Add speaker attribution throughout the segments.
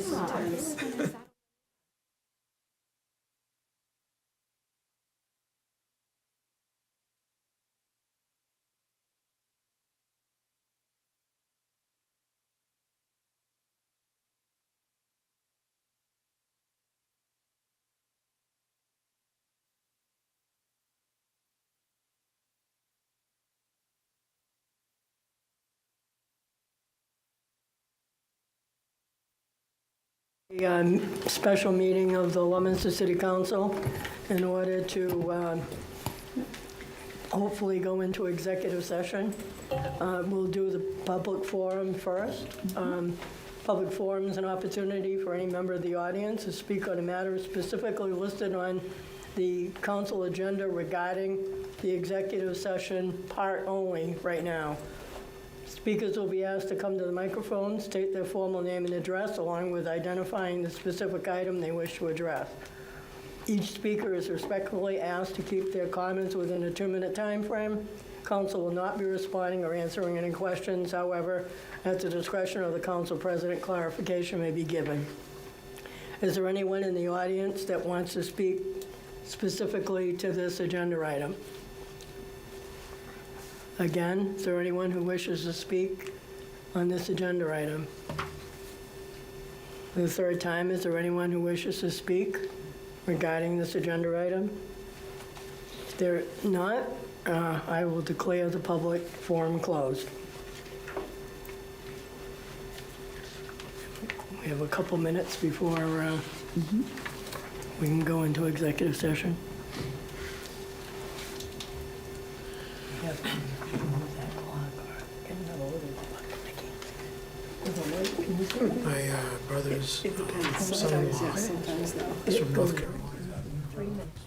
Speaker 1: sometimes.
Speaker 2: Special meeting of the Leominster City Council in order to hopefully go into executive session. We'll do the public forum first. Public forum is an opportunity for any member of the audience to speak on a matter specifically listed on the council agenda regarding the executive session part only right now. Speakers will be asked to come to the microphone, state their formal name and address, along with identifying the specific item they wish to address. Each speaker is respectfully asked to keep their comments within a 2-minute time frame. Council will not be responding or answering any questions. However, at the discretion of the council president, clarification may be given. Is there anyone in the audience that wants to speak specifically to this agenda item? Again, is there anyone who wishes to speak on this agenda item? For the third time, is there anyone who wishes to speak regarding this agenda item? If there not, I will declare the public forum closed. We have a couple minutes before we can go into executive session. We have to move that clock or get another little clock. I can't.
Speaker 3: My brother's
Speaker 1: It depends. Sometimes
Speaker 3: son-in-law
Speaker 1: yes, sometimes no.
Speaker 3: is from North Carolina.
Speaker 1: 3 minutes.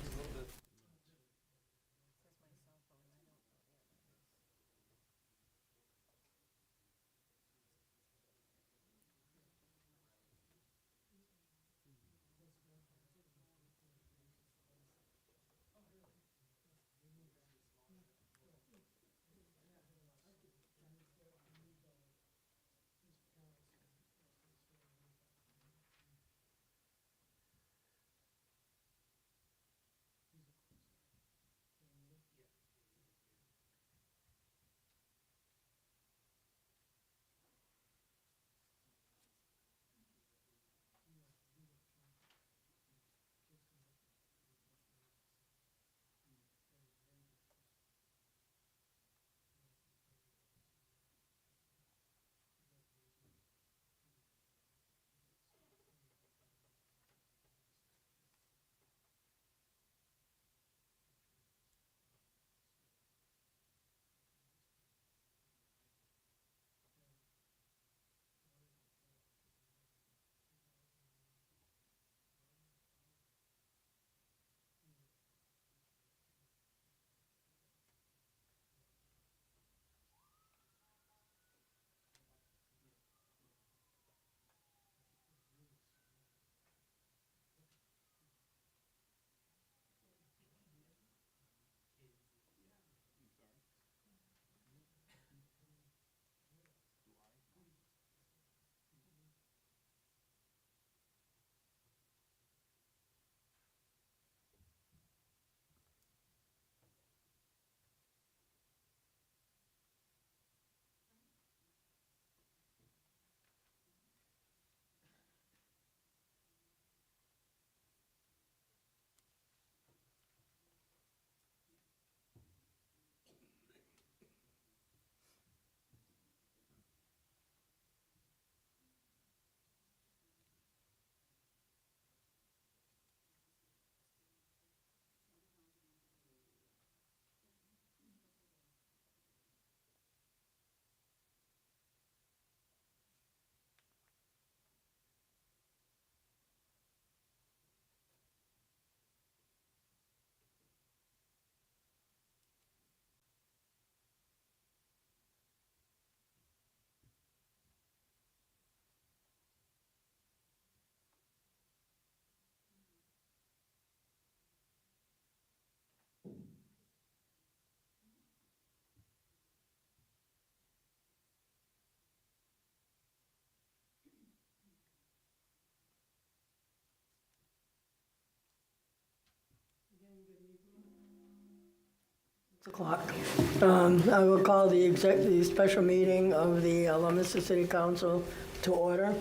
Speaker 2: O'clock. I will call the special meeting of the Leominster City Council to order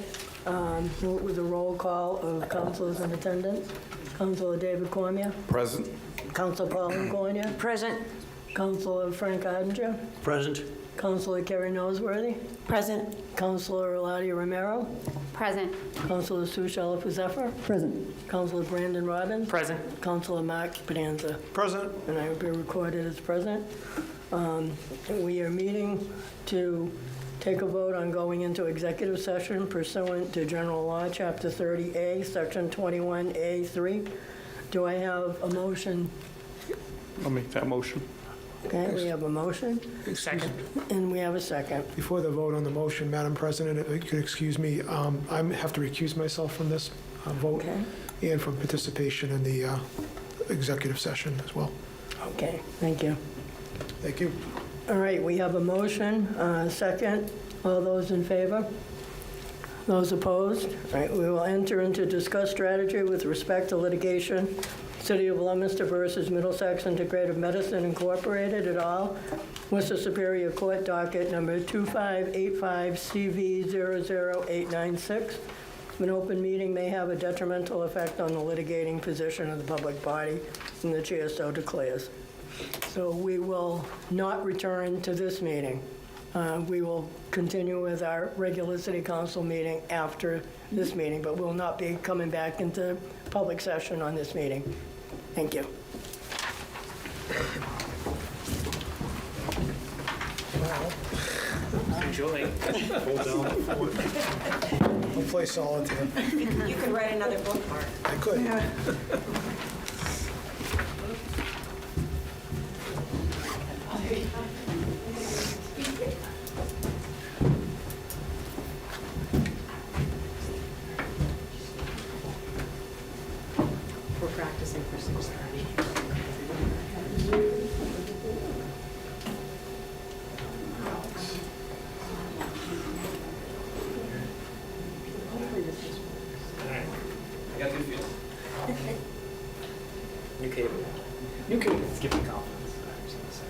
Speaker 2: with a roll call of councilors in attendance. Councilor David Cormier.
Speaker 4: Present.
Speaker 2: Councilor Pauline Cormier.
Speaker 1: Present.
Speaker 2: Councilor Frank Odinger.
Speaker 4: Present.
Speaker 2: Councilor Kerry Noseworthy.
Speaker 1: Present.
Speaker 2: Councilor Eladia Romero.
Speaker 1: Present.
Speaker 2: Councilor Sue Shalafuzeffer.
Speaker 1: Present.
Speaker 2: Councilor Brandon Rodden.
Speaker 1: Present.
Speaker 2: Councilor Mark Bonanza.
Speaker 3: Present.
Speaker 2: And I will be recorded as present. We are meeting to take a vote on going into executive session pursuant to General Law, Chapter 30A, Section 21A3. Do I have a motion?
Speaker 4: I'll make that motion.
Speaker 2: Okay, we have a motion,
Speaker 3: Second.
Speaker 2: and we have a second.
Speaker 3: Before the vote on the motion, Madam President, if you could excuse me, I have to recuse myself from this vote
Speaker 2: Okay,
Speaker 3: and from participation in the executive session as well.
Speaker 2: okay, thank you.
Speaker 3: Thank you.
Speaker 2: All right, we have a motion, second. All those in favor? Those opposed? All right, we will enter into discuss strategy with respect to litigation, City of Leominster versus Middlesex Integrative Medicine Incorporated et al., Worcester Superior Court docket number 2585CV00896. An open meeting may have a detrimental effect on the litigating position of the public body, and the chair so declares. So we will not return to this meeting. We will continue with our regular city council meeting after this meeting, but we'll not be coming back into public session on this meeting. Thank you.
Speaker 5: Enjoy.
Speaker 3: I'll play solitaire.
Speaker 1: You could write another book, Mark.
Speaker 3: I could.
Speaker 1: We're practicing for 6:30.
Speaker 5: I got good feels. New cable. New cable. It's giving me confidence. I'm just gonna say it.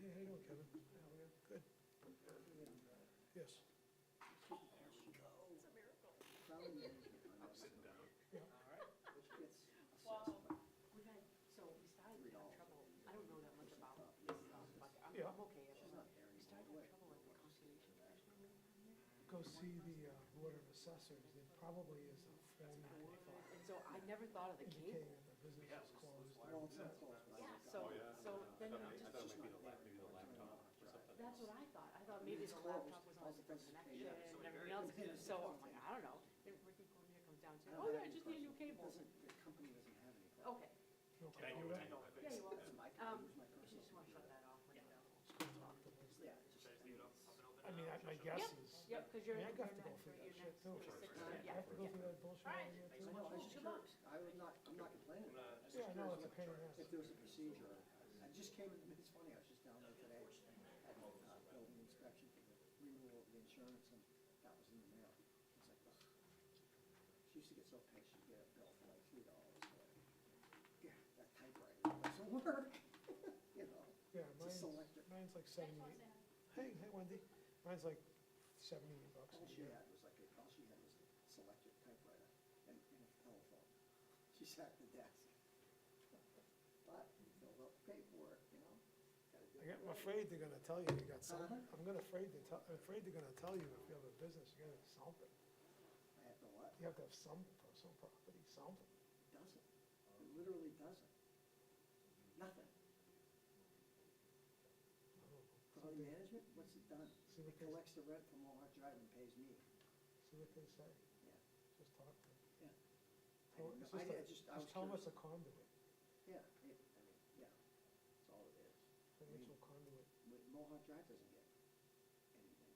Speaker 3: Hey, how you doing, Kevin? Good. Yes.
Speaker 1: So we started to have trouble. I don't know that much about this stuff, but
Speaker 3: Yeah.
Speaker 1: I'm okay. We started to have trouble with the conservation commission.
Speaker 3: Go see the Board of Assessors. There probably is a form you can file
Speaker 1: And so I never thought of the
Speaker 3: indicating
Speaker 1: cable.
Speaker 3: that the business is closed.
Speaker 1: Yeah, so then we just. That's what I thought. I thought maybe the laptop was on a different connection and everything else. So I'm like, I don't know. Then Ricky Cormier comes down and says, oh yeah, I just need a new cable. Okay.
Speaker 3: No computer?
Speaker 1: Yeah, you welcome. You just want to shut that off when you're done.
Speaker 3: I mean, my guess is,
Speaker 1: Yep, because you're.
Speaker 3: I mean, I got to
Speaker 1: you're
Speaker 3: go through
Speaker 1: next-
Speaker 3: that shit too.
Speaker 1: you're next,
Speaker 3: I
Speaker 1: yeah.
Speaker 3: have to go through that bullshit
Speaker 1: All right.
Speaker 3: over here too.
Speaker 6: I know, I was just
Speaker 1: Good luck.
Speaker 6: curious. I'm not complaining about it.
Speaker 3: Yeah, I know, it's a pain in the ass.
Speaker 6: If there was a procedure, I just came, it's funny, I was just down there today, had a building inspection for the renewal of the insurance, and that was in the mail. It's like, ugh. She used to get so pissed, she'd get a bill for like $3 for, yeah, that typewriter doesn't work, you know?
Speaker 3: Yeah,
Speaker 6: It's a selector.
Speaker 3: mine's like 78. Hey, Wendy. Mine's like $78
Speaker 6: All
Speaker 3: a
Speaker 6: she
Speaker 3: year.
Speaker 6: had was like, all she had was a selector typewriter and a telephone. She sat at the desk. But, filled out the paperwork, you know? Gotta do it.
Speaker 3: I'm afraid they're gonna tell you got something.
Speaker 6: Uh-huh.
Speaker 3: I'm afraid they're gonna tell you if you have a business, you gotta have something.
Speaker 6: I have to what?
Speaker 3: You have to have some personal property, something.
Speaker 6: It doesn't. It literally doesn't. Nothing. Property management, what's it done?
Speaker 3: See what
Speaker 6: It
Speaker 3: they,
Speaker 6: collects the rent from Mohawk Drive and pays me.
Speaker 3: see what they say.
Speaker 6: Yeah.
Speaker 3: Just talk to them.
Speaker 6: Yeah.
Speaker 3: Tell-
Speaker 6: I
Speaker 3: it's
Speaker 6: didn't know- I
Speaker 3: just
Speaker 6: was
Speaker 3: tell them
Speaker 6: curious.
Speaker 3: it's a conduit,
Speaker 6: Yeah, I mean, yeah, that's all it is.
Speaker 3: financial conduit.
Speaker 6: Mohawk Drive doesn't get anything.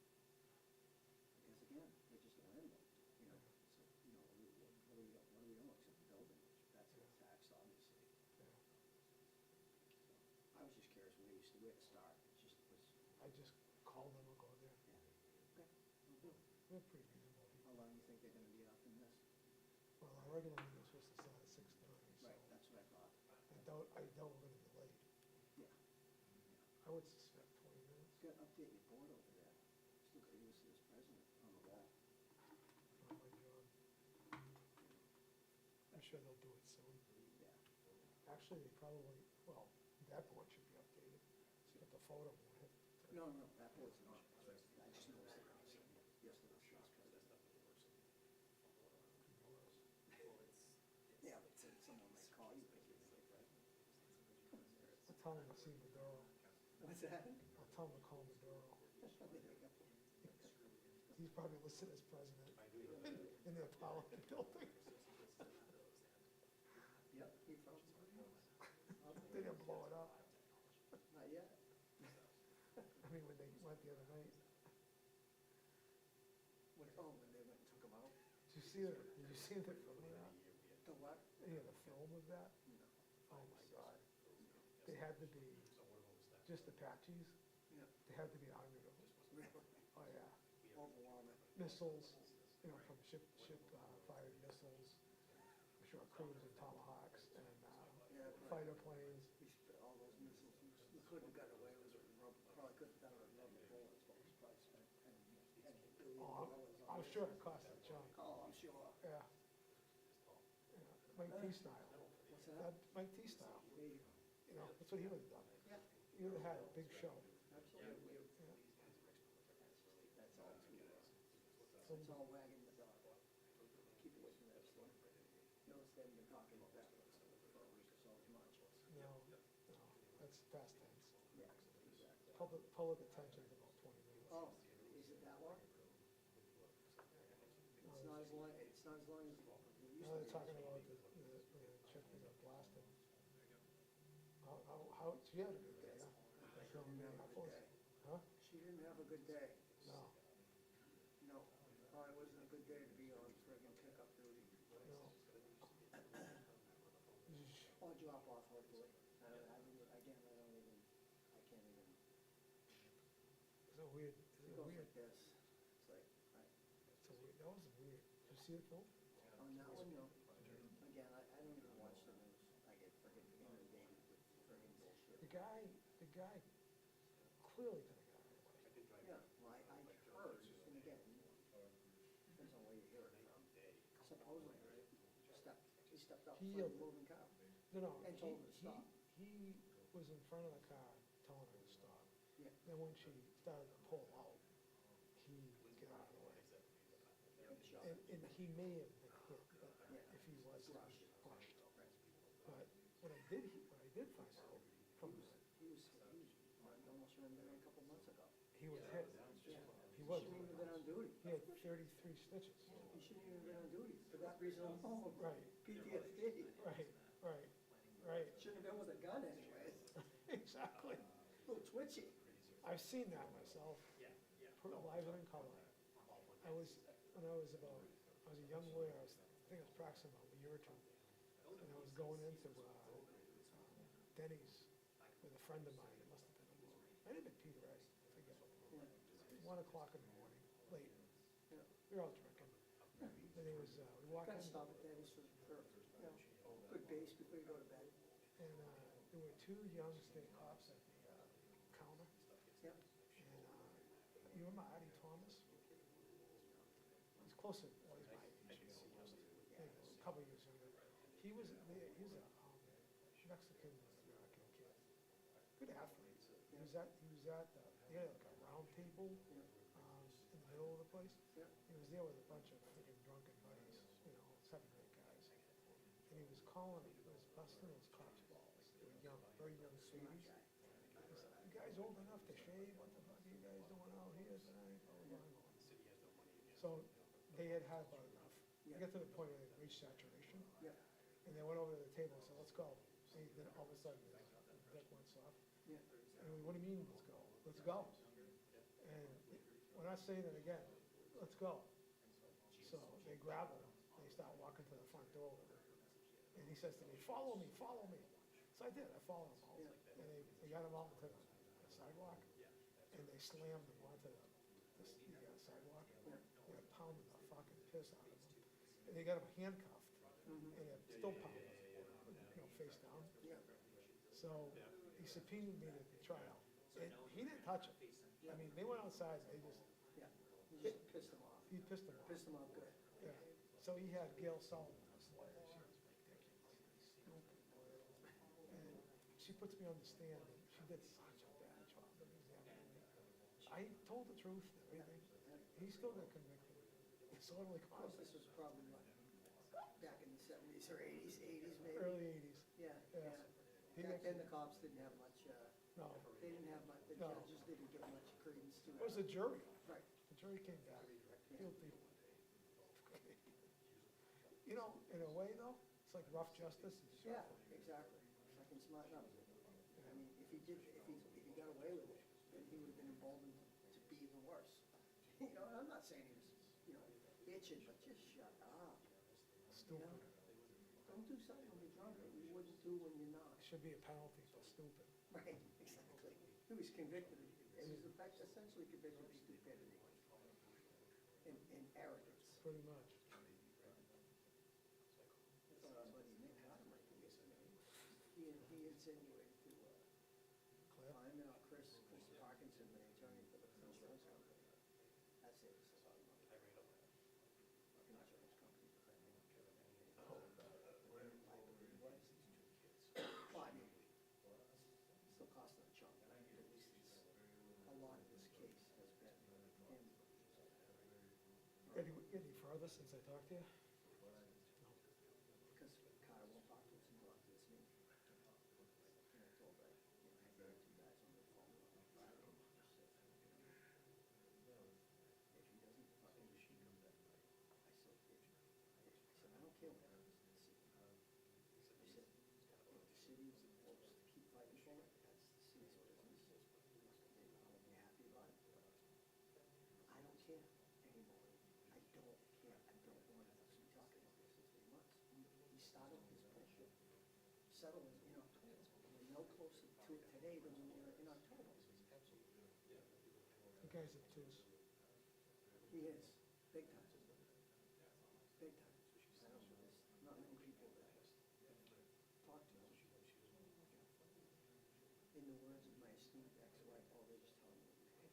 Speaker 3: I just call them or go there.
Speaker 6: Okay, will do.
Speaker 3: They're pretty reasonable people.
Speaker 6: How long do you think they're gonna be up in this?
Speaker 3: Well, our regular meeting was supposed to start at 6:30, so
Speaker 6: Right, that's what I thought.
Speaker 3: I doubt we're gonna be late.
Speaker 6: Yeah.
Speaker 3: I would suspect 20 minutes.
Speaker 6: You gotta update your board over there. Still got you listed as president on the wall.
Speaker 3: Oh, my God. I'm sure they'll do it soon.
Speaker 6: Yeah.
Speaker 3: Actually, they probably, well, that board should be updated, but the photo won't have.
Speaker 6: No, that board's not. I just noticed it yesterday, she was president. Yeah, but someone might call you because you're the president.
Speaker 3: I'll tell them to see Maduro.
Speaker 6: What's that?
Speaker 3: I'll tell them to call Maduro.
Speaker 6: There you go.
Speaker 3: He's probably listed as president in their parliament building.
Speaker 6: Yep, he probably.
Speaker 3: They didn't blow it up.
Speaker 6: Not yet.
Speaker 3: I mean, when they went the other night.
Speaker 6: When they went and took him out?
Speaker 3: Did you see the film of that?
Speaker 6: The what?
Speaker 3: Yeah, the film of that?
Speaker 6: No.
Speaker 3: Oh my God. They had to be, just Apaches,
Speaker 6: Yeah.
Speaker 3: they had to be armed with them.
Speaker 6: Really?
Speaker 3: Oh, yeah.
Speaker 6: Overwhelming.
Speaker 3: Missiles, from fired missiles, I'm sure cruise and tomahawks and
Speaker 6: Yeah.
Speaker 3: fighter planes.
Speaker 6: We spent all those missiles. We couldn't have gotten away with it. Probably couldn't have done it with rubber bullets, but we probably spent $10 billion
Speaker 3: Oh,
Speaker 6: on
Speaker 3: I'm
Speaker 6: it.
Speaker 3: sure it cost a chunk.
Speaker 6: Oh, I'm sure.
Speaker 3: Yeah. Mike T style.
Speaker 6: What's that?
Speaker 3: Mike T style.
Speaker 6: There you go.
Speaker 3: That's what he would have done.
Speaker 6: Yeah,
Speaker 3: He would have had a big show.
Speaker 6: absolutely.
Speaker 3: Yeah.
Speaker 6: That's all too,
Speaker 3: Some-
Speaker 6: it's all wagging the dog. Keep away from that stuff. Notice they haven't been talking about that for a week or so much.
Speaker 3: No, that's past tense.
Speaker 6: Yeah, exactly.
Speaker 3: Public attention is about 20 minutes.
Speaker 6: Oh, is it that long? It's not as long, it's not as long as it used
Speaker 3: Now
Speaker 6: to
Speaker 3: they're
Speaker 6: be.
Speaker 3: talking about the chick that got blasted. She had a good day, huh? That girl in
Speaker 6: She didn't have a good
Speaker 3: Minneapolis.
Speaker 6: day.
Speaker 3: Huh?
Speaker 6: She didn't have a good day.
Speaker 3: No,
Speaker 6: No, probably wasn't a good day to be on friggin' pickup duty.
Speaker 3: no.
Speaker 6: Or drop off, hopefully. I can't even,
Speaker 3: Is it weird?
Speaker 6: it
Speaker 3: Is it
Speaker 6: goes
Speaker 3: weird?
Speaker 6: like this. It's like,
Speaker 3: That was weird. Did you see the film?
Speaker 6: on that one, no. Again, I don't even watch the news. I get friggin' inundated with friggin' bullshit.
Speaker 3: The guy clearly could have gotten away.
Speaker 6: Yeah, well, I heard, and again, depends on where you hear it from. Supposedly, he stepped up
Speaker 3: He
Speaker 6: for a
Speaker 3: yielded.
Speaker 6: moving car.
Speaker 3: No,
Speaker 6: And told her to stop.
Speaker 3: He was in front of the car telling her to stop.
Speaker 6: Yeah.
Speaker 3: Then when she started to pull out, he got out of the way.
Speaker 6: Shot.
Speaker 3: And he may have been hit, but
Speaker 6: Yeah.
Speaker 3: if he was
Speaker 6: Crushed.
Speaker 3: crushed. But what I did find out from,
Speaker 6: He was almost ran down a couple months ago.
Speaker 3: he was hit.
Speaker 6: Yeah.
Speaker 3: He was.
Speaker 6: Shouldn't even been on duty.
Speaker 3: He had 33 stitches.
Speaker 6: He shouldn't even been on duty for that reason alone.
Speaker 3: Right.
Speaker 6: PTSD.
Speaker 3: Right.
Speaker 6: Shouldn't have been with a gun anyways.
Speaker 3: Exactly.
Speaker 6: A little twitchy.
Speaker 3: I've seen that myself, live and in color. When I was a young lawyer, I think I was practicing about a year or two, and I was going into Denny's with a friend of mine. It must have been, might have been Peter, I forget. 1 o'clock in the morning, late.
Speaker 6: Yeah.
Speaker 3: We were all drinking. And it was, we walked
Speaker 6: Gotta
Speaker 3: in,
Speaker 6: stop at Denny's for good base before you go to bed.
Speaker 3: and there were 2 young state cops at the counter.
Speaker 6: Yep.
Speaker 3: And you remember Artie Thomas? He's closer, well, he's my age, maybe a couple of years younger. He was a Mexican-American kid, good athlete. He was at they had like a round table in the middle of the place.
Speaker 6: Yep.
Speaker 3: He was there with a bunch of freaking drunken buddies, 7th grade guys. And he was busting those cops' balls. They were young, very young sweeties. He said, "You guys old enough to shave? What the fuck are you guys doing out here tonight?" So they had about enough. They got to the point where they reached saturation.
Speaker 6: Yep.
Speaker 3: And they went over to the table and said, "Let's go." And then all of a sudden, the dick went soft.
Speaker 6: Yeah.
Speaker 3: And what do you mean, let's go? Let's go. And we're not saying it again. Let's go. So they grab him. They start walking to the front door. And he says to me, follow me, follow me. So I did. I followed him out. And they got him out to the sidewalk. And they slammed him onto the sidewalk, they're pounding the fucking piss out of him. And they got him handcuffed, and they're still pounding him, face down.
Speaker 6: Yeah.
Speaker 3: So he subpoenaed me to the trial, and he didn't touch him. I mean, they went outside, and they just,
Speaker 6: Yeah, you just pissed them off.
Speaker 3: he pissed him off.
Speaker 6: Pissed them off good.
Speaker 3: Yeah, so he had Gail Sullivan, his lawyer, she was ridiculous, stupid. And she puts me on the stand, and she did such a bad job of examining me. I told the truth, and everything. He still got convicted. It's totally
Speaker 6: Of course,
Speaker 3: caused,
Speaker 6: this was probably what, back in the 70s or 80s maybe?
Speaker 3: early 80s.
Speaker 6: Yeah,
Speaker 3: Yes.
Speaker 6: yeah.
Speaker 3: He
Speaker 6: Back
Speaker 3: got-
Speaker 6: then, the cops didn't have much,
Speaker 3: No,
Speaker 6: they didn't have much, the
Speaker 3: No.
Speaker 6: judges didn't give much credence to
Speaker 3: it was a jury.
Speaker 6: Right.
Speaker 3: The jury came back, guilty. You know, in a way though, it's like rough justice.
Speaker 6: Yeah, exactly. Fucking smart enough. I mean, if he got away with it, then he would have been emboldened to be even worse. You know, and I'm not saying he was, bitching, but just shut up.
Speaker 3: Stupid.
Speaker 6: Don't do something when you're drunk that you wouldn't do when you're not.
Speaker 3: Should be a penalty for stupid.
Speaker 6: Right, exactly. He was convicted, he was essentially convicted of stupidity and arrogance.
Speaker 3: Pretty much.
Speaker 6: I thought our buddy Nick Carter might be his name. He insinuated to,
Speaker 3: Cliff?
Speaker 6: him and Chris Parkinson, the attorney for the insurance company. That's it. Insurance company. Well, I mean, still costing a chunk, but at least it's, a lot of this case has been him.
Speaker 3: Any further since I talked to you?
Speaker 6: Because Carter won't talk to us until after this meeting. And I told her, I had the two guys on the phone on Friday, just said, if he doesn't fucking shoot him, I said, I don't care what happens in the city. I said, if the city is supposed to keep fighting for it, that's the city's business. And I'll be happy about it. I don't care anymore. I don't care. I don't want us to be talking about this in 3 months. He started his bullshit settling in October. We're no closer to it today than we were in October.
Speaker 3: The guy's obtuse.
Speaker 6: He is, big time. Big time. I don't know, there's not many people that talk to him. In the words of my esteemed ex-wife, oh, they just tell me, hey,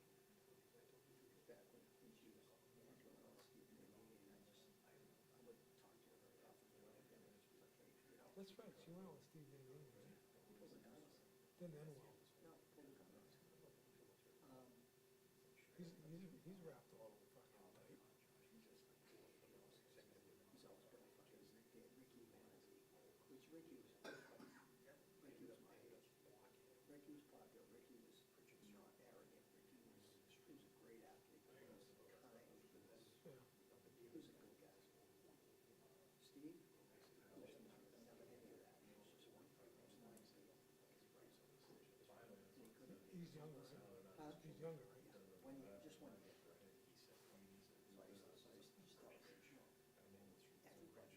Speaker 6: back when she was working on Stephen and me, and I would talk to her very often, and it was like, hey,
Speaker 3: That's right, she went out with Steve Van Gundy, right?
Speaker 6: pull the guns.
Speaker 3: Didn't end well.
Speaker 6: No, pull the guns.
Speaker 3: He's wrapped all over fucking tight.
Speaker 6: He's always been a fucking, his nickname, Ricky Manatee, which Ricky was my age. Ricky was popular, Ricky was not arrogant, Ricky was a great athlete, he was kind, he was a good guy. Steve, never any of that, he was just one, he was nice, he was
Speaker 3: He's younger, right?
Speaker 6: Huh?
Speaker 3: He's younger, right?
Speaker 6: just one year. So I used to just tell him, everybody,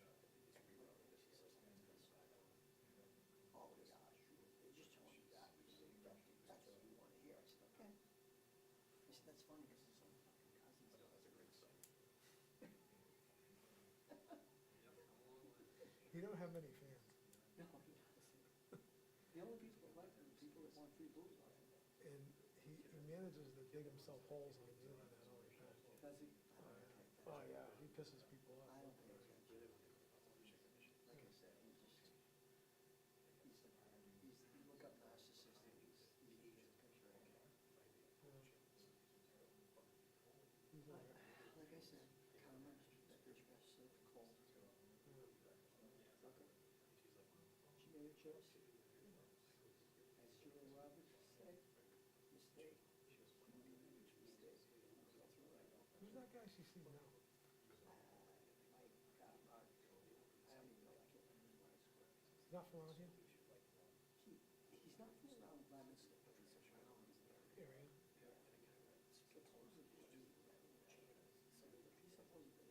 Speaker 6: oh my gosh, they just told you that, that's what you want to hear. I said, okay. I said, that's funny because it's all fucking cousins. I know, that's a great song.
Speaker 3: He don't have many fans.
Speaker 6: No, he doesn't. The only people that like him are people that want free booze off him.
Speaker 3: And he manages to dig himself holes on the internet all the time.
Speaker 6: Does he? I don't pay attention.
Speaker 3: Oh, yeah, he pisses people
Speaker 6: I
Speaker 3: off.
Speaker 6: don't pay attention. Like I said, he's you look up narcissist, he's the Asian picture.
Speaker 3: He's all right.
Speaker 6: Like I said, karma, that bitch got so cold. Fuck her. She made a choice. As Julia Roberts would say, mistake. You made a huge mistake. That's what I know.
Speaker 3: Who's that guy she sees now?
Speaker 6: I don't even know, I can't remember his last name.
Speaker 3: He's not from around here?
Speaker 6: He's not from around Leominster, but he's around this area.
Speaker 3: Area?
Speaker 6: Supposedly, he's supposedly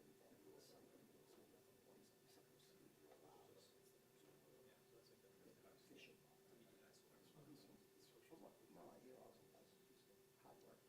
Speaker 6: involved with something, he's supposed to be allowed fishing. From what I hear, also does hard work.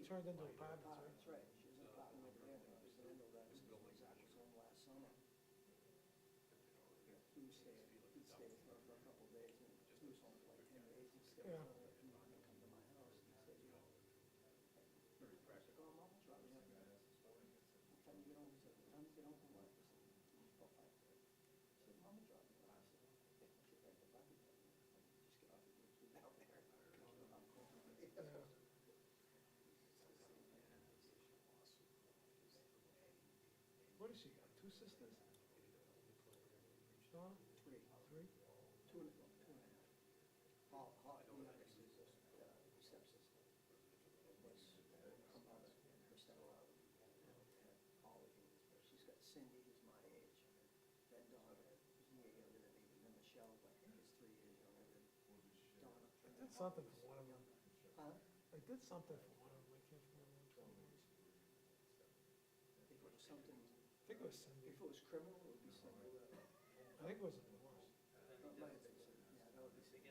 Speaker 3: turned into apartments, right?
Speaker 6: That's right, she has an apartment over there, and it was handled that since Zach was home last summer. He was staying, he'd stay with her for a couple of days, and he was home for like 10 days, he'd stay with
Speaker 3: Yeah.
Speaker 6: her, and come to my house, and he said, you know, I said, oh, Mom, drop me up. What time you get home? He said, what time you get home from work? I said, about 5:30. He said, Mom, drop me off. I said, "Hey, I'll get back to Bucky. Just get off the bridge, get down there. I'm going."
Speaker 3: Yeah. What does she got, two sisters? Donna?
Speaker 6: Three.
Speaker 3: Three?
Speaker 6: Two and a half. The youngest is stepsister. Was her mother and her stepfather had Holly, she's got Cindy, who's my age, then Donna, who's a year younger than me, and then Michelle, who I think is 3 years younger than Donna.
Speaker 3: I did something for one of them.
Speaker 6: Huh?
Speaker 3: I did something for one of them, I can't remember which one it was.
Speaker 6: If it was something,
Speaker 3: I think it was Cindy.
Speaker 6: if it was criminal, it would be Cindy.
Speaker 3: I think it was a divorce.
Speaker 6: It might have been Cindy, yeah, that would be Cindy.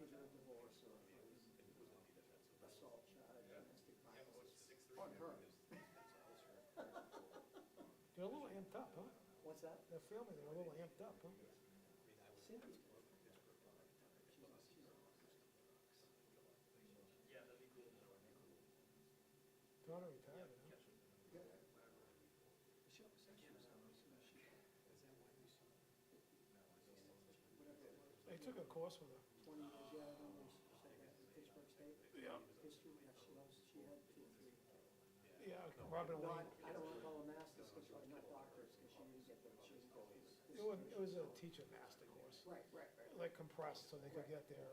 Speaker 6: Either a divorce or assault charge, domestic violence on her.
Speaker 3: They're a little amped up, huh?
Speaker 6: What's that?
Speaker 3: Their family, they're a little amped up, huh?
Speaker 6: Cindy's.
Speaker 3: Donna retired, huh?
Speaker 6: Michelle said she was going to
Speaker 3: I took a course with her.
Speaker 6: 20 years, yeah, I know, she said that in Pittsburgh State.
Speaker 3: Yeah.
Speaker 6: History, yeah, she had 2 or 3.
Speaker 3: Yeah, Robin
Speaker 6: Not,
Speaker 3: Lane.
Speaker 6: I don't want to call them masters, because not doctors, because she didn't get them, she didn't go.
Speaker 3: It was a teacher master course,
Speaker 6: Right.
Speaker 3: like compressed, so they could get their,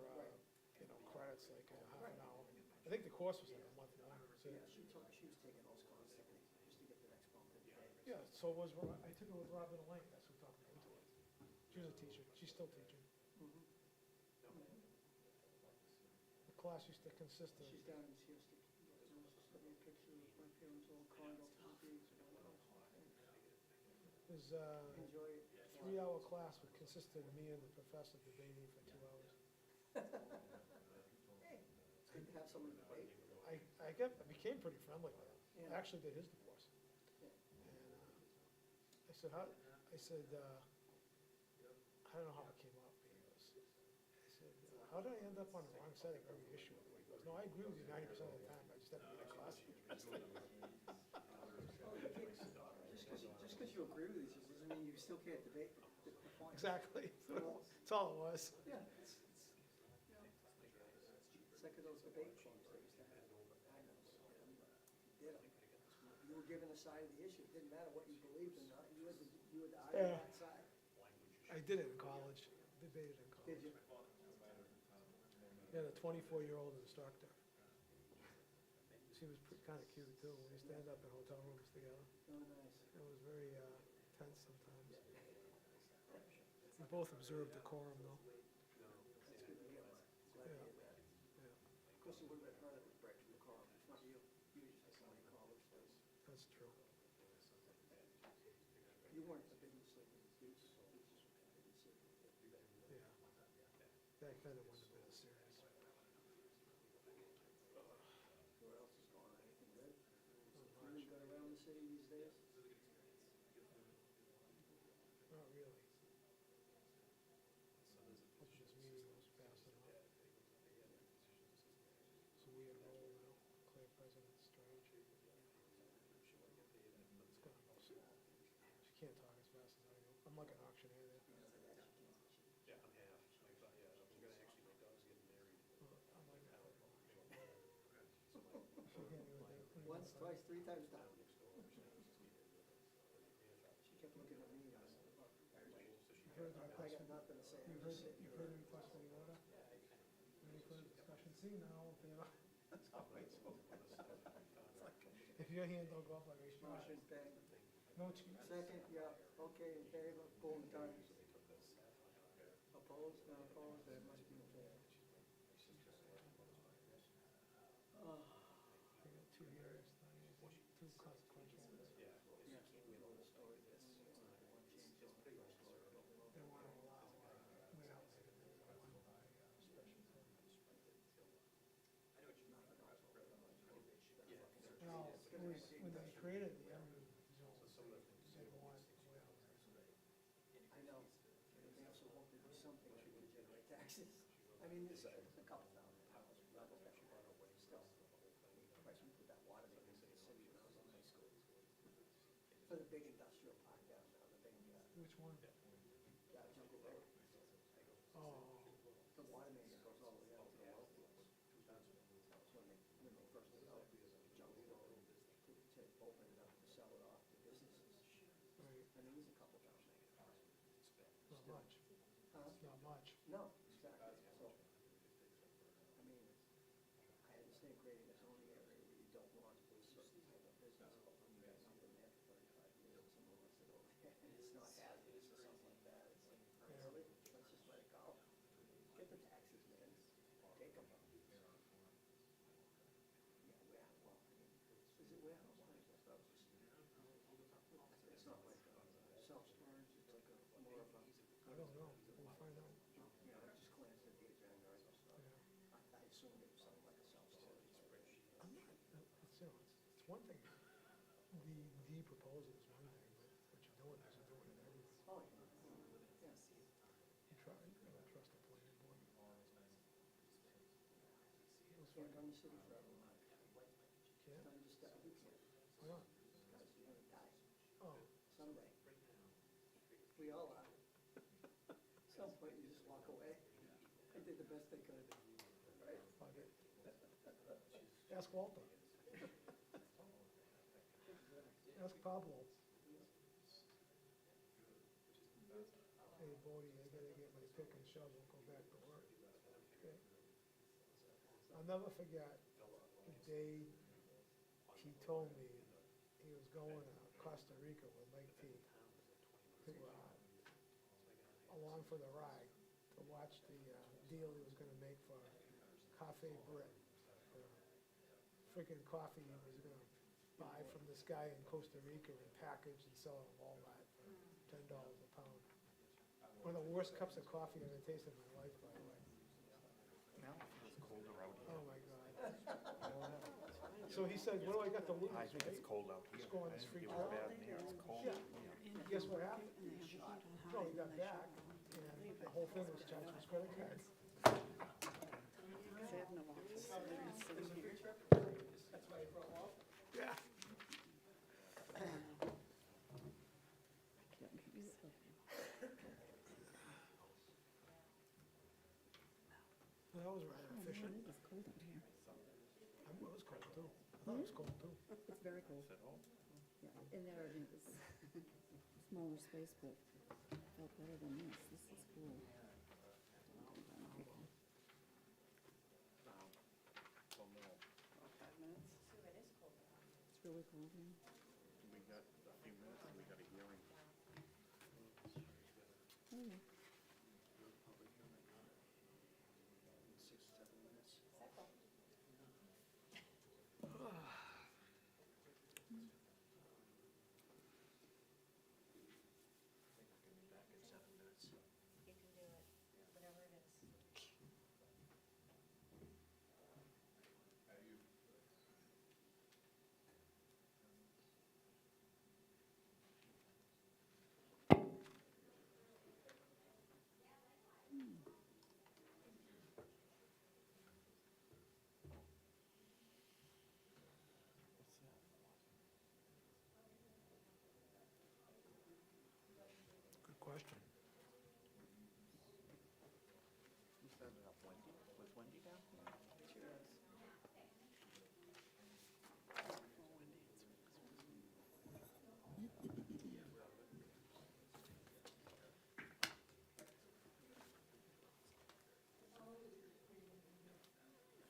Speaker 3: credits like half an hour. I think the course was like a month long. So,
Speaker 6: Yeah, she was taking those constantly, just to get the next bump in pay.
Speaker 3: yeah, so was, I took it with Robin Lane, that's who talked me into it. She was a teacher, she's still teaching.
Speaker 6: Mhm.
Speaker 3: The class used to consist of,
Speaker 6: She's down in Siesta Key. She sent me a picture of my parents' old condo, 2 days ago.
Speaker 3: it was a
Speaker 6: Enjoy it.
Speaker 3: 3-hour class, which consisted of me and the professor debating for 2 hours.
Speaker 6: Hey, it's good to have someone to debate.
Speaker 3: I became pretty friendly with him.
Speaker 6: Yeah.
Speaker 3: I actually did his divorce.
Speaker 6: Yeah.
Speaker 3: And I said, I don't know how it came up. I said, how did I end up on the wrong side of every issue? He goes, no, I agree with you 90% of the time, I just have to be a class interested.
Speaker 6: Just because you agree with these doesn't mean you still can't debate the point.
Speaker 3: Exactly. That's all it was.
Speaker 6: Yeah, it's like those debate clubs they used to have. I know, you did them. You were given a side of the issue. It didn't matter what you believed or not. You had to argue
Speaker 3: Yeah.
Speaker 6: that side.
Speaker 3: I did it in college, debated in college.
Speaker 6: Did you?
Speaker 3: We had a 24-year-old instructor. She was kind of cute too. We used to end up in hotel rooms together.
Speaker 6: Oh, nice.
Speaker 3: It was very tense sometimes. We both observed decorum though.
Speaker 6: That's good to hear. Glad to hear that.
Speaker 3: Yeah,
Speaker 6: Of course, it would have been her that would break the car, not you. You just had somebody call her place.
Speaker 3: that's true.
Speaker 6: You weren't the business leader. You just were kind of busy.
Speaker 3: Yeah. That kind of wouldn't have been as serious.
Speaker 6: What else is going on? Anything good? Anything good around the city these days?
Speaker 3: Not really. Hope this meeting goes fast enough. So we enroll now, Claire President Strange. It's gonna go slow. She can't talk as fast as I do. I'm like an auctioneer there. I'm like a She can't even think.
Speaker 6: Once, twice, 3 times down. She kept looking at me.
Speaker 3: You heard the
Speaker 6: I
Speaker 3: request
Speaker 6: got
Speaker 3: for,
Speaker 6: nothing to say.
Speaker 3: you
Speaker 6: I'm just
Speaker 3: heard,
Speaker 6: sitting
Speaker 3: you
Speaker 6: here.
Speaker 3: heard the request for the order? Any further discussion? Seeing none, all in favor? That's always so. It's like, if your hand don't go up like I should.
Speaker 6: Motion pay.
Speaker 3: No cheats.
Speaker 6: Second, yeah, okay, in favor, boom, done. Opposed, not opposed, that must be in favor.
Speaker 3: I got 2 years, 2 consequential ones.
Speaker 6: Yeah, I can't wait on the story this. One change on the first story.
Speaker 3: They want to allow, way out, special permit.
Speaker 6: Nothing else
Speaker 3: when they created the eminent zone, they wanted oil.
Speaker 6: I know, but they also hope there'd be something that would generate taxes. I mean, there's a couple thousand pounds level that we run away still. Christ, we put that water main into the city when I was in high school. For the big industrial park down there, the big,
Speaker 3: Which one?
Speaker 6: Jungle Road.
Speaker 3: Oh,
Speaker 6: The water main that goes all the way out to the well fields. That was when they first developed Jungle Road to open it up, to sell it off to businesses.
Speaker 3: right,
Speaker 6: I mean, there's a couple thousand.
Speaker 3: not much,
Speaker 6: Huh?
Speaker 3: not much.
Speaker 6: No, exactly. So, I mean, I understand creating a zoning area where you don't want a certain type of business, but when you guys have been there for 35 years, and someone wants to go there, and it's not hazardous or something like that, it's like, honestly, let's just let it go. Get the taxes, man. Take them. Yeah, well, I mean, is it warehouse? I think that's about it's not like self-storage, it's like more of a,
Speaker 3: I don't know, we'll find out.
Speaker 6: you know, I just glanced at the agenda, I just thought,
Speaker 3: Yeah.
Speaker 6: I assumed it was something like a self-storage.
Speaker 3: I'm not, it's, you know, it's one thing, the proposal is one thing, but what you're doing is you're doing it everywhere.
Speaker 6: Oh, yeah. Yes.
Speaker 3: You try, I don't trust the planning board. Let's
Speaker 6: Can't
Speaker 3: find
Speaker 6: run
Speaker 3: out.
Speaker 6: the city forever, Mark.
Speaker 3: Can't?
Speaker 6: Time to step, you can't,
Speaker 3: Why not?
Speaker 6: because you're gonna die
Speaker 3: Oh,
Speaker 6: someday. We all are. Some point you just walk away. I did the best I could, right?
Speaker 3: fuck it. Ask Walter. Ask Pablo. Hey, Bodie, I gotta get my pick and shovel, go back to work. Okay. I'll never forget the day he told me he was going to Costa Rica with Mike T. to, along for the ride, to watch the deal he was gonna make for Cafe Brit. Freaking coffee he was gonna buy from this guy in Costa Rica and package and sell at Walmart for $10 a pound. One of the worst cups of coffee I've ever tasted in my life, by the way.
Speaker 4: Now it feels colder out here.
Speaker 3: Oh, my God. So he said, what do I got to lose,
Speaker 4: I think it's
Speaker 3: right?
Speaker 4: cold out here.
Speaker 3: Just go on
Speaker 4: I
Speaker 3: this
Speaker 4: didn't
Speaker 3: free
Speaker 4: feel
Speaker 3: trial?
Speaker 4: bad in here. It's cold.
Speaker 3: Yeah. Guess what happened? No, he got back, and the whole thing was charged with his credit card.
Speaker 7: They have no office. They're sitting here.
Speaker 6: That's why you brought Walt?
Speaker 3: Yeah. Well, that was rather efficient.
Speaker 7: It is cold out here.
Speaker 3: It was cold, too. I thought it was cold, too.
Speaker 7: It's very cold. Yeah, in there it is smaller space, but felt better than this. This is cool.
Speaker 4: One more.
Speaker 7: 5 minutes. It's really cold here.
Speaker 4: We got a few minutes and we got a hearing.
Speaker 7: Oh, yeah.
Speaker 6: 6, 7 minutes. Back in 7 minutes.
Speaker 1: You can do it, whatever it is.
Speaker 3: Good question.
Speaker 4: Who set it up, Wendy? Was Wendy down here?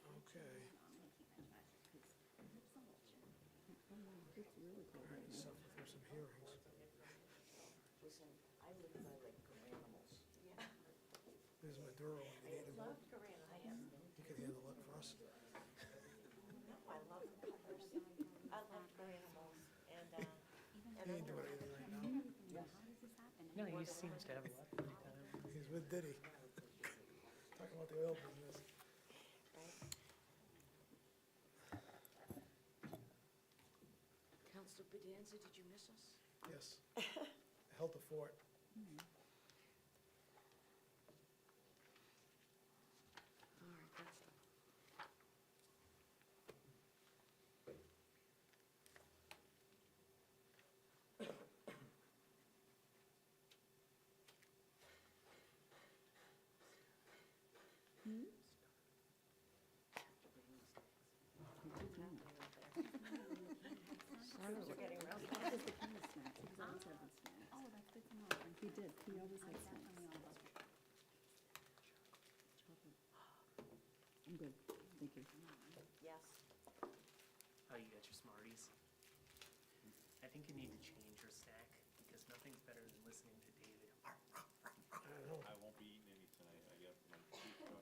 Speaker 3: Okay.
Speaker 7: It's really cold.
Speaker 3: All right, suffer through some hearings.
Speaker 1: Listen, I live by like animals. Yeah.
Speaker 3: There's Maduro, and you need him.
Speaker 1: Love Korean, I am.
Speaker 3: You can handle it for us.
Speaker 1: No, I love peppers. I love animals and,
Speaker 3: He ain't doing anything right now.
Speaker 5: No, he seems to have a lot of free time.
Speaker 3: He's with Diddy. Talking about the oil business.
Speaker 1: Mr. Bedanza, did you miss us?
Speaker 3: Yes. Held the fort.
Speaker 1: All right, that's the.
Speaker 7: He did, he always had snacks. I'm good, thank you.
Speaker 1: Yes.
Speaker 5: Oh, you got your Smarties? I think you need to change your snack, because nothing's better than listening to David.
Speaker 8: I won't be eating any tonight. I got my teeth done.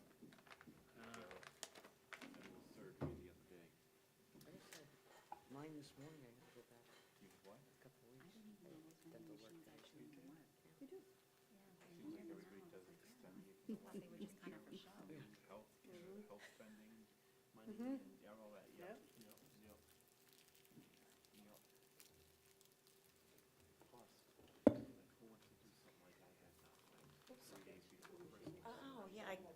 Speaker 8: I had a little surgery the other day.
Speaker 9: I just had mine this morning, I gotta go back
Speaker 8: You what?
Speaker 9: a couple of weeks. Dental work next week.
Speaker 7: They do.
Speaker 8: Seems like everybody does it this time of year.
Speaker 10: Thought they were just kind of for show.
Speaker 8: Health, health spending, money, and all that, yep, yep, yep. Yep. Plus, who wants to do something like I had, like 3 days before Christmas?
Speaker 10: Oh, yeah, I had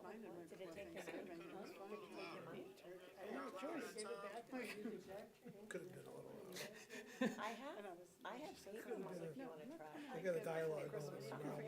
Speaker 10: mine in my. Did it take him? Did it take him money?
Speaker 3: Could have been a little.
Speaker 10: I have paper ones if you wanna try.
Speaker 3: I got a dialogue going on now.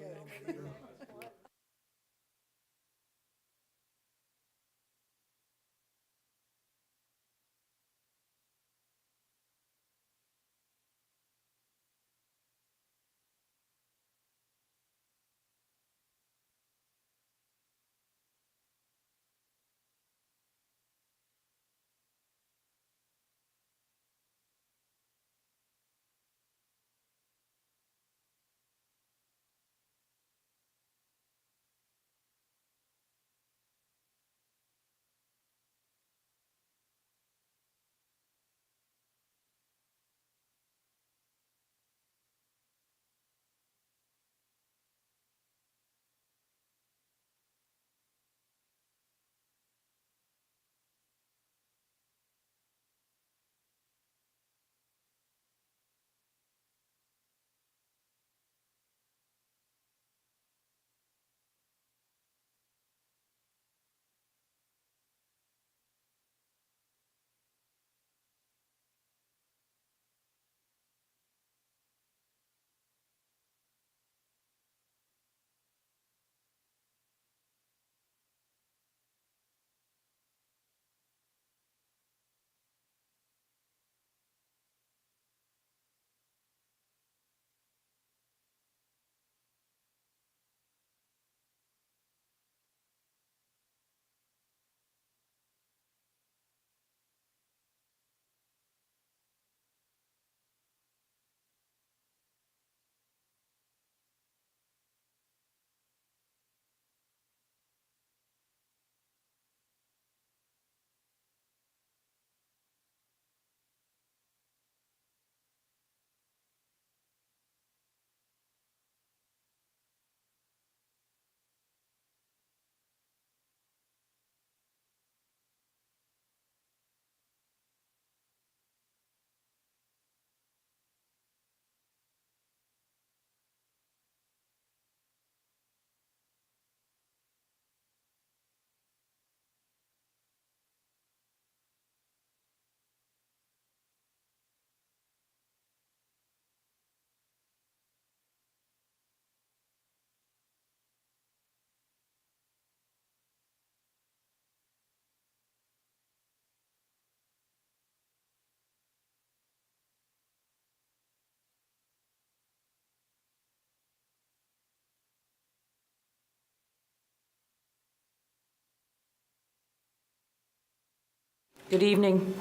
Speaker 1: Good evening.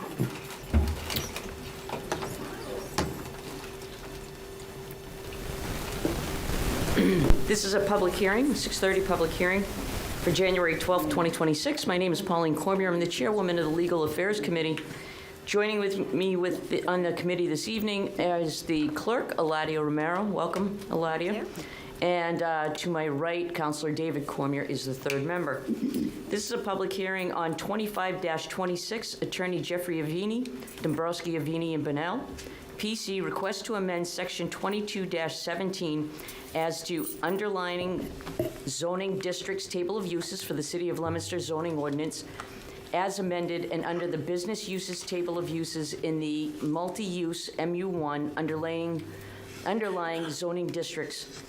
Speaker 1: This is a public hearing, 6:30 public hearing for January 12th, 2026. My name is Pauline Cormier. I'm the chairwoman of the Legal Affairs Committee. Joining with me on the committee this evening is the clerk, Eladio Romero. Welcome, Eladio.
Speaker 11: And to my right, Counselor David Cormier is the third member. This is a public hearing on 25-26, Attorney Jeffrey Avini, Dombrowski, Avini, and Bonnell. PC, request to amend Section 22-17 as to underlining zoning districts table of uses for the City of Leominster zoning ordinance as amended and under the business uses table of uses in the multi-use MU1 underlying zoning districts,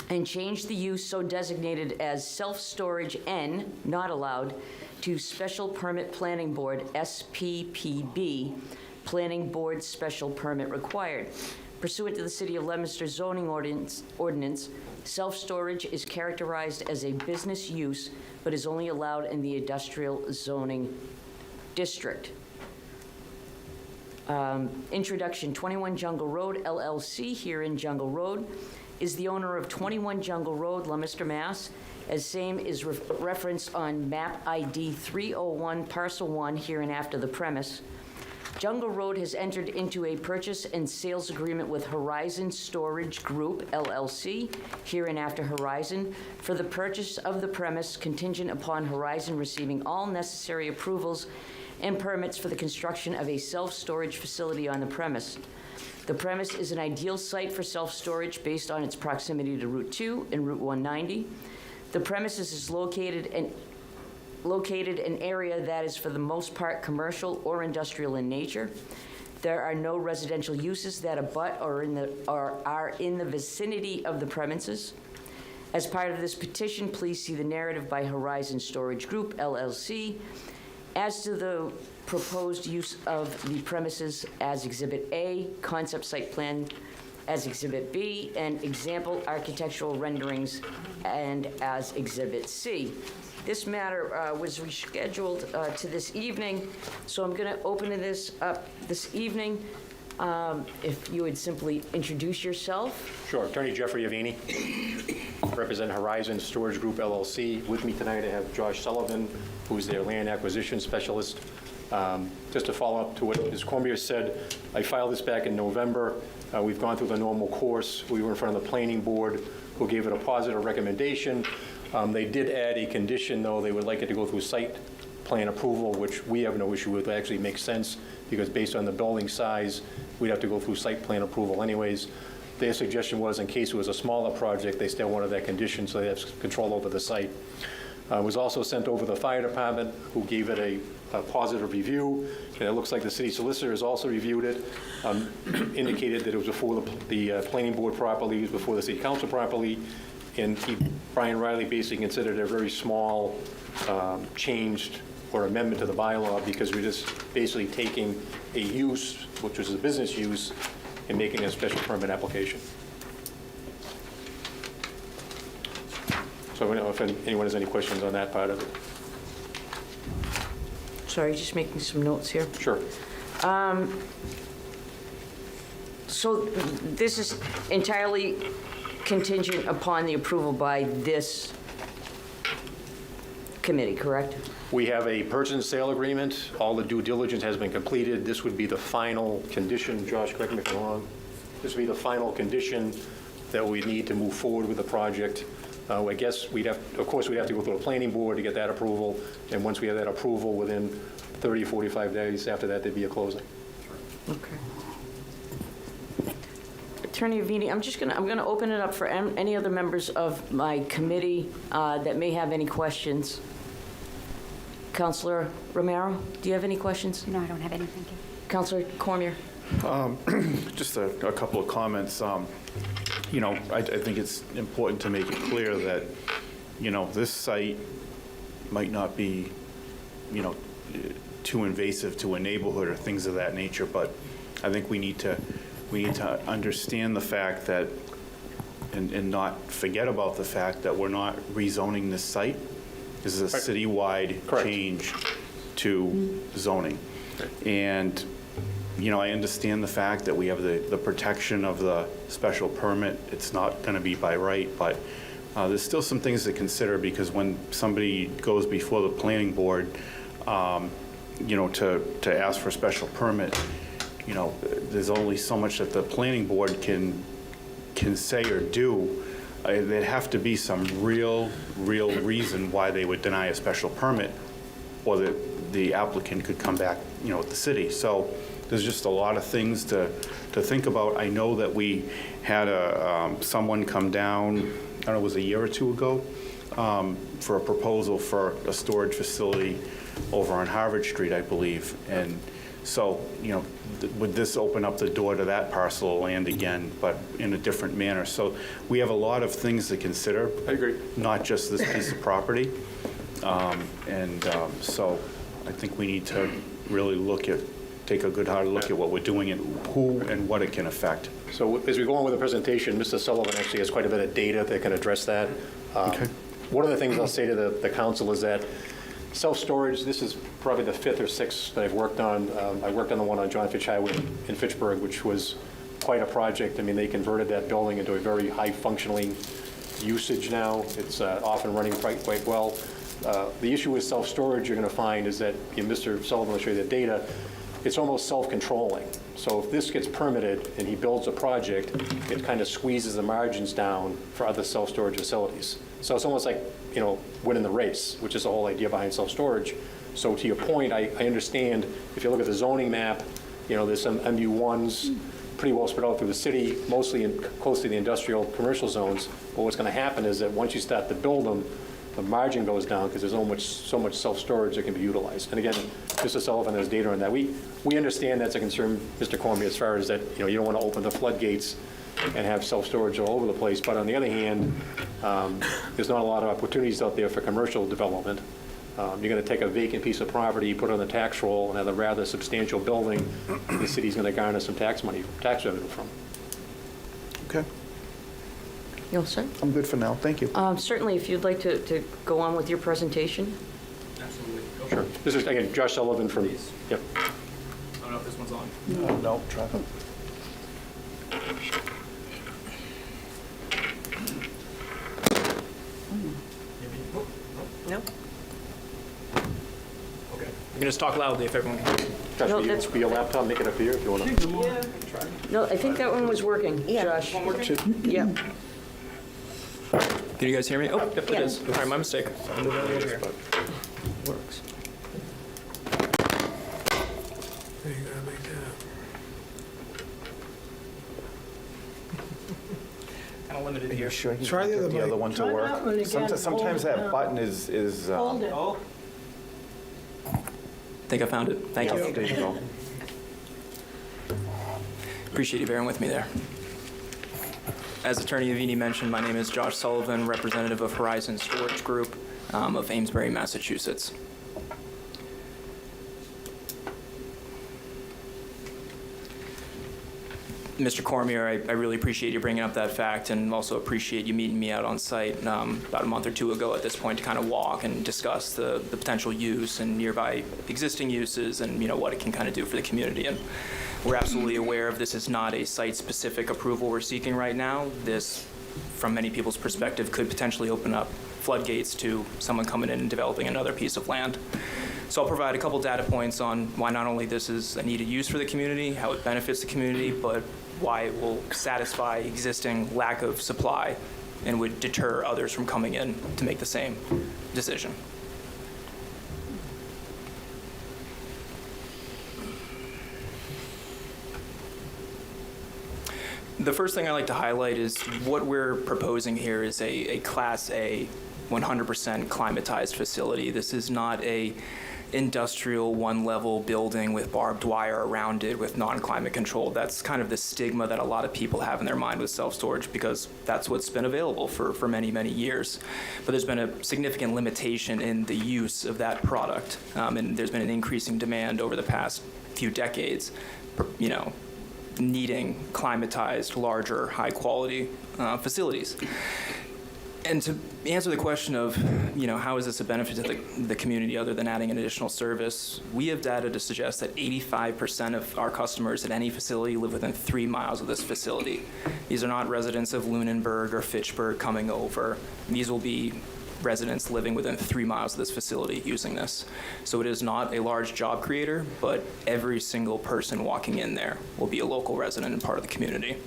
Speaker 11: and change the use so designated as self-storage N, not allowed, to Special Permit Planning Board, SPPB, Planning Board Special Permit Required. Pursuant to the City of Leominster zoning ordinance, self-storage is characterized as a business use, but is only allowed in the industrial zoning district. Introduction, 21 Jungle Road LLC here in Jungle Road is the owner of 21 Jungle Road, Leominster, Mass. As same is referenced on map ID 301 parcel 1 here and after the premise. Jungle Road has entered into a purchase and sales agreement with Horizon Storage Group, LLC, here and after Horizon, for the purchase of the premise contingent upon Horizon receiving all necessary approvals and permits for the construction of a self-storage facility on the premise. The premise is an ideal site for self-storage based on its proximity to Route 2 and Route 190. The premises is located in an area that is for the most part commercial or industrial in nature. There are no residential uses that abut or are in the vicinity of the premises. As part of this petition, please see the narrative by Horizon Storage Group, LLC, as to the proposed use of the premises as Exhibit A, concept site plan as Exhibit B, and example architectural renderings and as Exhibit C. This matter was rescheduled to this evening, so I'm going to open this up this evening. If you would simply introduce yourself.
Speaker 12: Sure. Attorney Jeffrey Avini, represent Horizon Storage Group, LLC. With me tonight, I have Josh Sullivan, who's their land acquisition specialist. Just to follow up to what Ms. Cormier said, I filed this back in November. We've gone through the normal course. We were in front of the planning board, who gave it a positive recommendation. They did add a condition, though. They would like it to go through site plan approval, which we have no issue with. It actually makes sense, because based on the building size, we'd have to go through site plan approval anyways. Their suggestion was, in case it was a smaller project, they still wanted that condition, so they have control over the site. It was also sent over to the fire department, who gave it a positive review, and it looks like the city solicitor has also reviewed it, indicated that it was before the planning board properly, it was before the city council properly, and Brian Riley basically considered it a very small changed or amendment to the bylaw, because we're just basically taking a use, which was a business use, and making a special permit application. So I don't know if anyone has any questions on that part of it.
Speaker 11: Sorry, just making some notes here.
Speaker 12: Sure.
Speaker 11: So this is entirely contingent upon the approval by this committee, correct?
Speaker 12: We have a purchase and sale agreement. All the due diligence has been completed. This would be the final condition. Josh, correct me if I'm wrong. This would be the final condition that we need to move forward with the project. I guess we'd have to go through a planning board to get that approval, and once we have that approval, within 30 or 45 days after that, there'd be a closing.
Speaker 11: Okay. Attorney Avini, I'm gonna open it up for any other members of my committee that may have any questions. Councilor Romero, do you have any questions?
Speaker 10: No, I don't have any, thank you.
Speaker 11: Councilor Cormier?
Speaker 13: Just a couple of comments. You know, I think it's important to make it clear that, you know, this site might not be, you know, too invasive to a neighborhood or things of that nature, but I think we need to understand the fact that, and not forget about the fact that we're not rezoning this site. This is a citywide change to zoning. And, you know, I understand the fact that we have the protection of the special permit. It's not going to be by right, but there's still some things to consider, because when somebody goes before the planning board, you know, to ask for a special permit, you know, there's only so much that the planning board can say or do there'd have to be some real reason why they would deny a special permit, or that the applicant could come back, with the city. So there's just a lot of things to think about. I know that we had someone come down, I don't know, it was a year or two ago, for a proposal for a storage facility over on Harvard Street, I believe. And so, would this open up the door to that parcel of land again, but in a different manner? So we have a lot of things to consider.
Speaker 12: I agree.
Speaker 13: Not just this piece of property. So I think we need to really take a good hard look at what we're doing and who and what it can affect.
Speaker 12: So as we go on with the presentation, Mr. Sullivan actually has quite a bit of data that can address that.
Speaker 13: Okay.
Speaker 12: One of the things I'll say to the council is that self-storage, this is probably the 5th or 6th that I've worked on. I worked on the one on John Fitch Highway in Fitchburg, which was quite a project. I mean, they converted that building into a very high-functioning usage now. It's off and running quite well. The issue with self-storage you're going to find is that, Mr. Sullivan will show you the data, it's almost self-controlling. So if this gets permitted and he builds a project, it kind of squeezes the margins down for other self-storage facilities. So it's almost like, winning the race, which is the whole idea behind self-storage. So to your point, I understand if you look at the zoning map, there's some MU1s pretty well spread out through the city, mostly close to the industrial commercial zones. But what's going to happen is that once you start to build them, the margin goes down because there's so much self-storage that can be utilized. And again, Mr. Sullivan has data on that. We understand that's a concern, Mr. Cormier, as far as that, you don't want to open the floodgates and have self-storage all over the place. But on the other hand, there's not a lot of opportunities out there for commercial development. You're going to take a vacant piece of property, put it on the tax roll, and have a rather substantial building the city's going to garner some tax revenue from.
Speaker 13: Okay.
Speaker 11: You all set?
Speaker 13: I'm good for now. Thank you.
Speaker 11: Certainly, if you'd like to go on with your presentation.
Speaker 5: Absolutely. Go
Speaker 12: Sure. This is, again, Josh Sullivan from,
Speaker 5: Please.
Speaker 12: yep.
Speaker 5: I don't know if this one's on.
Speaker 13: No, try it.
Speaker 1: No?
Speaker 5: Okay. You can just talk loudly if everyone can hear.
Speaker 12: Josh,
Speaker 11: No,
Speaker 12: will you
Speaker 11: that's-
Speaker 12: be your laptop, make it up here if you want to.
Speaker 11: No, I think that one was working, Josh. Yeah.
Speaker 5: Can you guys hear me? Oh, yep, it
Speaker 11: Yeah.
Speaker 5: is. All right, my mistake. I'll move it over here.
Speaker 11: Works.
Speaker 3: There you go, like that.
Speaker 5: Kind of limited here.
Speaker 13: Sure. you
Speaker 3: Try
Speaker 13: can
Speaker 3: the
Speaker 13: get
Speaker 3: other
Speaker 13: the other
Speaker 3: mic.
Speaker 13: one to
Speaker 2: Try
Speaker 13: work.
Speaker 2: that one again.
Speaker 13: Sometimes
Speaker 2: Hold it
Speaker 13: that
Speaker 2: down.
Speaker 13: button is.
Speaker 2: Hold it.
Speaker 5: I think I found it. Thank you.
Speaker 13: There you go.
Speaker 5: Appreciate you bearing with me there. As Attorney Avini mentioned, my name is Josh Sullivan, representative of Horizon Storage Group of Amesbury, Massachusetts. Mr. Cormier, I really appreciate you bringing up that fact, and also appreciate you meeting me out on site about a month or two ago at this point to kind of walk and discuss the potential use and nearby existing uses and what it can kind of do for the community. And we're absolutely aware of this is not a site-specific approval we're seeking right now. This, from many people's perspective, could potentially open up floodgates to someone coming in and developing another piece of land. So I'll provide a couple data points on why not only this is a needed use for the community, how it benefits the community, but why it will satisfy existing lack of supply and would deter others from coming in to make the same decision. The first thing I like to highlight is what we're proposing here is a Class A 100% climatized facility. This is not a industrial one-level building with barbed wire around it with non-climate controlled. That's kind of the stigma that a lot of people have in their mind with self-storage because that's what's been available for many, many years. But there's been a significant limitation in the use of that product, and there's been an increasing demand over the past few decades, needing climatized, larger, high-quality facilities. And to answer the question of, how is this a benefit to the community other than adding an additional service, we have data to suggest that 85% of our customers at any facility live within 3 miles of this facility. These are not residents of Lunenburg or Fitchburg coming over. These will be residents living within 3 miles of this facility using this. So it is not a large job creator, but every single person walking in there will be a local resident and part of the community.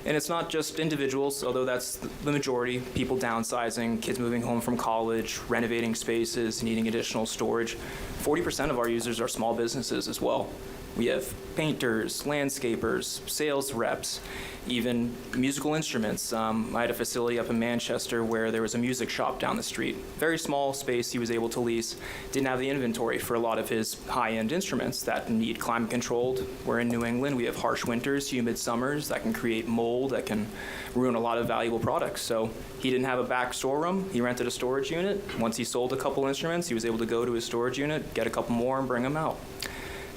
Speaker 5: And it's not just individuals, although that's the majority, people downsizing, kids moving home from college, renovating spaces, needing additional storage. 40% of our users are small businesses as well. We have painters, landscapers, sales reps, even musical instruments. I had a facility up in Manchester where there was a music shop down the street. Very small space he was able to lease. Didn't have the inventory for a lot of his high-end instruments that need climate controlled. We're in New England. We have harsh winters, humid summers that can create mold, that can ruin a lot of valuable products. So he didn't have a back storeroom. He rented a storage unit. Once he sold a couple instruments, he was able to go to his storage unit, get a couple more, and bring them out.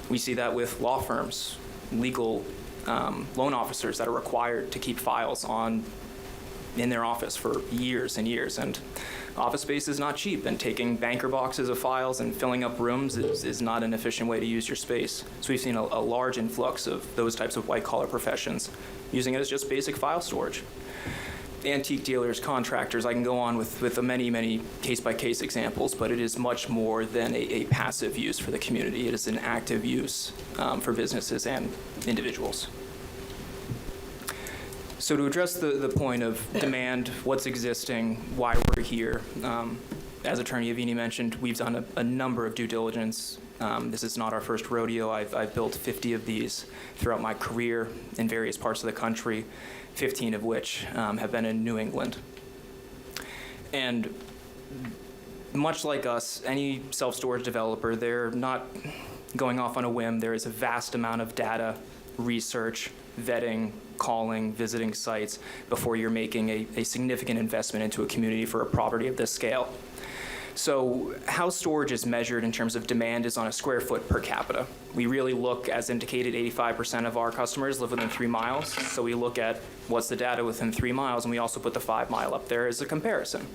Speaker 5: We see that with law firms, legal loan officers that are required to keep files in their office for years and years. And office space is not cheap, and taking banker boxes of files and filling up rooms is not an efficient way to use your space. So we've seen a large influx of those types of white-collar professions using it as just basic file storage. Antique dealers, contractors, I can go on with many, many case-by-case examples, but it is much more than a passive use for the community. It is an active use for businesses and individuals. So to address the point of demand, what's existing, why we're here, as Attorney Avini mentioned, we've done a number of due diligence. This is not our first rodeo. I've built 50 of these throughout my career in various parts of the country, 15 of which have been in New England. And much like us, any self-storage developer, they're not going off on a whim. There is a vast amount of data, research, vetting, calling, visiting sites before you're making a significant investment into a community for a property of this scale. So how storage is measured in terms of demand is on a square foot per capita. We really look, as indicated, 85% of our customers live within 3 miles. So we look at what's the data within 3 miles, and we also put the 5 mile up there as a comparison.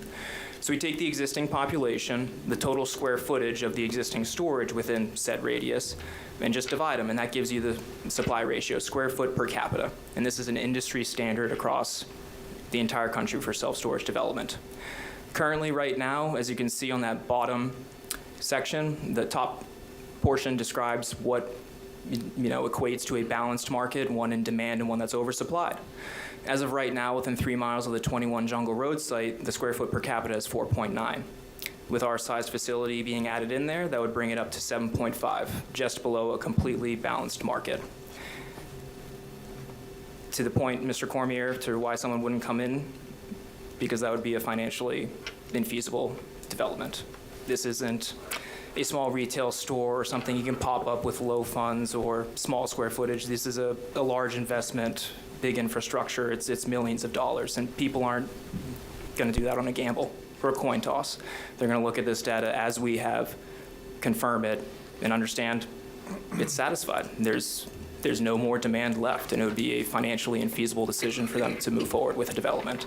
Speaker 5: So we take the existing population, the total square footage of the existing storage within said radius, and just divide them, and that gives you the supply ratio, square foot per capita. And this is an industry standard across the entire country for self-storage development. Currently, right now, as you can see on that bottom section, the top portion describes what equates to a balanced market, one in demand and one that's oversupplied. As of right now, within 3 miles of the 21 Jungle Road site, the square foot per capita is 4.9. With our size facility being added in there, that would bring it up to 7.5, just below a completely balanced market. To the point, Mr. Cormier, to why someone wouldn't come in, because that would be a financially infeasible development. This isn't a small retail store or something you can pop up with low funds or small square footage. This is a large investment, big infrastructure. It's millions of dollars, and people aren't going to do that on a gamble or a coin toss. They're going to look at this data as we have, confirm it, and understand it's satisfied. There's no more demand left, and it would be a financially infeasible decision for them to move forward with a development.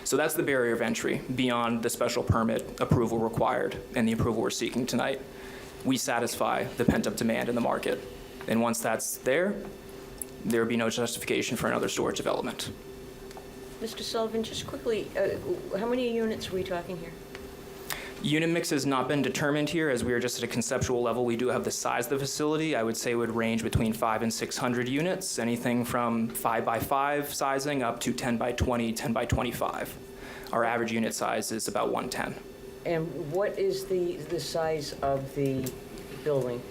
Speaker 5: So that's the barrier of entry beyond the special permit approval required and the approval we're seeking tonight. We satisfy the pent-up demand in the market. And once that's there would be no justification for another storage development.
Speaker 11: Mr. Sullivan, just quickly, how many units are we talking here?
Speaker 5: Unit mix has not been determined here, as we are just at a conceptual level. We do have the size of the facility. I would say would range between 500 and 600 units, anything from 5 by 5 sizing up to 10 by 20, 10 by 25. Our average unit size is about 110.
Speaker 11: And what is the size of the building?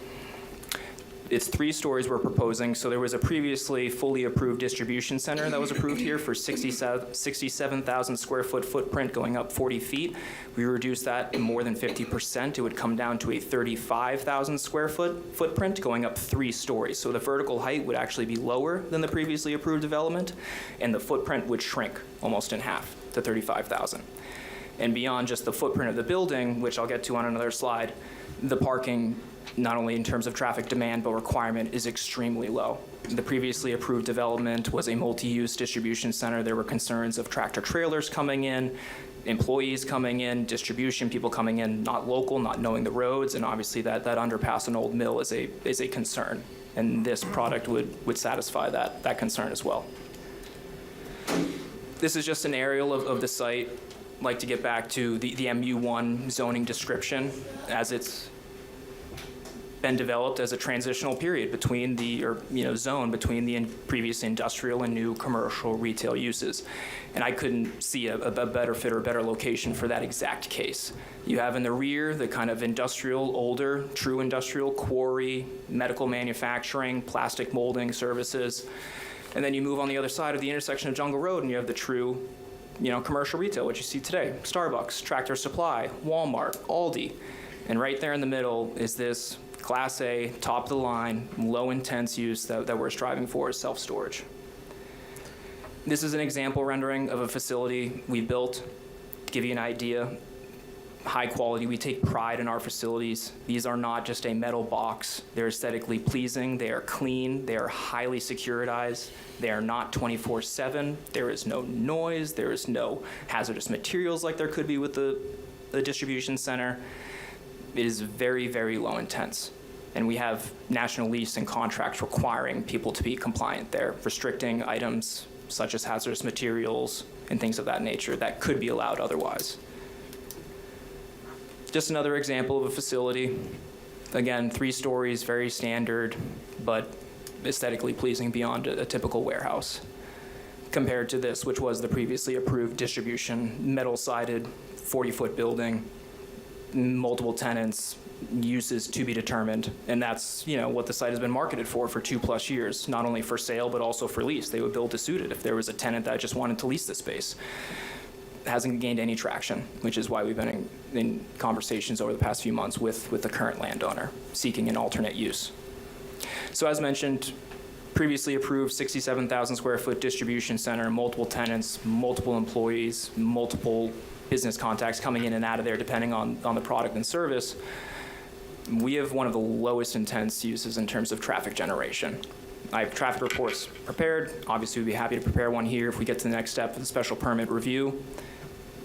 Speaker 5: It's 3 stories we're proposing. So there was a previously fully approved distribution center that was approved here for 67,000 square foot footprint going up 40 feet. We reduced that more than 50%. It would come down to a 35,000 square foot footprint going up 3 stories. So the vertical height would actually be lower than the previously approved development, and the footprint would shrink almost in half to 35,000. And beyond just the footprint of the building, which I'll get to on another slide, the parking, not only in terms of traffic demand, but requirement, is extremely low. The previously approved development was a multi-use distribution center. There were concerns of tractor trailers coming in, employees coming in, distribution people coming in, not local, not knowing the roads, and obviously that underpass on Old Mill is a concern. And this product would satisfy that concern as well. This is just an aerial of the site. I'd like to get back to the MU1 zoning description as it's been developed as a transitional period between zone between the previous industrial and new commercial retail uses. And I couldn't see a better fit or a better location for that exact case. You have in the rear the kind of industrial, older, true industrial quarry, medical manufacturing, plastic molding services. And then you move on the other side of the intersection of Jungle Road and you have the true, commercial retail, which you see today. Starbucks, Tractor Supply, Walmart, Aldi. And right there in the middle is this Class A, top of the line, low intense use that we're striving for is self-storage. This is an example rendering of a facility we built. To give you an idea, high quality, we take pride in our facilities. These are not just a metal box. They're aesthetically pleasing, they are clean, they are highly securitized, they are not 24/7, there is no noise, there is no hazardous materials like there could be with the distribution center. It is very, very low intense. And we have national lease and contracts requiring people to be compliant there, restricting items such as hazardous materials and things of that nature that could be allowed otherwise. Just another example of a facility. Again, 3 stories, very standard, but aesthetically pleasing beyond a typical warehouse. Compared to this, which was the previously approved distribution, metal-sided, 40-foot building, multiple tenants, uses to be determined, and that's what the site has been marketed for 2+ years, not only for sale but also for lease. They would build to suit it if there was a tenant that just wanted to lease the space. It hasn't gained any traction, which is why we've been in conversations over the past few months with the current landowner, seeking an alternate use. So as mentioned, previously approved 67,000 square foot distribution center, multiple tenants, multiple employees, multiple business contacts coming in and out of there depending on the product and service. We have one of the lowest intense uses in terms of traffic generation. I have traffic reports prepared. Obviously, we'd be happy to prepare one here if we get to the next step for the special permit review.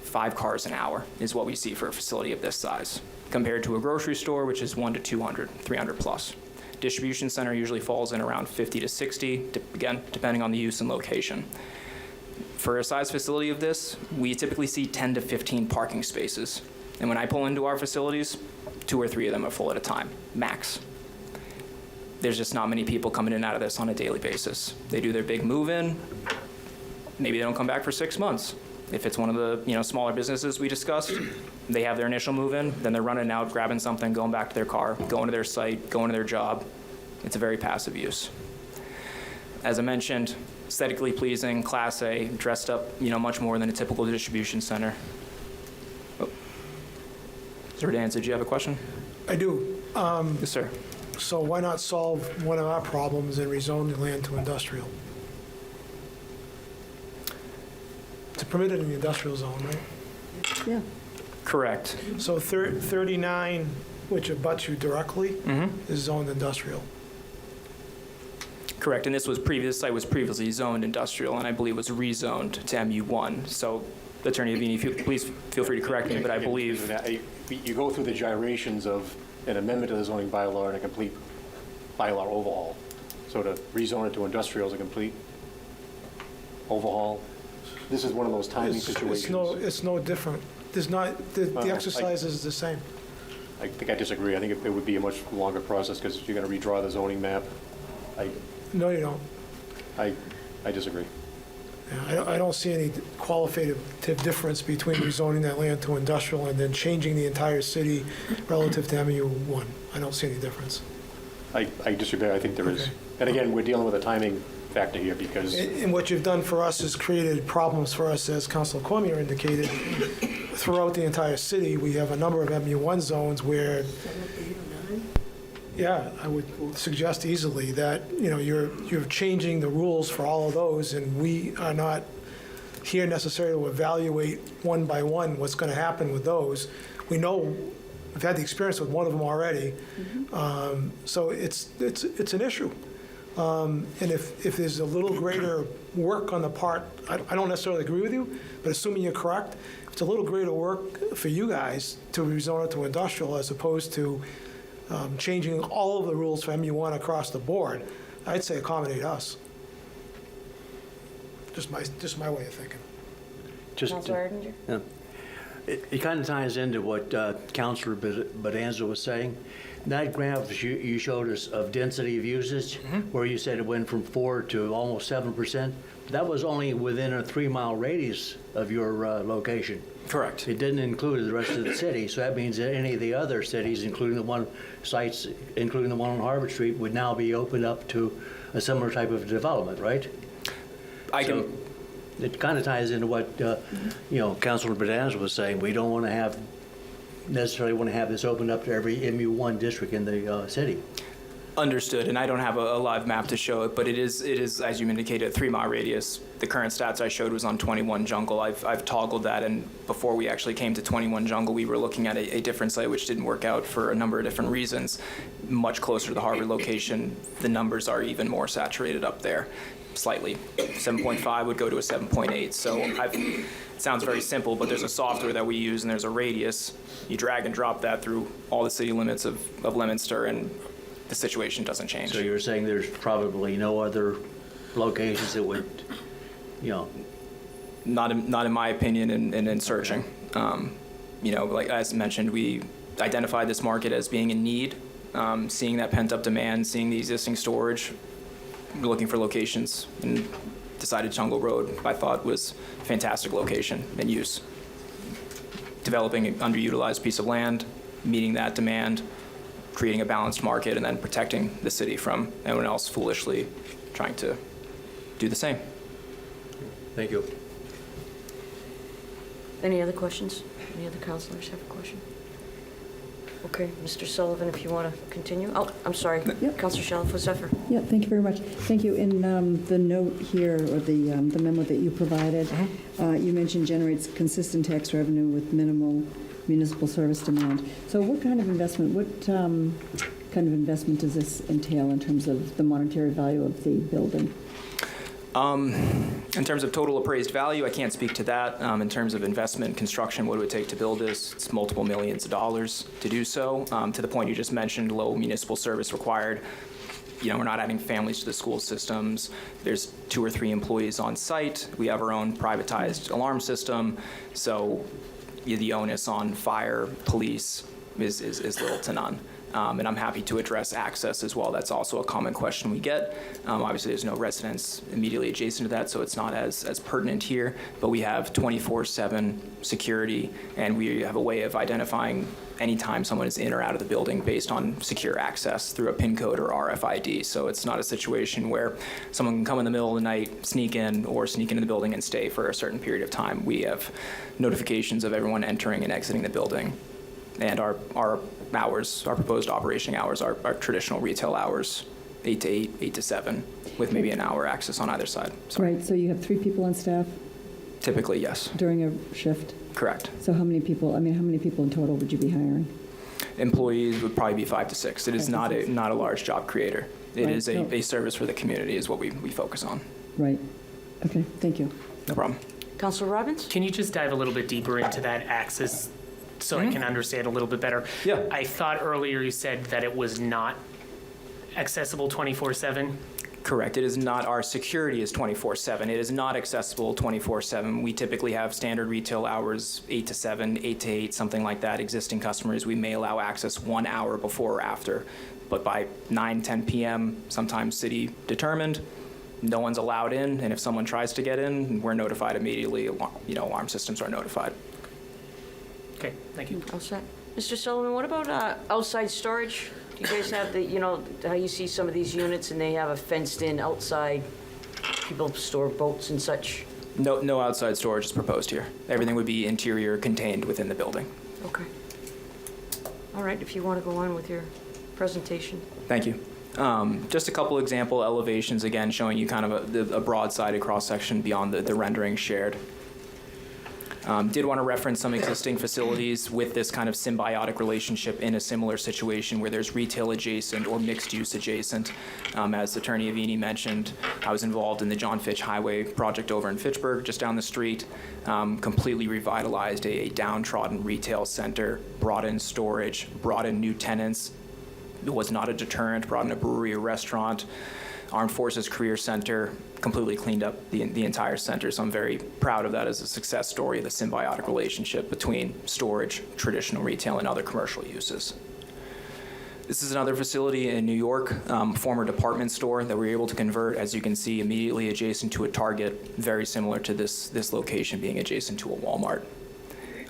Speaker 5: 5 cars an hour is what we see for a facility of this size, compared to a grocery store, which is 1 to 200, 300 plus. Distribution center usually falls in around 50 to 60, again, depending on the use and location. For a size facility of this, we typically see 10 to 15 parking spaces. And when I pull into our facilities, 2 or 3 of them are full at a time, max. There's just not many people coming in and out of this on a daily basis. They do their big move-in, maybe they don't come back for 6 months. If it's one of the smaller businesses we discussed, they have their initial move-in, then they're running out, grabbing something, going back to their car, going to their site, going to their job. It's a very passive use. As I mentioned, aesthetically pleasing, Class A, dressed up, much more than a typical distribution center. Oh. Sir Dan, did you have a question?
Speaker 3: I do.
Speaker 5: Yes, sir.
Speaker 3: So why not solve one of our problems and rezone the land to industrial? It's permitted in the industrial zone, right?
Speaker 7: Yeah.
Speaker 5: Correct.
Speaker 3: So 39, which abuts you directly, is zoned industrial.
Speaker 5: Correct, and this site was previously zoned industrial, and I believe was rezoned to MU1. So, Attorney Avini, please feel free to correct me, but I believe...
Speaker 12: You go through the gyrations of an amendment to the zoning bylaw and a complete bylaw overhaul. So to rezone it to industrial is a complete overhaul. This is one of those timing situations.
Speaker 3: It's no different. The exercise is the same.
Speaker 12: I think I disagree. I think it would be a much longer process because you're going to redraw the zoning map.
Speaker 3: No, you don't.
Speaker 12: I disagree.
Speaker 3: Yeah, I don't see any qualitative difference between rezoning that land to industrial and then changing the entire city relative to MU1. I don't see any difference.
Speaker 12: I disagree. I think there is. And again, we're dealing with a timing factor here because...
Speaker 3: And what you've done for us is created problems for us, as Councilor Cormier indicated. Throughout the entire city, we have a number of MU1 zones where... Yeah, I would suggest easily that, you're changing the rules for all of those, and we are not here necessarily to evaluate one by one what's going to happen with those. We know, we've had the experience with one of them already, so it's an issue. And if there's a little greater work on the part, I don't necessarily agree with you, but assuming you're correct, it's a little greater work for you guys to rezone it to industrial as opposed to changing all of the rules for MU1 across the board. I'd say accommodate us. Just my way of thinking.
Speaker 1: Councilor Erdinger?
Speaker 9: Yeah. It kind of ties into what Councilor Bonanza was saying. that graph you showed us of density of usage, where you said it went from 4 to almost 7%, that was only within a 3-mile radius of your location.
Speaker 5: Correct.
Speaker 9: It didn't include the rest of the city, so that means that any of the other cities, including the one sites, including the one on Harvard Street, would now be opened up to a similar type of development, right? It kind of ties into what, Councilor Bananas was saying. We don't necessarily want to have this opened up to every MU1 district in the city.
Speaker 5: Understood, and I don't have a live map to show it, but it is, as you indicated, a 3-mile radius. The current stats I showed was on 21 Jungle. I've toggled that, and before we actually came to 21 Jungle, we were looking at a different site, which didn't work out for a number of different reasons. Much closer to the Harvard location, the numbers are even more saturated up there, slightly. 7.5 would go to a 7.8, so it sounds very simple, but there's a software that we use, and there's a radius. You drag and drop that through all the city limits of Leominster, and the situation doesn't change.
Speaker 9: So you're saying there's probably no other locations that would,
Speaker 5: Not in my opinion, and in searching. Like as mentioned, we identified this market as being in need, seeing that pent-up demand, seeing the existing storage, looking for locations, and decided Jungle Road, I thought, was a fantastic location and use. Developing an underutilized piece of land, meeting that demand, creating a balanced market, and then protecting the city from anyone else foolishly trying to do the same.
Speaker 9: Thank you.
Speaker 11: Any other questions? Any other councilors have a question? Okay, Mr. Sullivan, if you want to continue. Oh, I'm sorry.
Speaker 7: Yep.
Speaker 11: Councilor Shalfo Zephyr.
Speaker 7: Yeah, thank you very much. Thank you. In the note here, or the memo that you provided, you mentioned generates consistent tax revenue with minimal municipal service demand. So what kind of investment does this entail in terms of the monetary value of the building?
Speaker 5: In terms of total appraised value, I can't speak to that. In terms of investment, construction, what it would take to build this, it's multiple millions of dollars to do so. To the point you just mentioned, low municipal service required. We're not adding families to the school systems. There's 2 or 3 employees on site. We have our own privatized alarm system. So the onus on fire, police is little to none. And I'm happy to address access as well. That's also a common question we get. Obviously, there's no residence immediately adjacent to that, so it's not as pertinent here. But we have 24/7 security, and we have a way of identifying anytime someone is in or out of the building based on secure access through a PIN code or RFID. So it's not a situation where someone can come in the middle of the night, sneak into the building and stay for a certain period of time. We have notifications of everyone entering and exiting the building. And our hours, our proposed operation hours, are traditional retail hours, 8 to 8, 8 to 7, with maybe an hour access on either side.
Speaker 7: Right, so you have 3 people on staff
Speaker 5: Typically, yes.
Speaker 7: during a shift?
Speaker 5: Correct.
Speaker 7: So how many people in total would you be hiring?
Speaker 5: Employees would probably be 5 to 6. It is not a large job creator. It
Speaker 7: Right.
Speaker 5: is a service for the community is what we focus on.
Speaker 7: Right. Okay, thank you.
Speaker 5: No problem.
Speaker 11: Councilor Robbins?
Speaker 14: Can you just dive a little bit deeper into that access so I can understand a little bit better?
Speaker 5: Yeah.
Speaker 14: I thought earlier you said that it was not accessible 24/7.
Speaker 5: Correct. It is not. Our security is 24/7. It is not accessible 24/7. We typically have standard retail hours, 8 to 7, 8 to 8, something like that. Existing customers, we may allow access 1 hour before or after. But by 9, 10 p.m., sometimes city determined, no one's allowed in. And if someone tries to get in, we're notified immediately. Alarm systems are notified.
Speaker 14: Okay, thank you.
Speaker 11: All set. Mr. Sullivan, what about outside storage? Do you guys have how you see some of these units and they have a fenced-in outside, people store boats and such?
Speaker 5: No outside storage is proposed here. Everything would be interior contained within the building.
Speaker 11: Okay. All right, if you want to go on with your presentation.
Speaker 5: Thank you. Just a couple example elevations, again, showing you kind of a broad-sided cross-section beyond the rendering shared. Did want to reference some existing facilities with this kind of symbiotic relationship in a similar situation where there's retail adjacent or mixed use adjacent. As Attorney Avini mentioned, I was involved in the John Fitch Highway project over in Fitchburg, just down the street. Completely revitalized a downtrodden retail center, brought in storage, brought in new tenants. It was not a deterrent, brought in a brewery, a restaurant, Armed Forces Career Center, completely cleaned up the entire center. So I'm very proud of that as a success story, the symbiotic relationship between storage, traditional retail, and other commercial uses. This is another facility in New York, former department store that we were able to convert, as you can see, immediately adjacent to a Target, very similar to this location being adjacent to a Walmart.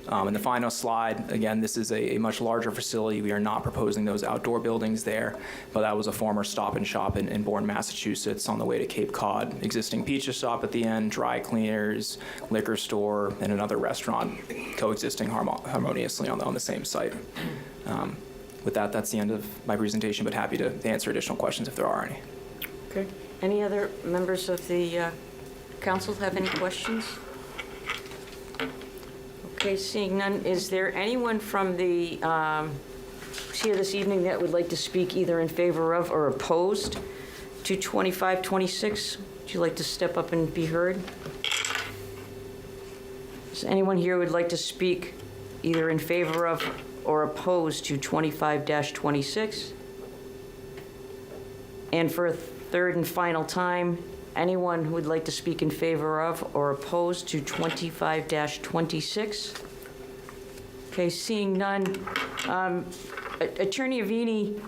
Speaker 5: And the final slide, again, this is a much larger facility. We are not proposing those outdoor buildings there, but that was a former Stop and Shop in Bourne, Massachusetts on the way to Cape Cod. Existing pizza shop at the end, dry cleaners, liquor store, and another restaurant coexisting harmoniously on the same site. With that, that's the end of my presentation, but happy to answer additional questions if there are any.
Speaker 11: Okay. Any other members of the council have any questions? Okay, seeing none, is there anyone from the, who's here this evening that would like to speak either in favor of or opposed to 2526? Would you like to step up and be heard? Is anyone here who would like to speak either in favor of or opposed to 25-26? And for a third and final time, anyone who would like to speak in favor of or opposed to 25-26? Okay, seeing none. Attorney Avini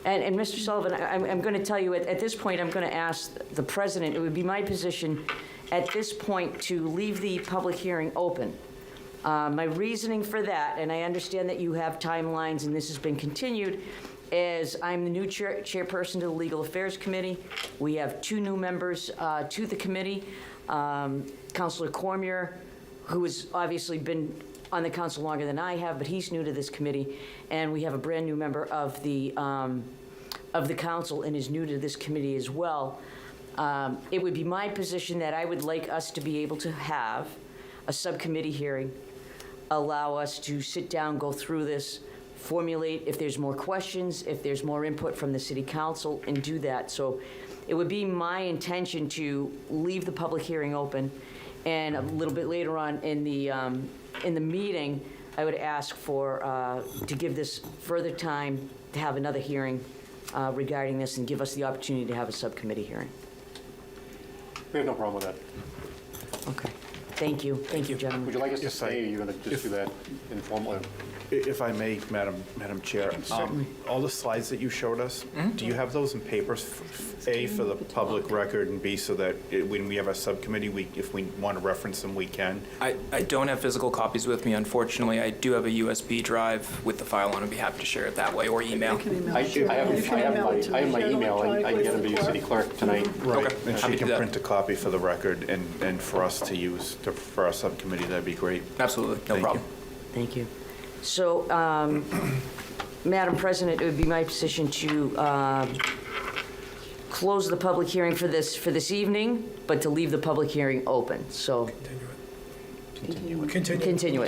Speaker 11: and Mr. Sullivan, I'm going to tell you, at this point, I'm going to ask the president, it would be my position at this point to leave the public hearing open. My reasoning for that, and I understand that you have timelines and this has been continued, is I'm the new chairperson to the Legal Affairs Committee. We have 2 new members to the committee. Councilor Cormier, who has obviously been on the council longer than I have, but he's new to this committee. And we have a brand new member of the council and is new to this committee as well. It would be my position that I would like us to be able to have a subcommittee hearing, allow us to sit down, go through this, formulate if there's more questions, if there's more input from the city council, and do that. So it would be my intention to leave the public hearing open, and a little bit later on in the meeting, I would ask for to give this further time to have another hearing regarding this and give us the opportunity to have a subcommittee hearing.
Speaker 12: We have no problem with that.
Speaker 11: Okay. Thank you. Thank you, gentlemen.
Speaker 12: Would you like us to stay, or are you going to just do that informally?
Speaker 13: If I may, Madam Chair, all the slides that you showed us, do you have those in papers, A, for the public record, and B, so that when we have a subcommittee, if we want to reference them, we can?
Speaker 5: I don't have physical copies with me, unfortunately. I do have a USB drive with the file on. I'd be happy to share it that way, or email.
Speaker 12: I have my email. I can get them to your city clerk tonight.
Speaker 13: Right,
Speaker 5: Okay.
Speaker 13: and
Speaker 5: Happy
Speaker 13: she
Speaker 5: to do
Speaker 13: can
Speaker 5: that.
Speaker 13: print a copy for the record and for us to use for our subcommittee, that'd be great.
Speaker 5: Absolutely, no
Speaker 13: Thank
Speaker 5: problem.
Speaker 11: Thank you. So, Madam President, it would be my position to close the public hearing for this evening, but to leave the public hearing open. So continue it.
Speaker 2: Continue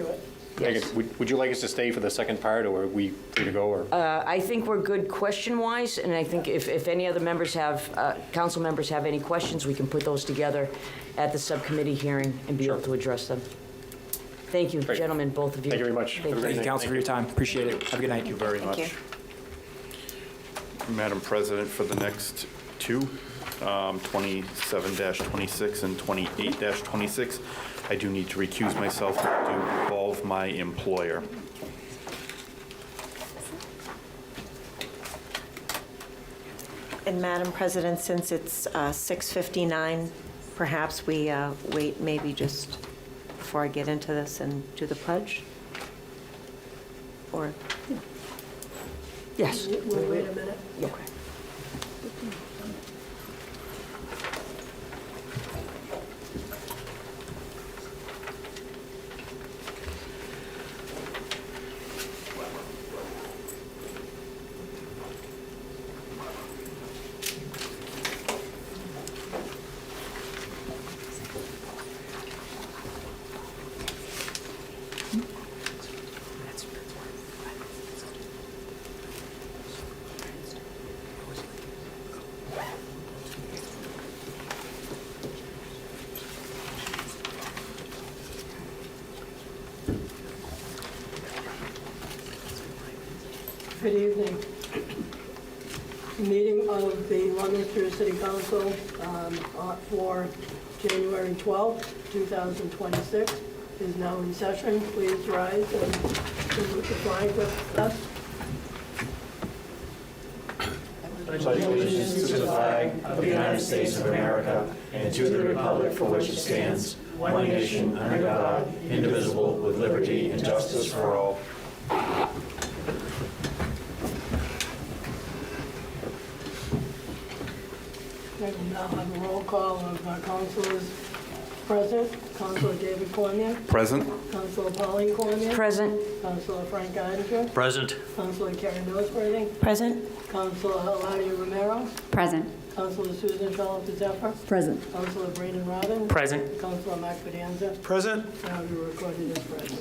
Speaker 2: it.
Speaker 11: Yes.
Speaker 12: Would you like us to stay for the second part, or are we free to go? Or
Speaker 11: I think we're good question-wise, and I think if any other members have, council members have any questions, we can put those together at the subcommittee hearing and be able to address them. Thank you,
Speaker 12: Great.
Speaker 11: gentlemen, both of you.
Speaker 12: Thank you very much.
Speaker 11: Thank you.
Speaker 5: Thank you, council, for your time. Appreciate it. Have a good night.
Speaker 13: Thank you very
Speaker 10: Thank
Speaker 13: much.
Speaker 10: you.
Speaker 13: Madam President, for the next 2, 27-26 and 28-26, I do need to recuse myself to involve my employer.
Speaker 10: And Madam President, since it's 6:59, perhaps we wait maybe just before I get into this and do the pledge? Or,
Speaker 11: Yes.
Speaker 2: We'll wait a minute.
Speaker 11: Yeah.
Speaker 2: Good evening. Meeting of the Leominster City Council for January 12th, 2026 is now in session. Please rise and salute the flag with us.
Speaker 9: pledge allegiance to the flag of the United States of America and to the republic for which it stands, one nation, under God, indivisible, with liberty and justice for all.
Speaker 2: Okay, we'll now have a roll call of councilors present. Councilor David Cormier.
Speaker 13: Present?
Speaker 2: Councilor Pauline Cormier.
Speaker 11: Present.
Speaker 2: Councilor Frank Ida.
Speaker 9: Present.
Speaker 2: Councilor Carrie Noseworthy.
Speaker 10: Present?
Speaker 2: Councilor Eladio Romero.
Speaker 7: Present.
Speaker 2: Councilor Susan Shalhoub Zephyr.
Speaker 7: Present.
Speaker 2: Councilor Braden Robbins.
Speaker 14: Present.
Speaker 2: Councilor Mac Fidanza.
Speaker 3: Present?
Speaker 2: Now you're recorded as present.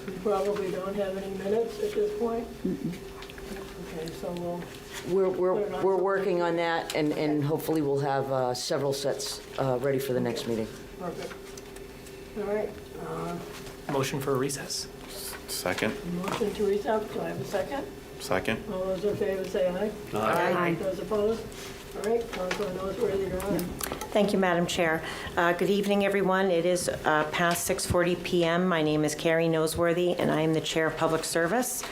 Speaker 2: We probably don't have any minutes at this point. Okay, so
Speaker 11: We're working on that, and hopefully we'll have several sets ready for the next meeting.
Speaker 2: perfect. All right,
Speaker 14: Motion for a recess.
Speaker 13: Second?
Speaker 2: motion to recess, do I have a second?
Speaker 13: Second?
Speaker 2: All those in favor say aye.
Speaker 10: Aye.
Speaker 2: Those opposed? All right, Councilor Noseworthy, you're on.
Speaker 10: Thank you, Madam Chair. Good evening, everyone. It is past 6:40 PM. My name is Carrie Noseworthy, and I am the Chair of Public Service,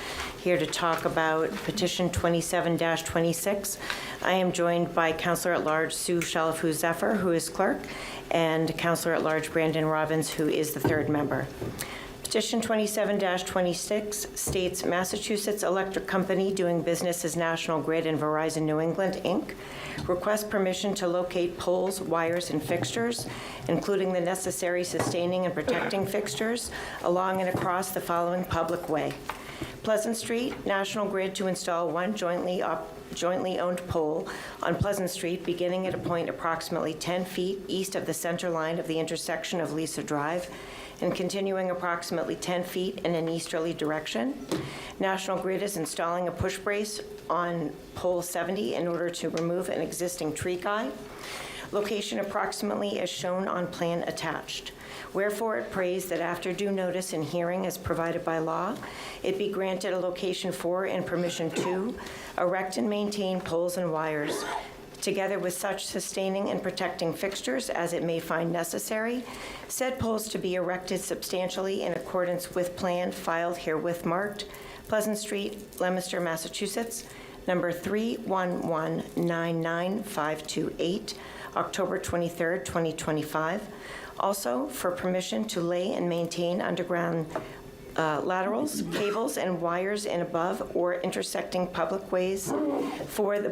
Speaker 10: here to talk about Petition 27-26. I am joined by Councilor-at-Large Sue Shalhoub Zephyr, who is clerk, and Councilor-at-Large Brandon Robbins, who is the third member. Petition 27-26 states Massachusetts Electric Company, doing business as National Grid and Verizon New England, Inc., requests permission to locate poles, wires, and fixtures, including the necessary sustaining and protecting fixtures, along and across the following public way. Pleasant Street, National Grid to install one jointly owned pole on Pleasant Street, beginning at a point approximately 10 feet east of the center line of the intersection of Lisa Drive, and continuing approximately 10 feet in an easterly direction. National Grid is installing a push brace on pole 70 in order to remove an existing tree guy. Location approximately as shown on plan attached. Wherefore it prays that after due notice and hearing as provided by law, it be granted a location for and permission to erect and maintain poles and wires, together with such sustaining and protecting fixtures as it may find necessary, said poles to be erected substantially in accordance with plan filed herewith marked Pleasant Street, Leominster, Massachusetts, number 311999528, October 23rd, 2025. Also, for permission to lay and maintain underground laterals, cables, and wires in above or intersecting public ways for the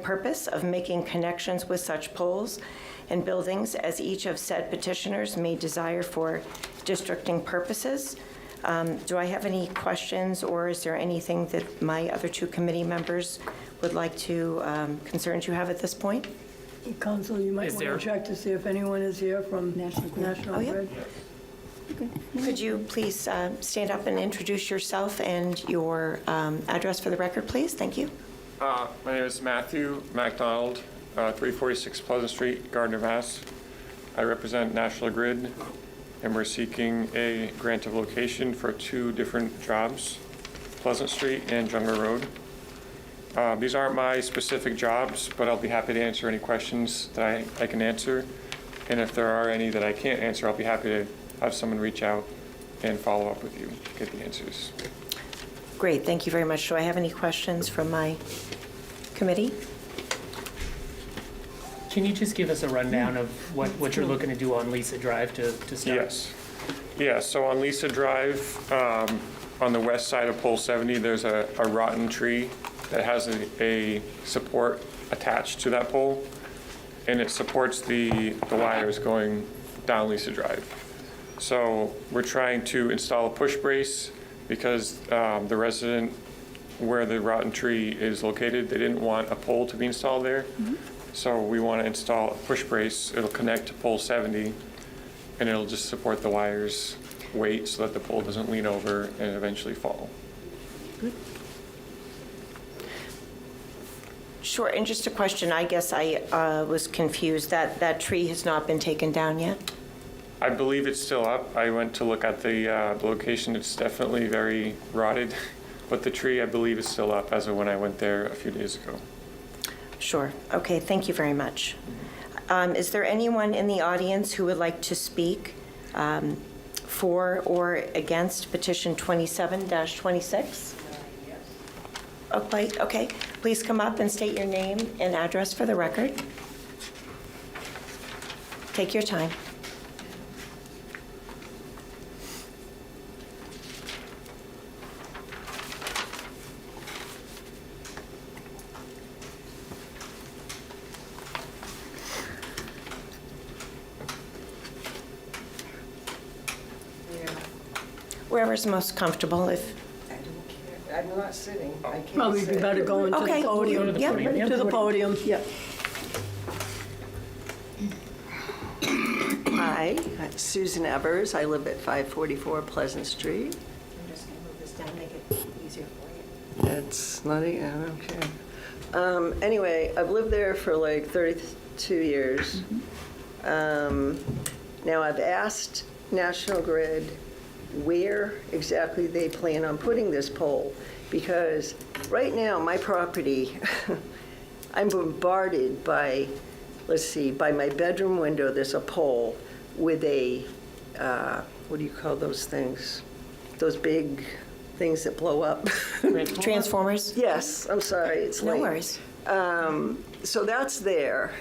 Speaker 10: purpose of making connections with such poles and buildings as each of said petitioners may desire for districting purposes. Do I have any questions, or is there anything that my other two committee members would like to, concerns you have at this point?
Speaker 2: Council, you might
Speaker 14: Is
Speaker 2: want to
Speaker 14: there-
Speaker 2: check to see if anyone is here from
Speaker 7: National Grid.
Speaker 2: National
Speaker 10: Oh, yeah.
Speaker 2: Grid.
Speaker 10: Could you please stand up and introduce yourself and your address for the record, please? Thank you.
Speaker 15: My name is Matthew MacDonald, 346 Pleasant Street, Gardner, Mass. I represent National Grid, and we're seeking a grant of location for two different jobs, Pleasant Street and Jungle Road. These aren't my specific jobs, but I'll be happy to answer any questions that I can answer. And if there are any that I can't answer, I'll be happy to have someone reach out and follow up with you, get the answers.
Speaker 10: Great, thank you very much. Do I have any questions from my committee?
Speaker 14: Can you just give us a rundown of what you're looking to do on Lisa Drive to start?
Speaker 15: Yes. Yeah, so on Lisa Drive, on the west side of pole 70, there's a rotten tree that has a support attached to that pole, and it supports the wires going down Lisa Drive. So we're trying to install a push brace because the resident where the rotten tree is located, they didn't want a pole to be installed there. So we want to install a push brace. It'll connect to pole 70, and it'll just support the wires' weight so that the pole doesn't lean over and eventually fall.
Speaker 10: Sure, and just a question, I guess I was confused, that tree has not been taken down yet?
Speaker 15: I believe it's still up. I went to look at the location. It's definitely very rotted, but the tree, I believe, is still up as of when I went there a few days ago.
Speaker 10: Sure, okay, thank you very much. Is there anyone in the audience who would like to speak for or against petition 27-26? Okay. Please come up and state your name and address for the record. Take your time. Wherever's most comfortable, if,
Speaker 6: I don't care. I'm not sitting. I can't
Speaker 2: Probably be better going to the
Speaker 10: Okay.
Speaker 2: podium.
Speaker 10: Yep.
Speaker 2: To the podium, yep.
Speaker 6: Hi, Susan Evers. I live at 544 Pleasant Street.
Speaker 10: I'm just going to move this down, make it easier for you.
Speaker 6: It's not, I don't care. Anyway, I've lived there for like 32 years. Now, I've asked National Grid where exactly they plan on putting this pole, because right now, my property, I'm bombarded by, let's see, by my bedroom window, there's a pole with a, what do you call those things? Those big things that blow up.
Speaker 10: Transformers?
Speaker 6: Yes, I'm sorry, it's late.
Speaker 10: No worries.
Speaker 6: So that's there.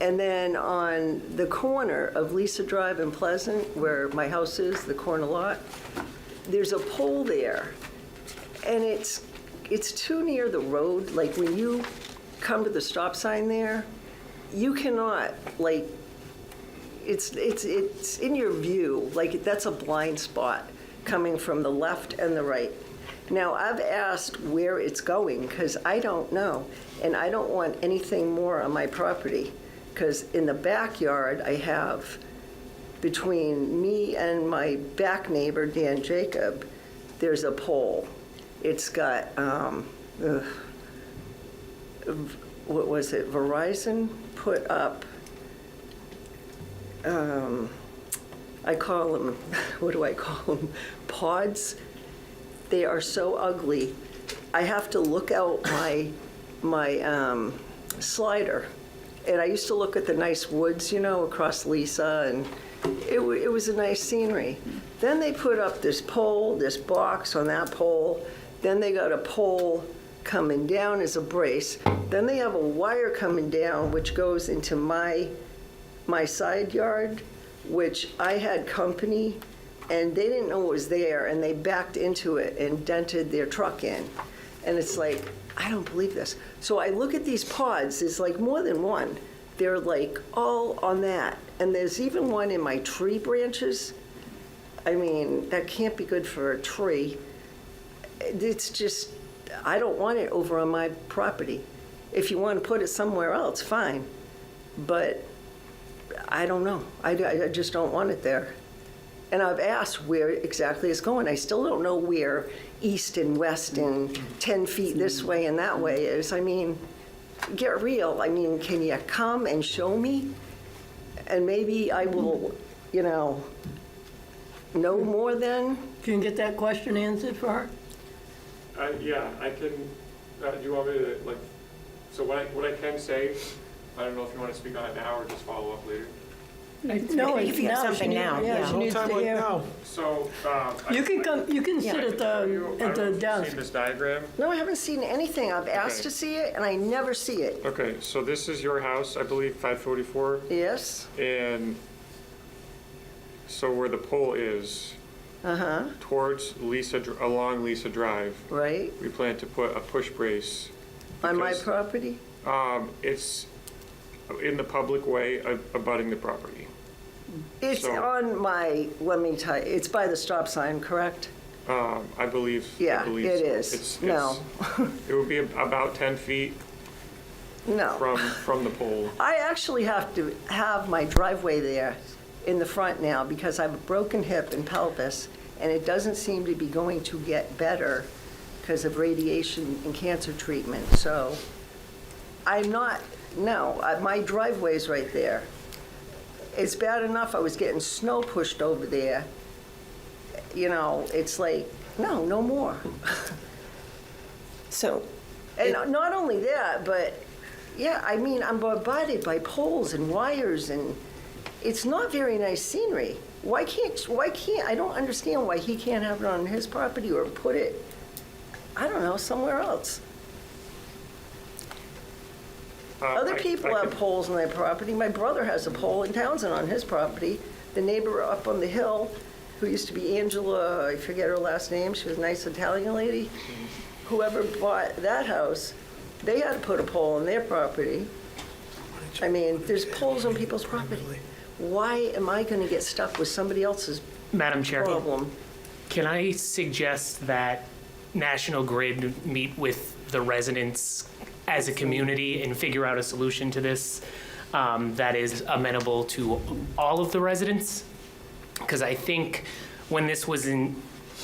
Speaker 6: And then on the corner of Lisa Drive and Pleasant, where my house is, the corner lot, there's a pole there. And it's too near the road. Like when you come to the stop sign there, you cannot, like, it's in your view, like that's a blind spot coming from the left and the right. Now, I've asked where it's going because I don't know, and I don't want anything more on my property, because in the backyard I have, between me and my back neighbor, Dan Jacob, there's a pole. It's got, what was it, Verizon put up, I call them, what do I call them, pods. They are so ugly. I have to look out my slider. And I used to look at the nice woods, you know, across Lisa, and it was a nice scenery. Then they put up this pole, this box on that pole. Then they got a pole coming down as a brace. Then they have a wire coming down, which goes into my side yard, which I had company, and they didn't know it was there, and they backed into it and dented their truck in. And it's like, I don't believe this. So I look at these pods, there's like more than one. They're like all on that. And there's even one in my tree branches. I mean, that can't be good for a tree. It's just, I don't want it over on my property. If you want to put it somewhere else, fine. But I don't know. I just don't want it there. And I've asked where exactly it's going. I still don't know where east and west and 10 feet this way and that way is. I mean, get real. I mean, can you come and show me? And maybe I will, you know more then.
Speaker 2: Can you get that question answered for her?
Speaker 15: Yeah, I can, do you want me to, like, so what I can say, I don't know if you want to speak on it now or just follow up later.
Speaker 2: No,
Speaker 10: If you have something now, yeah.
Speaker 2: She needs to hear.
Speaker 15: So,
Speaker 2: You can come, you can sit at the desk.
Speaker 15: Seen this diagram?
Speaker 6: No, I haven't seen anything. I've asked
Speaker 15: Okay.
Speaker 6: to see it, and I never see it.
Speaker 15: Okay, so this is your house, I believe, 544?
Speaker 6: Yes?
Speaker 15: And so where the pole is,
Speaker 6: Uh-huh,
Speaker 15: towards along Lisa Drive,
Speaker 6: right?
Speaker 15: we plan to put a push brace.
Speaker 6: On my
Speaker 15: because,
Speaker 6: property?
Speaker 15: It's in the public way abutting the property.
Speaker 6: It's
Speaker 15: So-
Speaker 6: on my, let me tell you, it's by the stop sign, correct?
Speaker 15: I believe.
Speaker 6: Yeah,
Speaker 15: I believe
Speaker 6: it
Speaker 15: so.
Speaker 6: is. No.
Speaker 15: It would be about 10 feet
Speaker 6: No.
Speaker 15: from the pole.
Speaker 6: I actually have to have my driveway there in the front now because I have a broken hip and pelvis, and it doesn't seem to be going to get better because of radiation and cancer treatment. So I'm not, no, my driveway's right there. It's bad enough I was getting snow pushed over there. You know, it's like, no more.
Speaker 10: So,
Speaker 6: And not only that, but, yeah, I mean, I'm bombarded by poles and wires, and it's not very nice scenery. Why can't, I don't understand why he can't have it on his property or put it
Speaker 2: I don't know, somewhere else. Other people have poles on their property. My brother has a pole in Townsend on his property. The neighbor up on the hill, who used to be Angela, I forget her last name, she was a nice Italian lady. Whoever bought that house, they had to put a pole on their property. I mean, there's poles on people's property. Why am I gonna get stuck with somebody else's
Speaker 14: Madam Chair,
Speaker 2: problem?
Speaker 14: can I suggest that National Grid meet with the residents as a community and figure out a solution to this that is amenable to all of the residents? Because I think when this was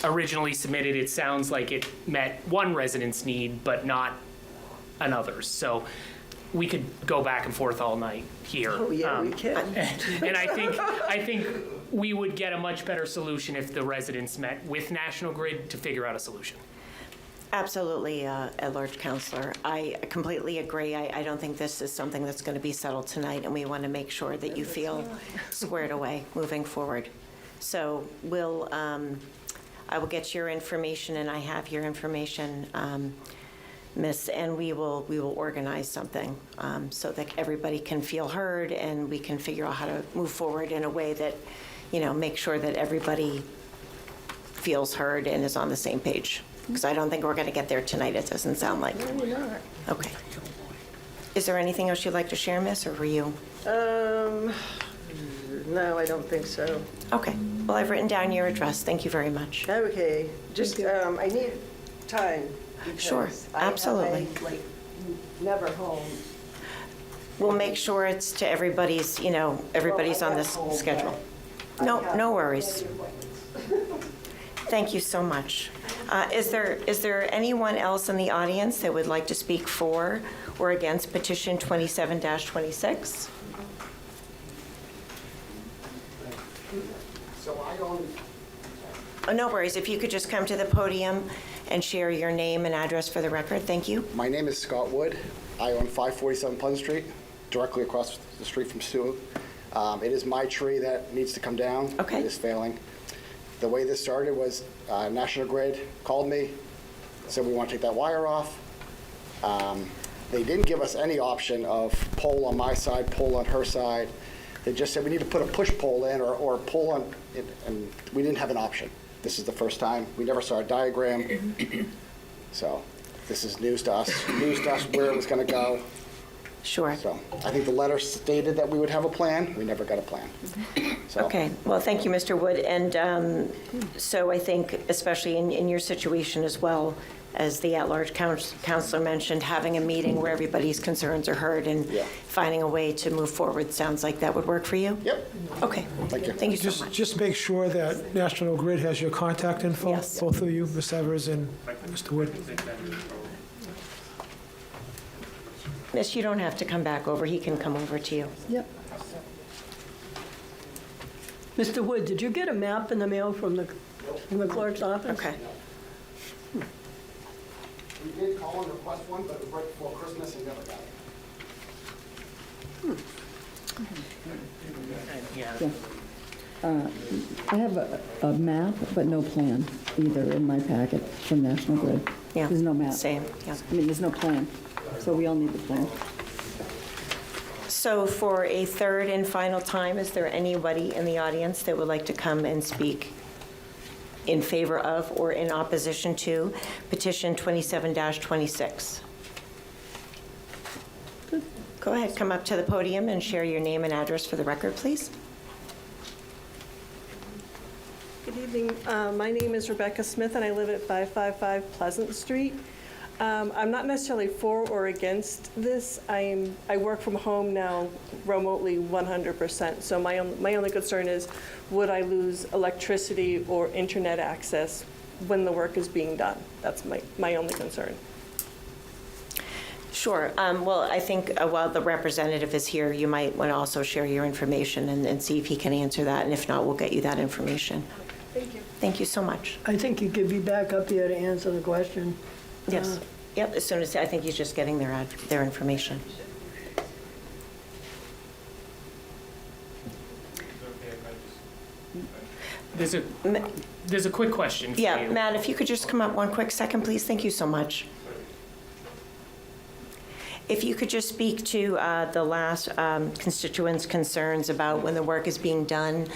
Speaker 14: originally submitted, it sounds like it met one resident's need, but not another's. So we could go back and forth all night here.
Speaker 2: Oh, yeah, we can.
Speaker 14: And I think we would get a much better solution if the residents met with National Grid to figure out a solution.
Speaker 10: Absolutely, at-large counselor. I completely agree. I don't think this is something that's going to be settled tonight, and we want to make sure that you feel squared away moving forward. So I will get your information, and I have your information, Miss, and we will organize something so that everybody can feel heard, and we can figure out how to move forward in a way that, make sure that everybody feels heard and is on the same page. Because I don't think we're going to get there tonight, it doesn't sound like.
Speaker 2: No, you're not.
Speaker 10: Okay. Is there anything else you'd like to share, Miss, or were you?
Speaker 2: No, I don't think so.
Speaker 10: Okay. Well, I've written down your address. Thank you very much.
Speaker 2: Okay, just, I need time.
Speaker 10: Sure,
Speaker 2: because
Speaker 10: absolutely.
Speaker 2: I have never home.
Speaker 10: We'll make sure it's to everybody's, everybody's on this schedule. No worries. Thank you so much. Is there anyone else in the audience that would like to speak for or against petition 27-26?
Speaker 6: So I own,
Speaker 10: Oh, no worries. If you could just come to the podium and share your name and address for the record. Thank you.
Speaker 6: my name is Scott Wood. I own 547 Pleasant Street, directly across the street from Sue. It is my tree that needs to come down.
Speaker 10: Okay.
Speaker 6: It is failing. The way this started was National Grid called me, said we want to take that wire off. They didn't give us any option of pole on my side, pole on her side. They just said we need to put a push pole in or pole on, and we didn't have an option. This is the first time. We never saw a diagram. So this is news to us where it was going to go.
Speaker 10: Sure.
Speaker 6: So I think the letter stated that we would have a plan. We never got a plan. So,
Speaker 10: Okay. Well, thank you, Mr. Wood. And so I think, especially in your situation as well, as the at-large counselor mentioned, having a meeting where everybody's concerns are heard and
Speaker 6: Yeah.
Speaker 10: finding a way to move forward sounds like that would work for you?
Speaker 6: Yep.
Speaker 10: Okay.
Speaker 6: Thank you.
Speaker 10: Thank you so much.
Speaker 3: Just make sure that National Grid has your contact info,
Speaker 10: Yes.
Speaker 3: both of you, Ms. Evers and Mr. Wood.
Speaker 10: Miss, you don't have to come back over. He can come over to you.
Speaker 7: Yep.
Speaker 2: Mr. Wood, did you get a map in the mail from the clerk's office?
Speaker 10: Okay.
Speaker 6: We did call and request one, but it was right before Christmas and never got it.
Speaker 14: Yeah.
Speaker 7: I have a map, but no plan either in my packet from National Grid.
Speaker 10: Yeah.
Speaker 7: There's no map.
Speaker 10: Same, yeah.
Speaker 7: I mean, there's no plan, so we all need the plan.
Speaker 10: So for a third and final time, is there anybody in the audience that would like to come and speak in favor of or in opposition to petition 27-26? Go ahead, come up to the podium and share your name and address for the record, please.
Speaker 16: Good evening. My name is Rebecca Smith, and I live at 555 Pleasant Street. I'm not necessarily for or against this. I work from home now remotely 100%. So my only concern is, would I lose electricity or internet access when the work is being done? That's my only concern.
Speaker 10: Sure. Well, I think while the representative is here, you might want to also share your information and see if he can answer that. And if not, we'll get you that information.
Speaker 16: Thank you.
Speaker 10: Thank you so much.
Speaker 2: I think you could be back up here to answer the question.
Speaker 10: Yes. Yep, as soon as, I think he's just getting their information.
Speaker 14: There's a quick question for
Speaker 10: Yeah,
Speaker 14: you.
Speaker 10: Matt, if you could just come up one quick second, please. Thank you so much. If you could just speak to the last constituents' concerns about when the work is being done,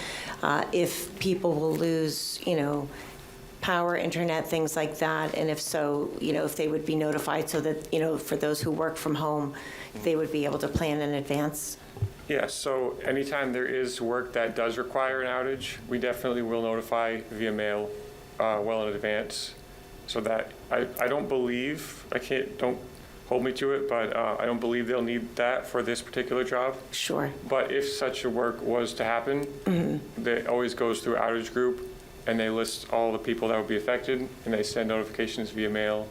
Speaker 10: if people will lose, power, internet, things like that, and if so, if they would be notified so that, for those who work from home, they would be able to plan in advance.
Speaker 15: Yeah, so anytime there is work that does require an outage, we definitely will notify via mail well in advance. So that I don't believe, don't hold me to it, but I don't believe they'll need that for this particular job.
Speaker 10: Sure.
Speaker 15: But if such a work was to happen, it always goes through outage group, and they list all the people that would be affected, and they send notifications via mail.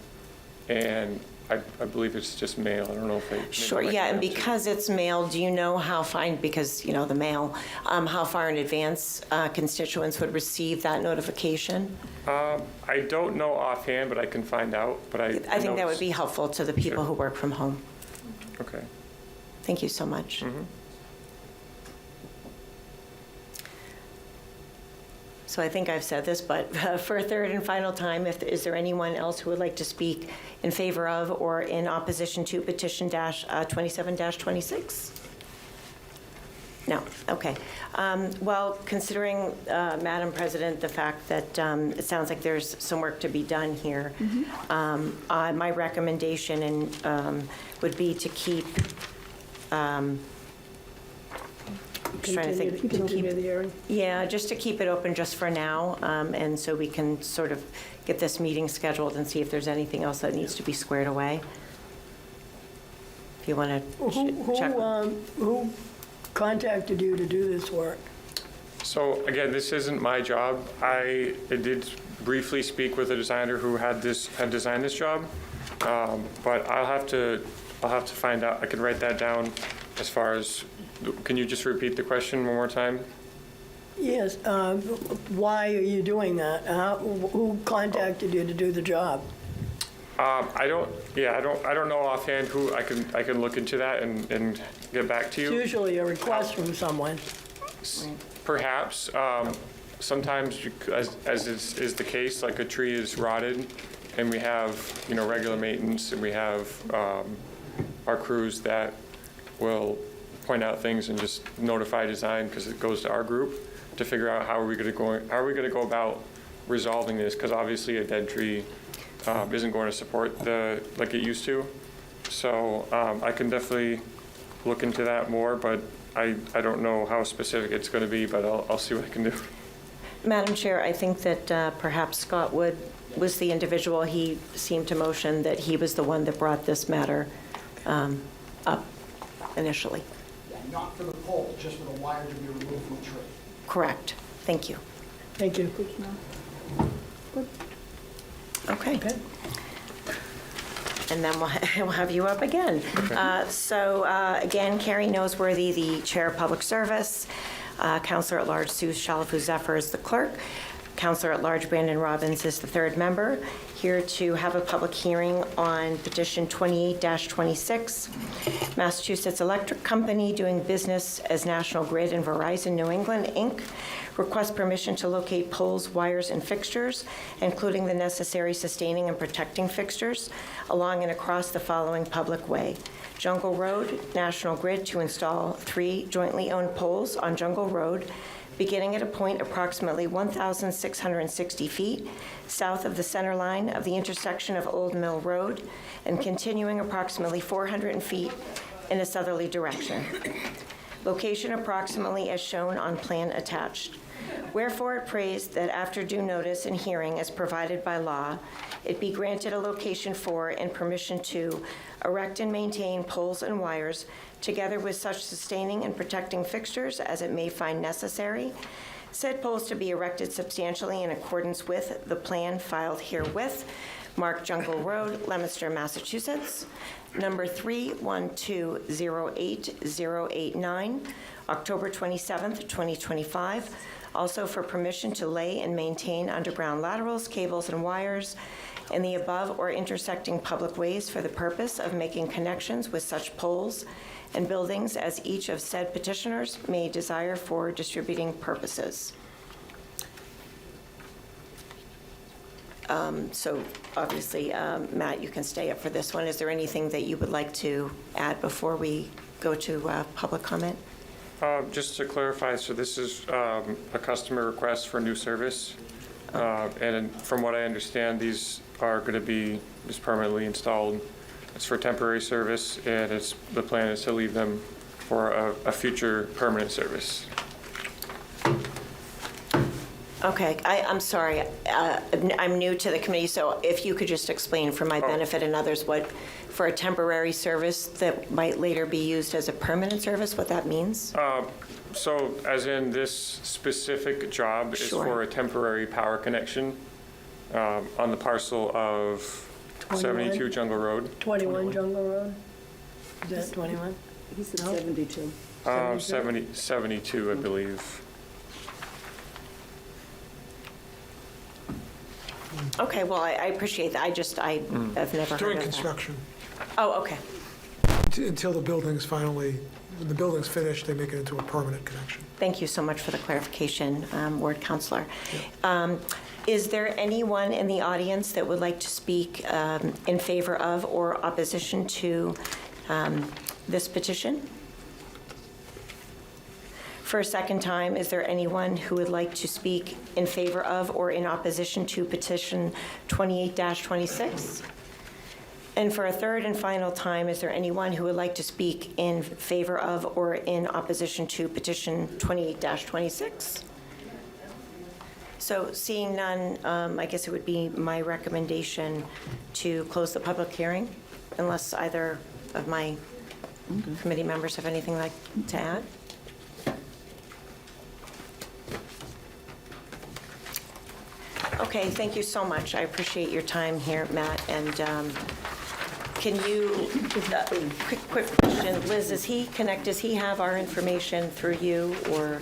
Speaker 15: And I believe it's just mail. I don't know if they.
Speaker 10: Sure, yeah, and because it's mail, do you know how because, the mail, how far in advance constituents would receive that notification?
Speaker 15: I don't know offhand, but I can find out. But I
Speaker 10: think that would be helpful to the people who work from home.
Speaker 15: Okay.
Speaker 10: Thank you so much. So I think I've said this, but for a third and final time, is there anyone else who would like to speak in favor of or in opposition to petition 27-26? No, okay. Well, considering, Madam President, the fact that it sounds like there's some work to be done here, my recommendation would be to keep,
Speaker 2: Continue the hearing.
Speaker 10: Yeah, just to keep it open just for now, and so we can sort of get this meeting scheduled and see if there's anything else that needs to be squared away. If you want to check.
Speaker 2: Who contacted you to do this work?
Speaker 15: So again, this isn't my job. I did briefly speak with a designer who had designed this job, but I'll have to find out. I could write that down. As far as, can you just repeat the question one more time?
Speaker 2: Yes. Why are you doing that? Who contacted you to do the job?
Speaker 15: I don't know offhand who. I can look into that and get back to you.
Speaker 2: It's usually a request from someone.
Speaker 15: Perhaps. Sometimes, as is the case, like a tree is rotted, and we have regular maintenance, and we have our crews that will point out things and just notify design because it goes to our group to figure out how are we going to go about resolving this, because obviously a dead tree isn't going to support like it used to. So I can definitely look into that more, but I don't know how specific it's going to be, but I'll see what I can do.
Speaker 10: Madam Chair, I think that perhaps Scott Wood was the individual. He seemed to motion that he was the one that brought this matter up initially.
Speaker 6: Yeah, not for the pole, just for the wire to be removed from the tree.
Speaker 10: Correct. Thank you.
Speaker 2: Thank you.
Speaker 10: Okay. And then we'll have you up again. So again, Carrie Noseworthy, the Chair of Public Service. Councilor at Large Sue Shalafu Zephyr is the clerk. Councilor at Large Brandon Robbins is the third member. Here to have a public hearing on petition 28-26. Massachusetts Electric Company, doing business as National Grid and Verizon New England, Inc., requests permission to locate poles, wires, and fixtures, including the necessary sustaining and protecting fixtures, along and across the following public way. Jungle Road, National Grid to install 3 jointly owned poles on Jungle Road, beginning at a point approximately 1,660 feet south of the center line of the intersection of Old Mill Road and continuing approximately 400 feet in a southerly direction. Location approximately as shown on plan attached. Wherefore it prays that after due notice and hearing as provided by law, it be granted a location for and permission to erect and maintain poles and wires together with such sustaining and protecting fixtures as it may find necessary. Said poles to be erected substantially in accordance with the plan filed herewith, marked Jungle Road, Leominster, Massachusetts, number 312-08089, October 27th, 2025. Also for permission to lay and maintain underground laterals, cables, and wires in the above or intersecting public ways for the purpose of making connections with such poles and buildings as each of said petitioners may desire for distributing purposes. So obviously, Matt, you can stay up for this one. Is there anything that you would like to add before we go to public comment?
Speaker 15: Just to clarify, so this is a customer request for new service. And from what I understand, these are going to be just permanently installed. It's for temporary service, and the plan is to leave them for a future permanent service.
Speaker 10: Okay, I'm sorry. I'm new to the committee, so if you could just explain for my benefit and others what, for a temporary service that might later be used as a permanent service, what that means?
Speaker 15: So as in this specific job is
Speaker 10: Sure.
Speaker 15: for a temporary power connection on the parcel of 72 Jungle Road.
Speaker 2: 21 Jungle Road? Is that 21?
Speaker 7: He said
Speaker 2: No.
Speaker 7: 72.
Speaker 15: 72, I believe.
Speaker 10: Okay, well, I appreciate that. I've never heard
Speaker 3: During
Speaker 10: of that.
Speaker 3: construction,
Speaker 10: Oh, okay.
Speaker 3: until the building's finally, when the building's finished, they make it into a permanent connection.
Speaker 10: Thank you so much for the clarification, Ward Counselor. Is there anyone in the audience that would like to speak in favor of or opposition to this petition? For a second time, is there anyone who would like to speak in favor of or in opposition to petition 28-26? And for a third and final time, is there anyone who would like to speak in favor of or in opposition to petition 28-26? So seeing none, I guess it would be my recommendation to close the public hearing, unless either of my committee members have anything like to add. Okay, thank you so much. I appreciate your time here, Matt. And can you, quick question, Liz, does he have our information through you, or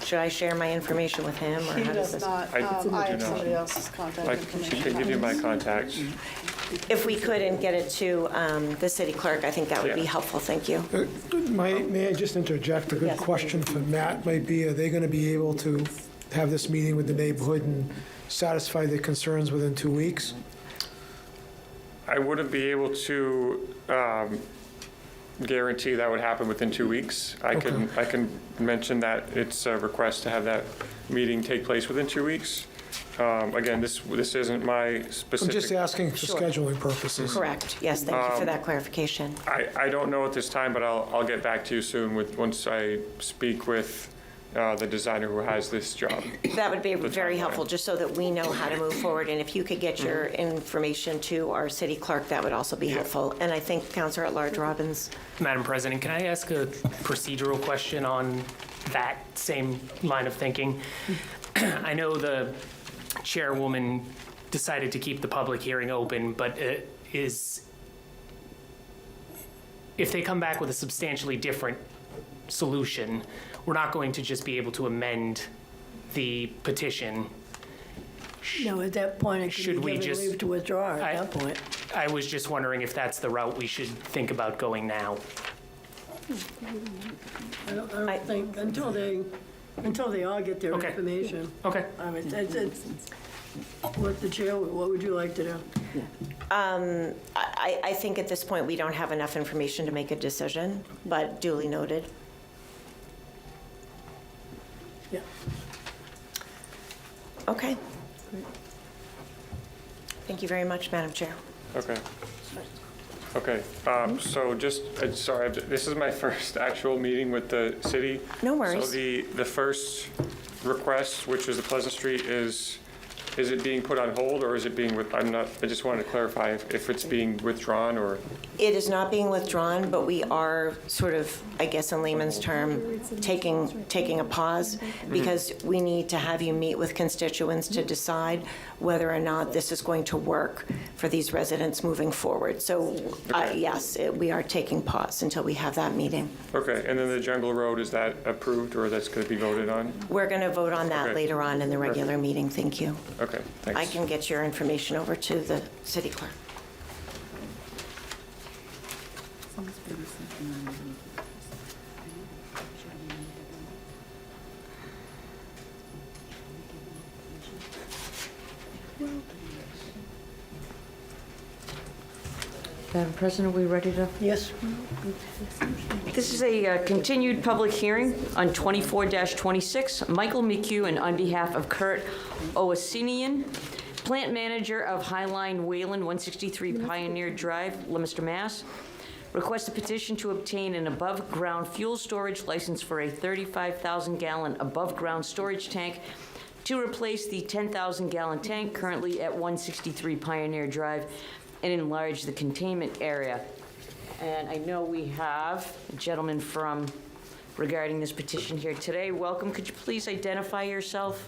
Speaker 10: should I share my information with him? Or
Speaker 17: He
Speaker 10: how
Speaker 17: does
Speaker 10: this?
Speaker 17: not.
Speaker 15: I
Speaker 17: I
Speaker 15: do
Speaker 17: have
Speaker 15: not.
Speaker 17: somebody else's contact
Speaker 15: I
Speaker 17: information.
Speaker 15: can give you my contacts.
Speaker 10: If we could and get it to the city clerk, I think that would be
Speaker 15: Yeah.
Speaker 10: helpful. Thank you.
Speaker 3: May I just interject? A good
Speaker 10: Yes.
Speaker 3: question for Matt might be, are they going to be able to have this meeting with the neighborhood and satisfy their concerns within 2 weeks?
Speaker 15: I wouldn't be able to guarantee that would happen within 2 weeks. I can mention that it's a request to have that meeting take place within 2 weeks. Again, this isn't my specific.
Speaker 3: I'm just asking for scheduling purposes.
Speaker 10: Correct. Yes, thank you for that clarification.
Speaker 15: I don't know at this time, but I'll get back to you soon once I speak with the designer who has this job.
Speaker 10: That would be very
Speaker 15: timeline.
Speaker 10: helpful, just so that we know how to move forward. And if you could get your information to our city clerk, that would also be helpful. And I think Councilor at Large Robbins.
Speaker 14: Madam President, can I ask a procedural question on that same line of thinking? I know the chairwoman decided to keep the public hearing open, but if they come back with a substantially different solution, we're not going to just be able to amend the petition.
Speaker 2: No, at that point, it
Speaker 14: Should
Speaker 2: could
Speaker 14: we
Speaker 2: be given
Speaker 14: just-
Speaker 2: leave to withdraw at that point.
Speaker 14: I was just wondering if that's the route we should think about going now.
Speaker 2: I don't think, until they all get their
Speaker 14: Okay.
Speaker 2: information.
Speaker 14: Okay.
Speaker 2: I mean, it's, what the chair, what would you like to do?
Speaker 10: I think at this point, we don't have enough information to make a decision, but duly noted.
Speaker 2: Yeah.
Speaker 10: Okay. Thank you very much, Madam Chair.
Speaker 15: Okay. Okay, so just, sorry, this is my first actual meeting with the city.
Speaker 10: No worries.
Speaker 15: So the first request, which is the Pleasant Street, is it being put on hold, or is it being, I just wanted to clarify if it's being withdrawn, or?
Speaker 10: It is not being withdrawn, but we are sort of, I guess in layman's term, taking a pause, because we need to have you meet with constituents to decide whether or not this is going to work for these residents moving forward. So, yes, we are taking pause until we have that meeting.
Speaker 15: Okay, and then the Jungle Road, is that approved, or that's going to be voted on?
Speaker 10: We're going to vote on that
Speaker 15: Okay.
Speaker 10: later on in the regular meeting. Thank you.
Speaker 15: Okay, thanks.
Speaker 10: I can get your information over to the city clerk.
Speaker 11: Madam President, are we ready to?
Speaker 2: Yes.
Speaker 11: This is a continued public hearing on 24-26. Michael McHugh, and on behalf of Kurt Oasinian, Plant Manager of Highline Wayland, 163 Pioneer Drive, Leominster, Mass., request a petition to obtain an above-ground fuel storage license for a 35,000-gallon above-ground storage tank to replace the 10,000-gallon tank currently at 163 Pioneer Drive and enlarge the containment area. And I know we have a gentleman regarding this petition here today. Welcome. Could you please identify yourself?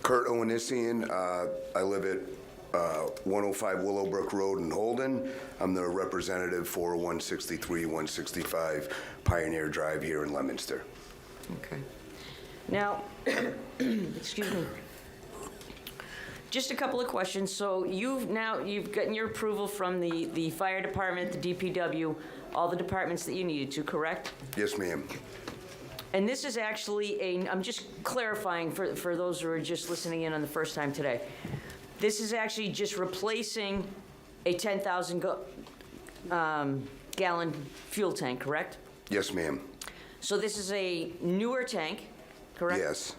Speaker 17: Kurt Owanisian. I live at 105 Willowbrook Road in Holden. I'm the representative for 163-165 Pioneer Drive here in Leominster.
Speaker 11: Okay. Now, excuse me. Just a couple of questions. So you've gotten your approval from the fire department, the DPW, all the departments that you needed to, correct?
Speaker 17: Yes, ma'am.
Speaker 11: And this is actually I'm just clarifying for those who are just listening in on the first time today. This is actually just replacing a 10,000 gallon fuel tank, correct?
Speaker 17: Yes, ma'am.
Speaker 11: So this is a newer tank, correct?
Speaker 17: Yes.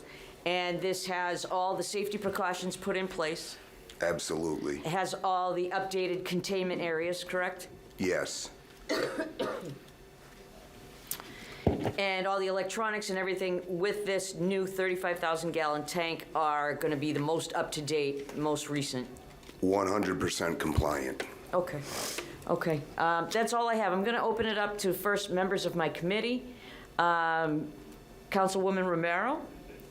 Speaker 11: And this has all the safety precautions put in place?
Speaker 17: Absolutely.
Speaker 11: It has all the updated containment areas, correct?
Speaker 17: Yes.
Speaker 11: And all the electronics and everything with this new 35,000 gallon tank are going to be the most up-to-date, most recent?
Speaker 17: 100% compliant.
Speaker 11: Okay. Okay. That's all I have. I'm going to open it up to first members of my committee. Councilwoman Romero,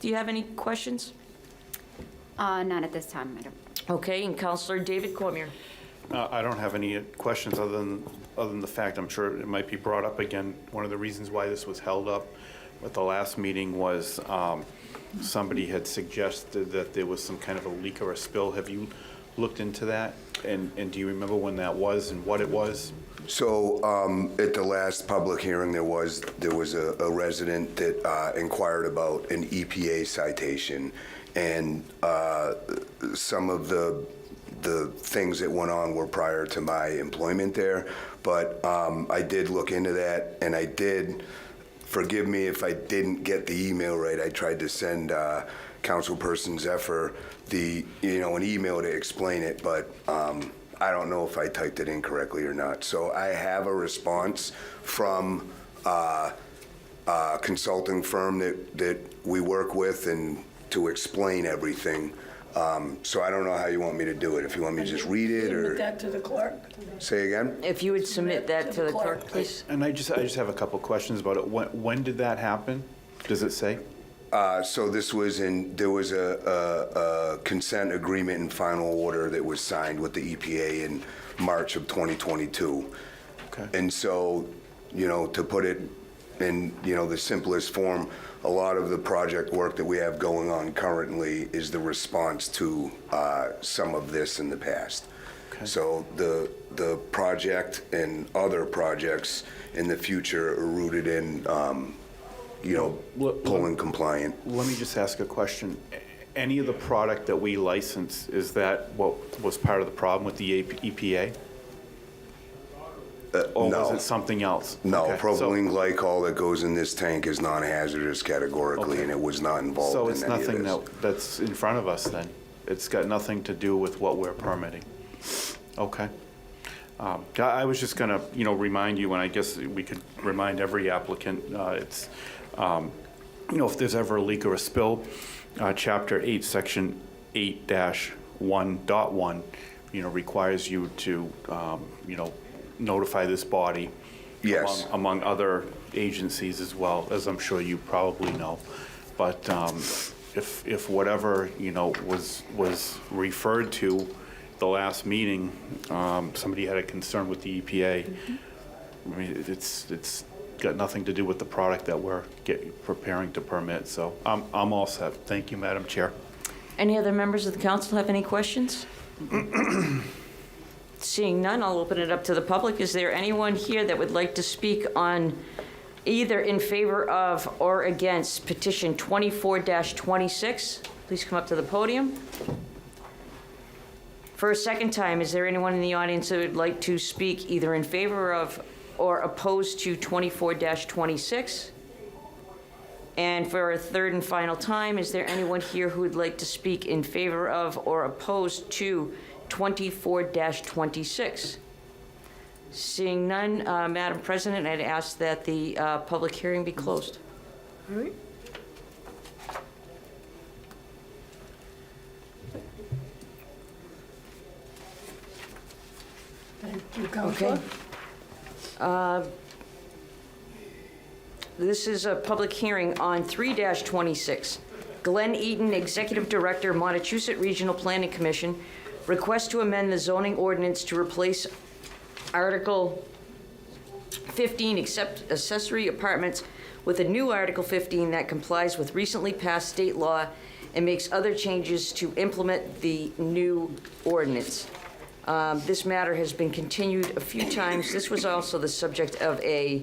Speaker 11: do you have any questions?
Speaker 18: Not at this time, Madam.
Speaker 11: Okay, and Councilor David Cormier.
Speaker 13: I don't have any questions other than the fact, I'm sure it might be brought up again. One of the reasons why this was held up at the last meeting was somebody had suggested that there was some kind of a leak or a spill. Have you looked into that? And do you remember when that was and what it was?
Speaker 17: So at the last public hearing, there was a resident that inquired about an EPA citation, and some of the things that went on were prior to my employment there. But I did look into that, and I did, forgive me if I didn't get the email right. I tried to send Councilperson Zephyr an email to explain it, but I don't know if I typed it incorrectly or not. So I have a response from a consulting firm that we work with and to explain everything. So I don't know how you want me to do it. If you want me to just read it or...
Speaker 2: Submit that to the clerk.
Speaker 17: Say again?
Speaker 11: If you would submit that to the clerk, please.
Speaker 13: And I just have a couple questions about it. When did that happen? Does it say?
Speaker 17: So there was a consent agreement and final order that was signed with the EPA in March of 2022.
Speaker 13: Okay.
Speaker 17: And so, to put it in, the simplest form, a lot of the project work that we have going on currently is the response to some of this in the past.
Speaker 13: Okay.
Speaker 17: So the project and other projects in the future are rooted in, pulling compliant.
Speaker 13: Let me just ask a question. Any of the product that we license, is that what was part of the problem with the EPA? Or
Speaker 17: No.
Speaker 13: was it something else?
Speaker 17: No,
Speaker 13: Okay,
Speaker 17: propylene glycol that goes in this tank is non-hazardous categorically,
Speaker 13: Okay.
Speaker 17: and it was not involved
Speaker 13: So
Speaker 17: in
Speaker 13: it's
Speaker 17: any of
Speaker 13: nothing
Speaker 17: this.
Speaker 13: that's in front of us then? It's got nothing to do with what we're permitting? Okay. I was just gonna, remind you, and I guess we could remind every applicant, if there's ever a leak or a spill, Chapter 8, Section 8-1.1, requires you to, notify this body.
Speaker 17: Yes.
Speaker 13: Among other agencies as well, as I'm sure you probably know. But if whatever, was referred to the last meeting, somebody had a concern with the EPA, I mean, it's got nothing to do with the product that we're preparing to permit. So I'm all set. Thank you, Madam Chair.
Speaker 11: Any other members of the council have any questions? Seeing none, I'll open it up to the public. Is there anyone here that would like to speak on either in favor of or against petition 24-26? Please come up to the podium. For a second time, is there anyone in the audience that would like to speak either in favor of or opposed to 24-26? And for a third and final time, is there anyone here who would like to speak in favor of or opposed to 24-26? Seeing none, Madam President, I'd ask that the public hearing be closed.
Speaker 2: All right. Thank you, Counselor.
Speaker 11: Okay. This is a public hearing on 3-26. Glenn Eaton, Executive Director, Montechusett Regional Planning Commission, request to amend the zoning ordinance to replace Article 15, except accessory apartments, with a new Article 15 that complies with recently passed state law and makes other changes to implement the new ordinance. This matter has been continued a few times. This was also the subject of a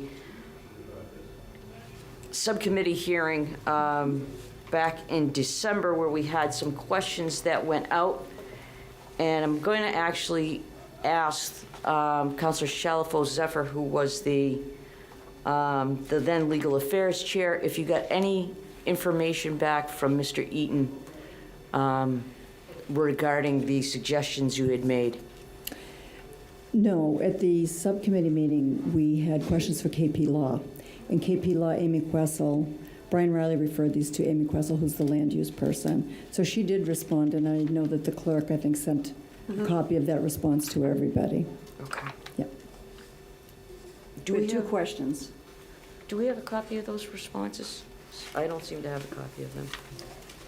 Speaker 11: subcommittee hearing back in December where we had some questions that went out. And I'm going to actually ask Councilor Shalfo Zephyr, who was the then Legal Affairs Chair, if you got any information back from Mr. Eaton regarding the suggestions you had made.
Speaker 7: No, at the subcommittee meeting, we had questions for KP Law. And KP Law, Amy Quessel, Brian Riley referred these to Amy Quessel, who's the land use person. So she did respond, and I know that the clerk, I think, sent a copy of that response to everybody.
Speaker 11: Okay.
Speaker 7: Yep.
Speaker 11: Do we
Speaker 7: Two
Speaker 11: have-
Speaker 7: questions.
Speaker 11: Do we have a copy of those responses? I don't seem to have a copy of them.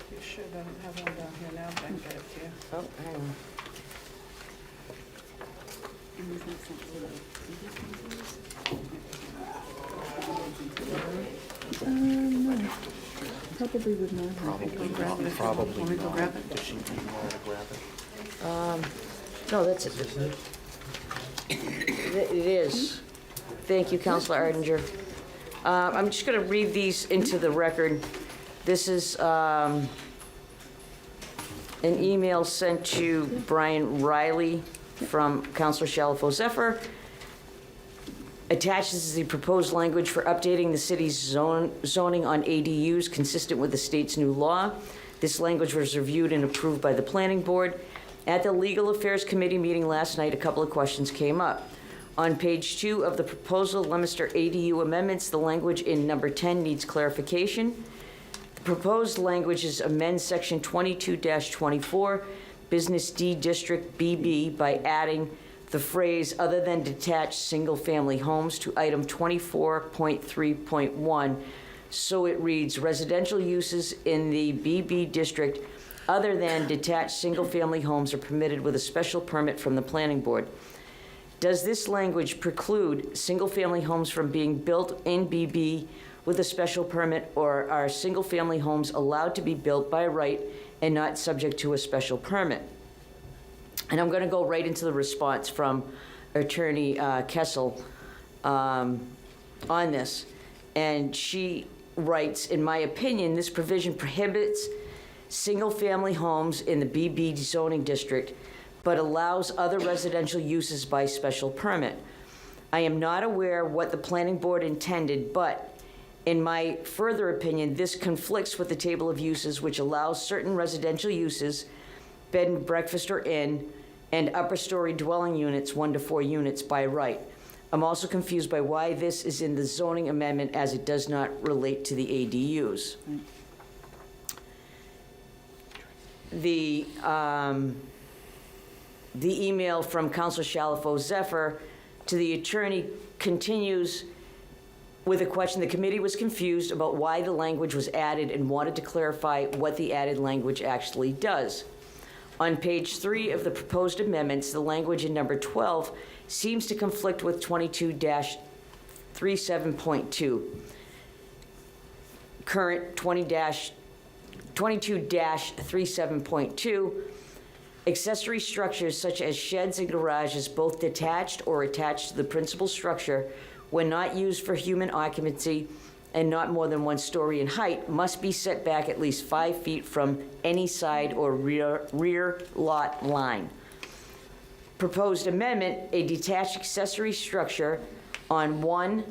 Speaker 1: You should have one down here now, but I can get it to you.
Speaker 11: Oh, hang on.
Speaker 7: No, probably would not have.
Speaker 4: Probably not. Does she know where to grab it?
Speaker 11: No, that's it. It is. Thank you, Councilor Arndinger. I'm just going to read these into the record. This is an email sent to Brian Riley from Councilor Shalfo Zephyr. Attached is the proposed language for updating the city's zoning on ADUs consistent with the state's new law. This language was reviewed and approved by the Planning Board. At the Legal Affairs Committee meeting last night, a couple of questions came up. On page 2 of the proposal Leominster ADU amendments, the language in number 10 needs clarification. The proposed language is amend section 22-24, Business D District BB, by adding the phrase other than detached single-family homes to item 24.3.1. So it reads, residential uses in the BB district other than detached single-family homes are permitted with a special permit from the Planning Board. Does this language preclude single-family homes from being built in BB with a special permit, or are single-family homes allowed to be built by right and not subject to a special permit? And I'm going to go right into the response from Attorney Kessel on this. And she writes, in my opinion, this provision prohibits single-family homes in the BB zoning district, but allows other residential uses by special permit. I am not aware what the Planning Board intended, but in my further opinion, this conflicts with the table of uses, which allows certain residential uses, bed and breakfast or inn, and upper story dwelling units, 1 to 4 units by right. I'm also confused by why this is in the zoning amendment, as it does not relate to the ADUs. The email from Councilor Shalfo Zephyr to the attorney continues with a question. The committee was confused about why the language was added and wanted to clarify what the added language actually does. On page 3 of the proposed amendments, the language in number 12 seems to conflict with 22-37.2. Current 22-37.2. Accessory structures such as sheds and garages, both detached or attached to the principal structure, when not used for human occupancy and not more than 1 story in height, must be set back at least 5 feet from any side or rear lot line. proposed amendment, a detached accessory structure on one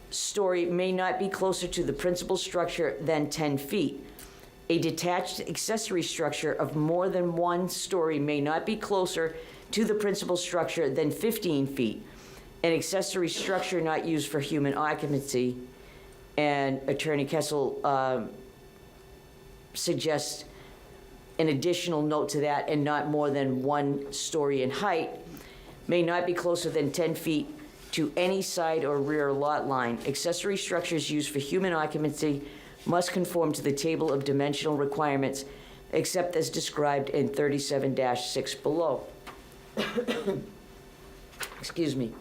Speaker 11: story may not be closer to the principal structure than 10 feet. A detached accessory structure of more than one story may not be closer to the principal structure than 15 feet. An accessory structure not used for human occupancy, and Attorney Kessel suggests an additional note to that, and not more than 1 story in height, may not be closer than 10 feet to any side or rear lot line. Accessory structures used for human occupancy must conform to the table of dimensional requirements except as described in 37-6 below. Excuse me.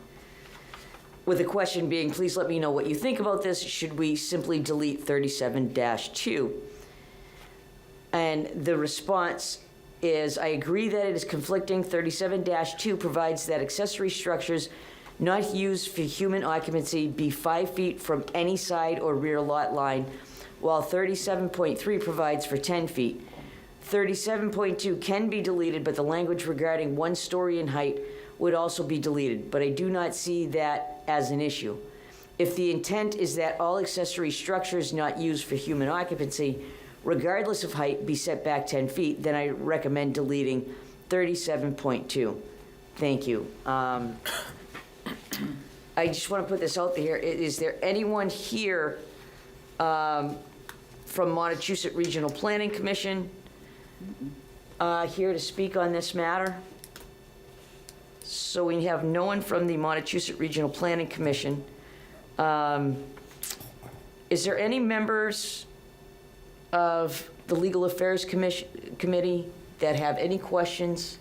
Speaker 11: With the question being, please let me know what you think about this. Should we simply delete 37-2? And the response is, I agree that it is conflicting. 37-2 provides that accessory structures not used for human occupancy be 5 feet from any side or rear lot line, while 37.3 provides for 10 feet. 37.2 can be deleted, but the language regarding 1 story in height would also be deleted, but I do not see that as an issue. If the intent is that all accessory structures not used for human occupancy, regardless of height, be set back 10 feet, then I recommend deleting 37.2. Thank you. I just want to put this out there. Is there anyone here from Montechusett Regional Planning Commission here to speak on this matter? So we have no one from the Montechusett Regional Planning Commission. Is there any members of the Legal Affairs Committee that have any questions,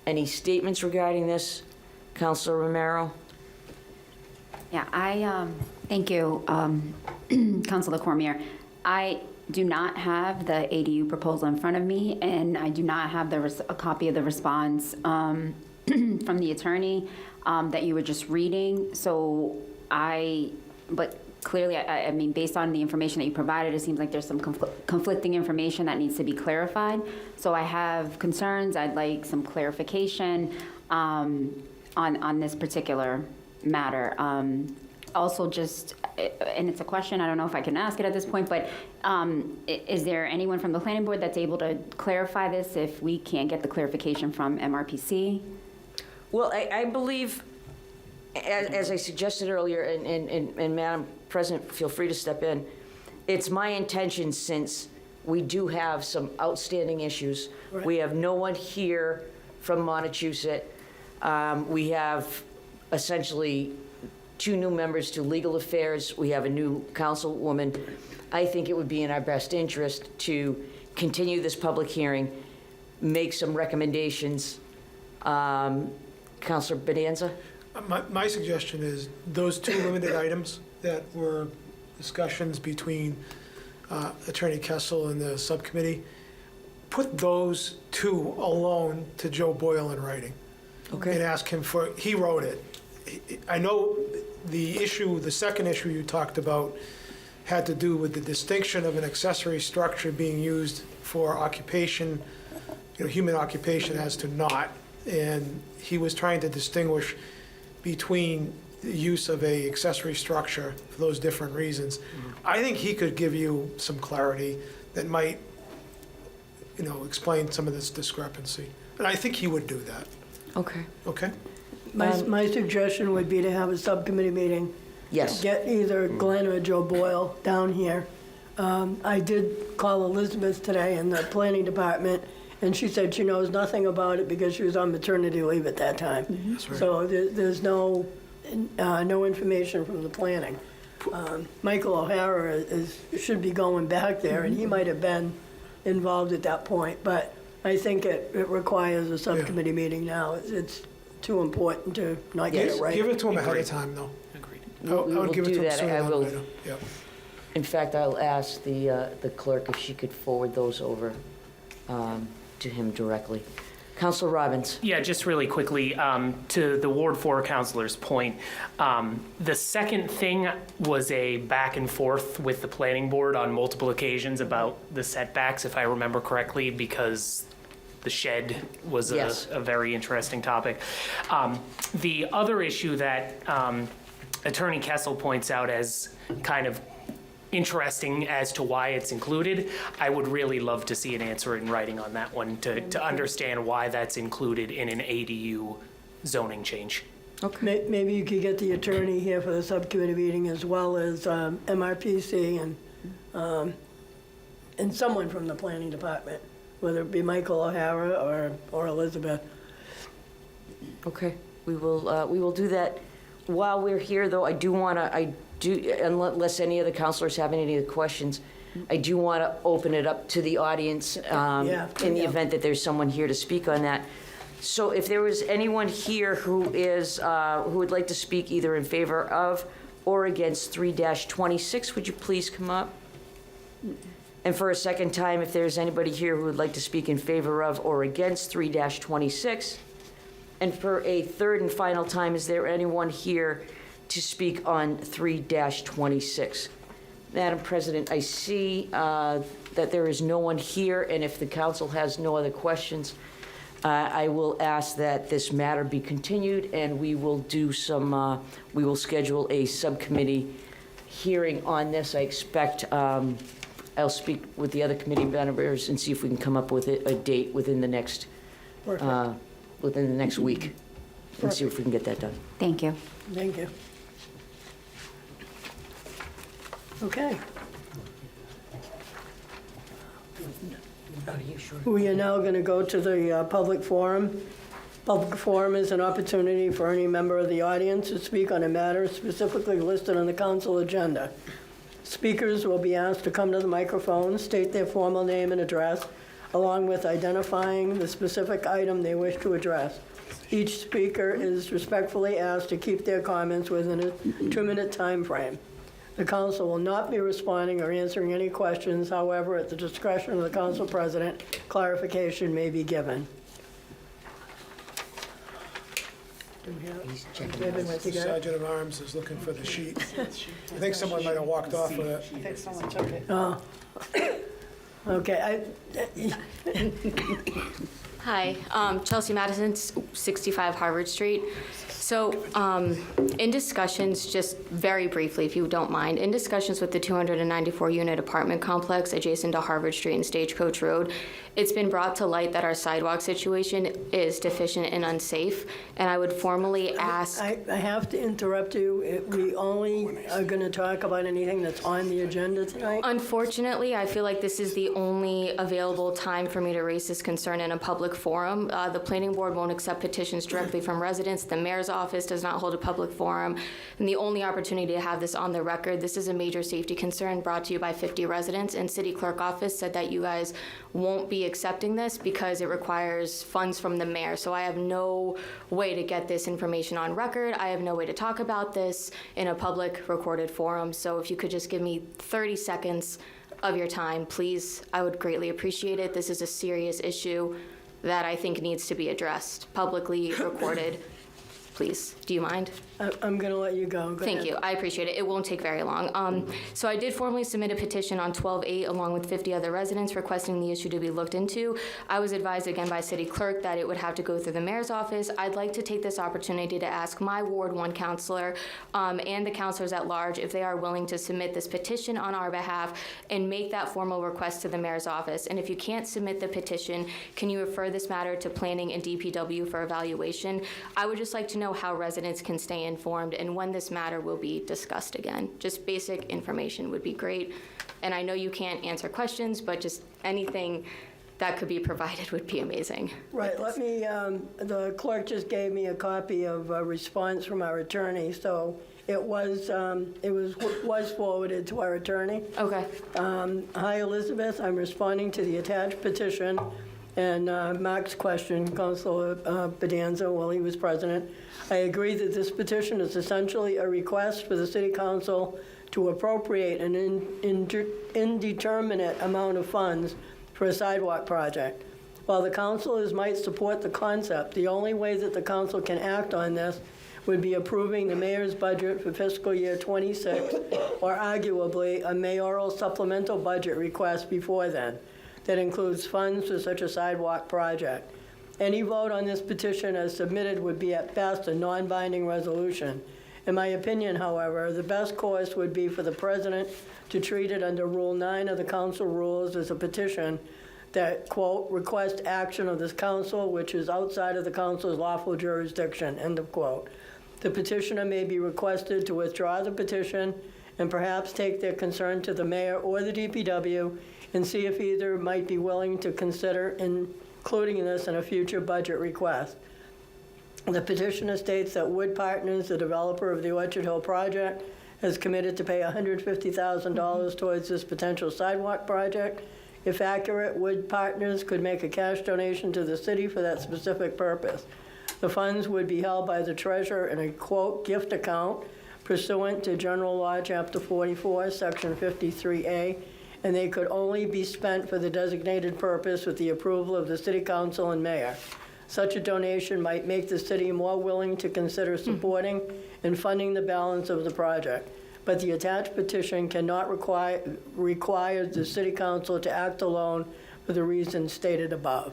Speaker 11: any statements regarding this? Councilor Romero?
Speaker 18: Yeah, thank you, Councilor Cormier. I do not have the ADU proposal in front of me, and I do not have a copy of the response from the attorney that you were just reading. So but clearly, I mean, based on the information that you provided, it seems like there's some conflicting information that needs to be clarified. So I have concerns. I'd like some clarification on this particular matter. Also, just, and it's a question, I don't know if I can ask it at this point, but is there anyone from the planning board that's able to clarify this if we can't get the clarification from MRPC?
Speaker 11: Well, I believe, as I suggested earlier, and Madam President, feel free to step in, it's my intention, since we do have some outstanding issues. Right. We have no one here from Montechusett. We have essentially 2 new members to Legal Affairs. We have a new councilwoman. I think it would be in our best interest to continue this public hearing, make some recommendations. Councilor Bonanza?
Speaker 3: My suggestion is those 2 limited items that were discussions between Attorney Kessel and the subcommittee, put those 2 alone to Joe Boyle in writing. Okay. And ask him he wrote it. I know the second issue you talked about had to do with the distinction of an accessory structure being used for occupation, human occupation as to not. And he was trying to distinguish between the use of a accessory structure for those different reasons. Mm-hmm. I think he could give you some clarity that might, explain some of this discrepancy. And I think he would do that.
Speaker 11: Okay.
Speaker 3: Okay?
Speaker 2: My suggestion would be to have a subcommittee meeting.
Speaker 11: Yes.
Speaker 2: Get either Glenn or Joe Boyle down here. I did call Elizabeth today in the planning department, and she said she knows nothing about it because she was on maternity leave at that time. Mm-hmm. That's right. So there's no information from the planning. Michael O'Hara should be going back there, and he might have been involved at that point, but I think it requires a subcommittee meeting now. It's too important to not get it right.
Speaker 3: Give it to him ahead of time, though.
Speaker 11: Agreed.
Speaker 3: I would give it to him sooner
Speaker 11: I
Speaker 3: than
Speaker 11: will.
Speaker 3: later. Yep.
Speaker 11: In fact, I'll ask the clerk if she could forward those over to him directly. Councilor Robbins.
Speaker 14: Yeah, just really quickly, to the Ward 4 councilor's point, the second thing was a back and forth with the planning board on multiple occasions about the setbacks, if I remember correctly, because the shed was
Speaker 11: Yes.
Speaker 14: a very interesting topic. The other issue that Attorney Kessel points out as kind of interesting as to why it's included, I would really love to see an answer in writing on that one to understand why that's included in an ADU zoning change.
Speaker 2: Maybe you could get the attorney here for the subcommittee meeting as well as MRPC and someone from the planning department, whether it be Michael O'Hara or Elizabeth.
Speaker 11: Okay, we will do that. While we're here, though, unless any of the counselors have any other questions, I do want to open it up to the audience in the event that there's someone here to speak on that. So if there was anyone here who would like to speak either in favor of or against 3-26, would you please come up? And for a second time, if there's anybody here who would like to speak in favor of or against 3-26. And for a third and final time, is there anyone here to speak on 3-26? Madam President, I see that there is no one here, and if the council has no other questions, I will ask that this matter be continued, and we will we will schedule a subcommittee hearing on this. I expect, I'll speak with the other committee members and see if we can come up with a date within the next week, and see if we can get that done.
Speaker 18: Thank you.
Speaker 2: Thank you. Okay. We are now going to go to the public forum. Public forum is an opportunity for any member of the audience to speak on a matter specifically listed on the council agenda. Speakers will be asked to come to the microphone, state their formal name and address, along with identifying the specific item they wish to address. Each speaker is respectfully asked to keep their comments within a 2-minute time frame. The council will not be responding or answering any questions. However, at the discretion of the council president, clarification may be given.
Speaker 3: Sergeant of Arms is looking for the sheet. I think someone might have walked off with it.
Speaker 2: I think someone took it. Oh. Okay.
Speaker 19: Hi, Chelsea Madison, 65 Harvard Street. So in discussions, just very briefly, if you don't mind, in discussions with the 294-unit apartment complex adjacent to Harvard Street and Stagecoach Road, it's been brought to light that our sidewalk situation is deficient and unsafe, and I would formally ask...
Speaker 2: I have to interrupt you. We only are going to talk about anything that's on the agenda tonight.
Speaker 19: Unfortunately, I feel like this is the only available time for me to raise this concern in a public forum. The planning board won't accept petitions directly from residents. The mayor's office does not hold a public forum. And the only opportunity to have this on the record, this is a major safety concern brought to you by 50 residents, and city clerk office said that you guys won't be accepting this because it requires funds from the mayor. So I have no way to get this information on record. I have no way to talk about this in a public recorded forum. So if you could just give me 30 seconds of your time, please, I would greatly appreciate it. This is a serious issue that I think needs to be addressed, publicly recorded. Please, do you mind?
Speaker 2: I'm going to let you go.
Speaker 19: Thank you. I appreciate it. It won't take very long. So I did formally submit a petition on 12/8 along with 50 other residents requesting the issue to be looked into. I was advised again by city clerk that it would have to go through the mayor's office. I'd like to take this opportunity to ask my Ward 1 councilor and the councilors at large if they are willing to submit this petition on our behalf and make that formal request to the mayor's office. And if you can't submit the petition, can you refer this matter to planning and DPW for evaluation? I would just like to know how residents can stay informed and when this matter will be discussed again. Just basic information would be great. And I know you can't answer questions, but just anything that could be provided would be amazing.
Speaker 2: Right, let me, the clerk just gave me a copy of a response from our attorney, so it was forwarded to our attorney.
Speaker 19: Okay.
Speaker 2: Hi, Elizabeth, I'm responding to the attached petition and Mark's question, Councilor Bedanza, while he was president. I agree that this petition is essentially a request for the City Council to appropriate an indeterminate amount of funds for a sidewalk project. While the councilors might support the concept, the only way that the council can act on this would be approving the mayor's budget for fiscal year 26, or arguably a mayoral supplemental budget request before then. that includes funds for such a sidewalk project. Any vote on this petition as submitted would be at best a non-binding resolution. In my opinion, however, the best course would be for the president to treat it under Rule 9 of the council rules as a petition that, quote, request action of this council, which is outside of the council's lawful jurisdiction, end of quote. The petitioner may be requested to withdraw the petition and perhaps take their concern to the mayor or the DPW and see if either might be willing to consider including this in a future budget request. The petitioner states that Wood Partners, the developer of the Orchard Hill project, has committed to pay $150,000 towards this potential sidewalk project. If accurate, Wood Partners could make a cash donation to the city for that specific purpose. The funds would be held by the treasurer in a, quote, gift account pursuant to General Law, Chapter 44, Section 53A, and they could only be spent for the designated purpose with the approval of the city council and mayor. Such a donation might make the city more willing to consider supporting and funding the balance of the project. But the attached petition cannot require the city council to act alone for the reasons stated above.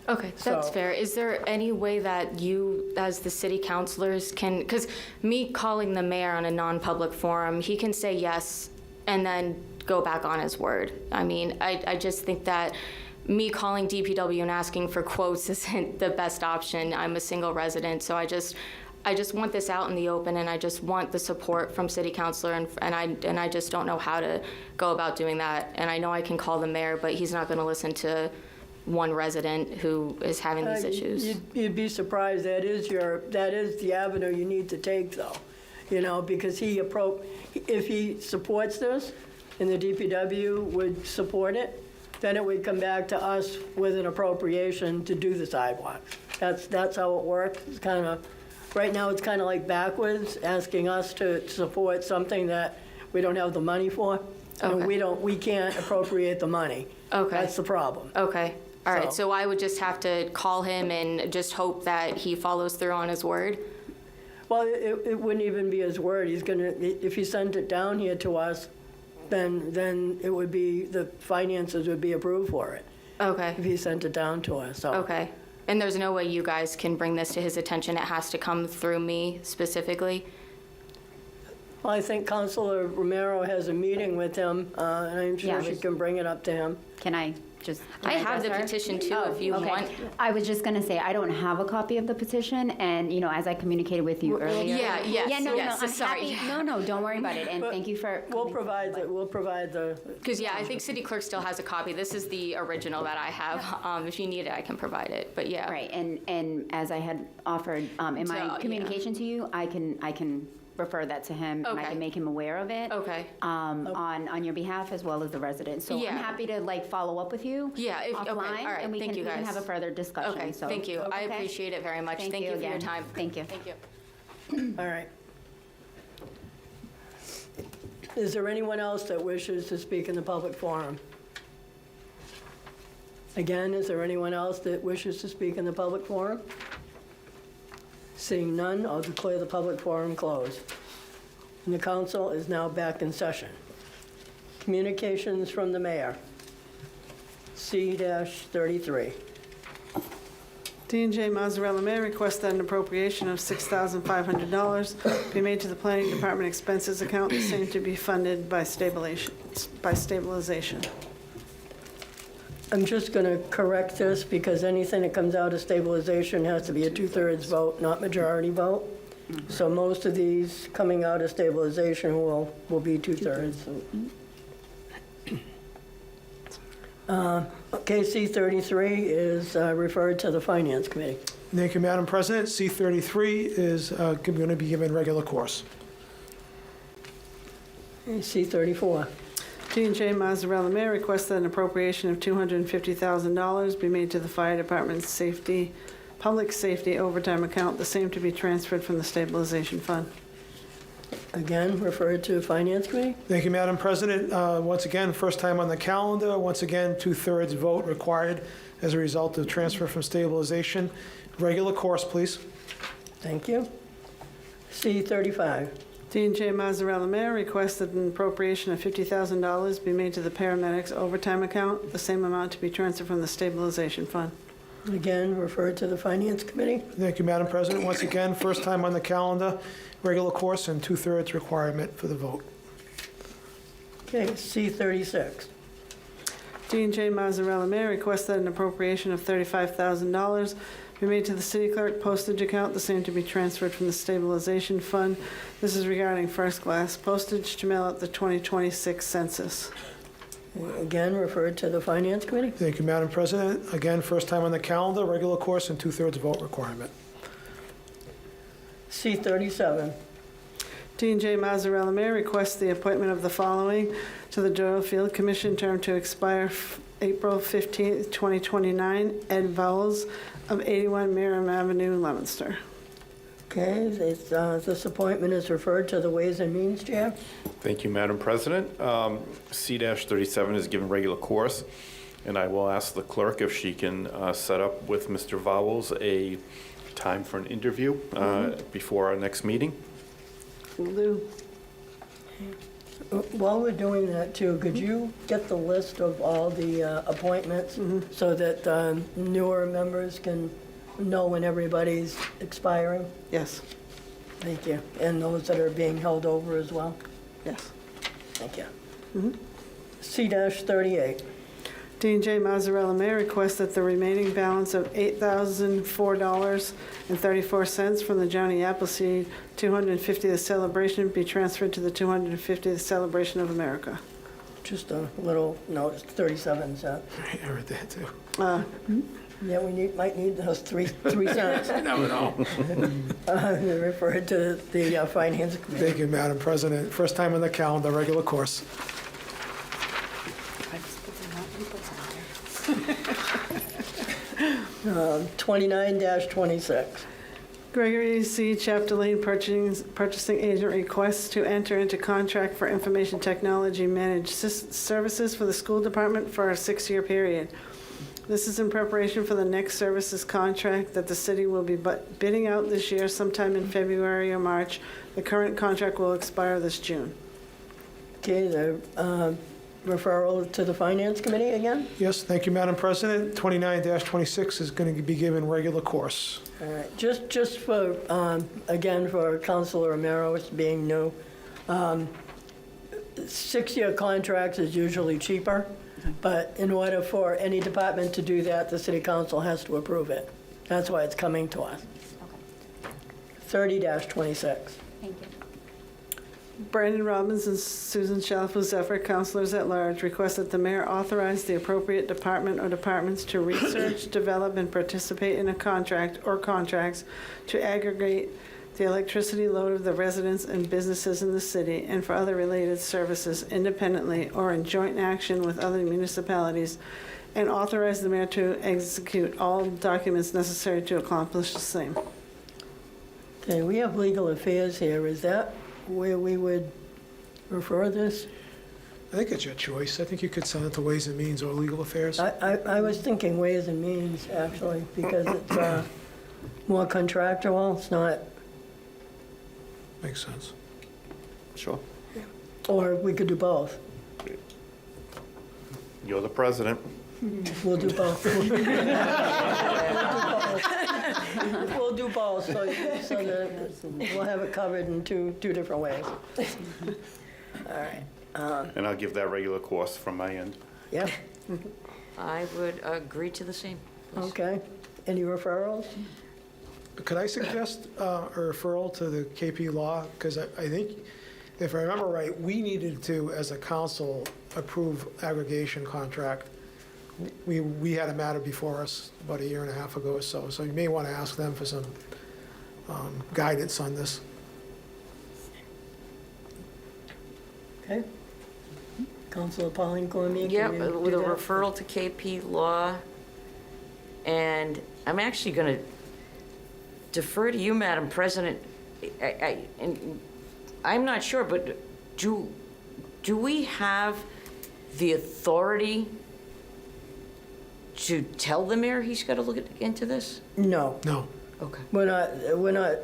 Speaker 19: Okay, that's
Speaker 2: So-
Speaker 19: fair. Is there any way that you, as the city councilors, can, because me calling the mayor on a non-public forum, he can say yes and then go back on his word. I mean, I just think that me calling DPW and asking for quotes isn't the best option. I'm a single resident, so I just want this out in the open, and I just want the support from city councilor, and I just don't know how to go about doing that. And I know I can call the mayor, but he's not going to listen to one resident who is having these issues.
Speaker 2: You'd be surprised. That is the avenue you need to take, though. You know, because if he supports this, and the DPW would support it, then it would come back to us with an appropriation to do the sidewalks. That's how it works. It's kind of, right now it's kind of like backwards, asking us to support something that we don't have the money for. And we can't appropriate the money.
Speaker 19: Okay.
Speaker 2: That's the problem.
Speaker 19: Okay. All right. So I would just have to call him and just hope that he follows through on his word?
Speaker 2: Well, it wouldn't even be his word. If he sent it down here to us, then it would be, the finances would be approved for it.
Speaker 19: Okay.
Speaker 2: If he sent it down to us, so.
Speaker 19: Okay. And there's no way you guys can bring this to his attention? It has to come through me specifically?
Speaker 2: Well, I think Councilor Romero has a meeting with him, and I'm sure she can bring it up to him.
Speaker 18: Can I just?
Speaker 19: I have the petition too, if you want.
Speaker 18: I was just gonna say, I don't have a copy of the petition, and, you know, as I communicated with you earlier.
Speaker 19: Yes,
Speaker 18: I'm
Speaker 19: sorry.
Speaker 18: happy. No, don't worry about it, and thank you for.
Speaker 2: We'll provide the.
Speaker 19: Because, I think city clerk still has a copy. This is the original that I have. If you need it, I can provide it, but yeah.
Speaker 18: Right, and as I had offered, in my communication to you, I can refer that to him, and I can make him aware of it.
Speaker 19: Okay.
Speaker 18: On your behalf as well as the residents. So I'm happy to follow up with you.
Speaker 19: Yeah,
Speaker 18: offline,
Speaker 19: all right,
Speaker 18: and we
Speaker 19: thank
Speaker 18: can
Speaker 19: you guys.
Speaker 18: have a further discussion.
Speaker 19: Okay,
Speaker 18: So,
Speaker 19: thank you. I appreciate it very much. Thank you for your
Speaker 18: again.
Speaker 19: time.
Speaker 18: Thank you.
Speaker 19: Thank you.
Speaker 2: All right. Is there anyone else that wishes to speak in the public forum? Again, is there anyone else that wishes to speak in the public forum? Seeing none, I'll declare the public forum closed. And the council is now back in session. Communications from the mayor. C-33.
Speaker 20: D&J Mazzarella Mayor requests that an appropriation of $6,500 be made to the Planning Department expenses account, the same to be funded by stabilization.
Speaker 2: I'm just going to correct this because anything that comes out of stabilization has to be a 2/3 vote, not majority vote. So most of these coming out of stabilization will be 2/3. Okay, C-33 is referred to the Finance Committee.
Speaker 3: Thank you, Madam President. C-33 is going to be given regular course.
Speaker 2: C-34.
Speaker 20: D&J Mazzarella Mayor requests that an appropriation of $250,000 be made to the Fire Department's Public Safety Overtime account, the same to be transferred from the Stabilization Fund.
Speaker 2: Again, referred to Finance Committee.
Speaker 3: Thank you, Madam President. Once again, first time on the calendar. Once again, 2/3 vote required as a result of transfer from stabilization. Regular course, please.
Speaker 2: Thank you. C-35.
Speaker 20: Dean J. Mazzarella, Mayor, requests that an appropriation of $50,000 be made to the paramedics overtime account, the same amount to be transferred from the stabilization fund.
Speaker 2: Again, referred to the Finance Committee.
Speaker 3: Thank you, Madam President. Once again, first time on the calendar, regular course and 2/3 requirement for the vote.
Speaker 2: Okay, C36.
Speaker 20: Dean J. Mazzarella, Mayor, requests that an appropriation of $35,000 be made to the city clerk postage account, the same to be transferred from the stabilization fund. This is regarding first-class postage to mail out the 2026 census.
Speaker 2: Again, referred to the Finance Committee.
Speaker 3: Thank you, Madam President. Again, first time on the calendar, regular course and 2/3 vote requirement.
Speaker 2: C37.
Speaker 20: Dean J. Mazzarella, Mayor, requests the appointment of the following to the Doyle Field Commission, term to expire April 15th, 2029. Ed Vowles of 81 Merriam Avenue, Leominster.
Speaker 2: Okay, this appointment is referred to the Ways and Means Chair.
Speaker 13: Thank you, Madam President. C-37 is given regular course, and I will ask the clerk if she can set up with Mr. Vowles a time for an interview before our next meeting.
Speaker 20: Will do.
Speaker 2: While we're doing that too, could you get the list of all the appointments so that newer members can know when everybody's expiring?
Speaker 20: Yes.
Speaker 2: Thank you. And those that are being held over as well?
Speaker 20: Yes.
Speaker 2: Thank you. C-38.
Speaker 20: Dean J. Mazzarella, Mayor, requests that the remaining balance of $8,004.34 from the Johnny Appleseed 250th celebration be transferred to the 250th celebration of America.
Speaker 2: Just a little note, it's 37 cents.
Speaker 3: I read that too.
Speaker 2: Yeah, might need those three cents.
Speaker 3: Never know.
Speaker 2: Referred to the Finance Committee.
Speaker 3: Thank you, Madam President. First time on the calendar, regular course.
Speaker 2: 29-26.
Speaker 20: Gregory C. Chapdelaine, purchasing agent, requests to enter into contract for information technology managed services for the school department for a 6-year period. This is in preparation for the next services contract that the city will be bidding out this year sometime in February or March. The current contract will expire this June.
Speaker 2: Okay, the referral to the Finance Committee again?
Speaker 3: Yes, thank you, Madam President. 29-26 is going to be given regular course.
Speaker 2: All right, just for, again, for Councilor Romero, it's being new. 6-year contracts is usually cheaper, but in order for any department to do that, the City Council has to approve it. That's why it's coming to us. 30-26.
Speaker 18: Thank you.
Speaker 20: Brandon Robbins and Susan Shalfo Zephyr, councilors at large, request that the mayor authorize the appropriate department or departments to research, develop, and participate in a contract or contracts to aggregate the electricity load of the residents and businesses in the city and for other related services independently or in joint action with other municipalities, and authorize the mayor to execute all documents necessary to accomplish the same.
Speaker 2: Okay, we have legal affairs here. Is that where we would refer this?
Speaker 3: I think it's your choice. I think you could send it to Ways and Means or Legal Affairs.
Speaker 2: I was thinking Ways and Means, actually, because it's more contractual. It's not,
Speaker 3: Makes sense.
Speaker 13: Sure.
Speaker 2: or we could do both.
Speaker 13: You're the president.
Speaker 2: We'll do both. We'll do both, so that we'll have it covered in two different ways. All right.
Speaker 13: And I'll give that regular course from my end.
Speaker 2: Yep,
Speaker 11: I would agree to the same. please.
Speaker 2: okay. Any referrals?
Speaker 3: Could I suggest a referral to the KP Law? Because I think, if I remember right, we needed to, as a council, approve aggregation contract. We had a matter before us about 1.5 years ago or so, so you may want to ask them for some guidance on this.
Speaker 2: Okay. Councilor Pauline Cormier, can
Speaker 11: Yep,
Speaker 2: you
Speaker 11: with
Speaker 2: do
Speaker 11: a
Speaker 2: that?
Speaker 11: referral to KP Law. And I'm actually going to defer to you, Madam President. I'm not sure, but do we have the authority to tell the mayor he's got to look into this?
Speaker 2: No.
Speaker 3: No.
Speaker 11: Okay.
Speaker 2: We're not,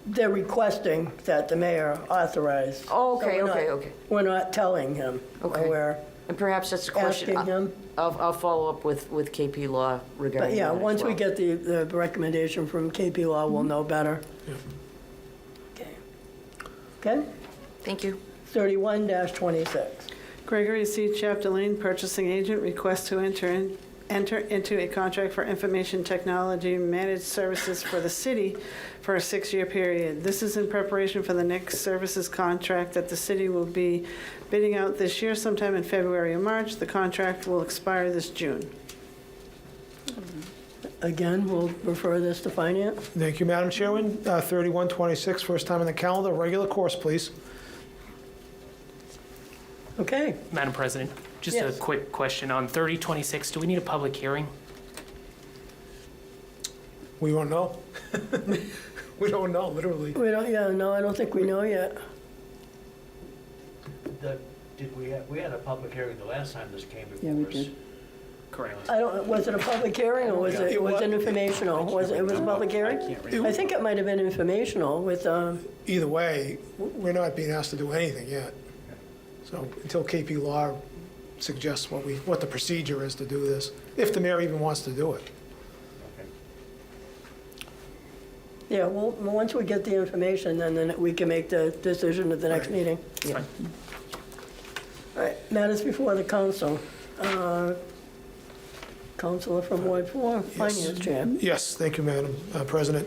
Speaker 2: they're requesting that the mayor authorize.
Speaker 11: Oh, okay,
Speaker 2: So we're not-
Speaker 11: okay, okay.
Speaker 2: We're not telling him.
Speaker 11: Okay.
Speaker 2: We're
Speaker 11: And perhaps that's a question.
Speaker 2: asking him.
Speaker 11: I'll follow up with KP Law regarding
Speaker 2: But yeah,
Speaker 11: that as
Speaker 2: once we
Speaker 11: well.
Speaker 2: get the recommendation from KP Law, we'll know better. Okay. Okay?
Speaker 11: Thank you.
Speaker 2: 31-26.
Speaker 20: Gregory C. Chapdelaine, purchasing agent, request to enter into a contract for information technology managed services for the city for a 6-year period. This is in preparation for the next services contract that the city will be bidding out this year sometime in February or March. The contract will expire this June.
Speaker 2: Again, we'll refer this to finance.
Speaker 3: Thank you, Madam Chairman. 3126, first time on the calendar, regular course, please.
Speaker 2: Okay.
Speaker 14: Madam President, just
Speaker 2: Yes.
Speaker 14: a quick question on 3026, do we need a public hearing?
Speaker 3: We won't know. We don't know, literally.
Speaker 2: We don't, yeah, no, I don't think we know yet.
Speaker 9: We had a public hearing the last time this came before us.
Speaker 7: Yeah, we did.
Speaker 14: Correct.
Speaker 2: I don't, was it a public hearing or was it was it informational? It was a public hearing? I think it might have been informational with,
Speaker 3: Either way, we're not being asked to do anything yet. So until KP Law suggests what the procedure is to do this, if the mayor even wants to do it.
Speaker 2: yeah, well, once we get the information, then we can make the decision at the next meeting.
Speaker 14: That's fine.
Speaker 2: All right, matters before the council. Counselor from Ward 4, Finance Chair.
Speaker 3: Yes, thank you, Madam President.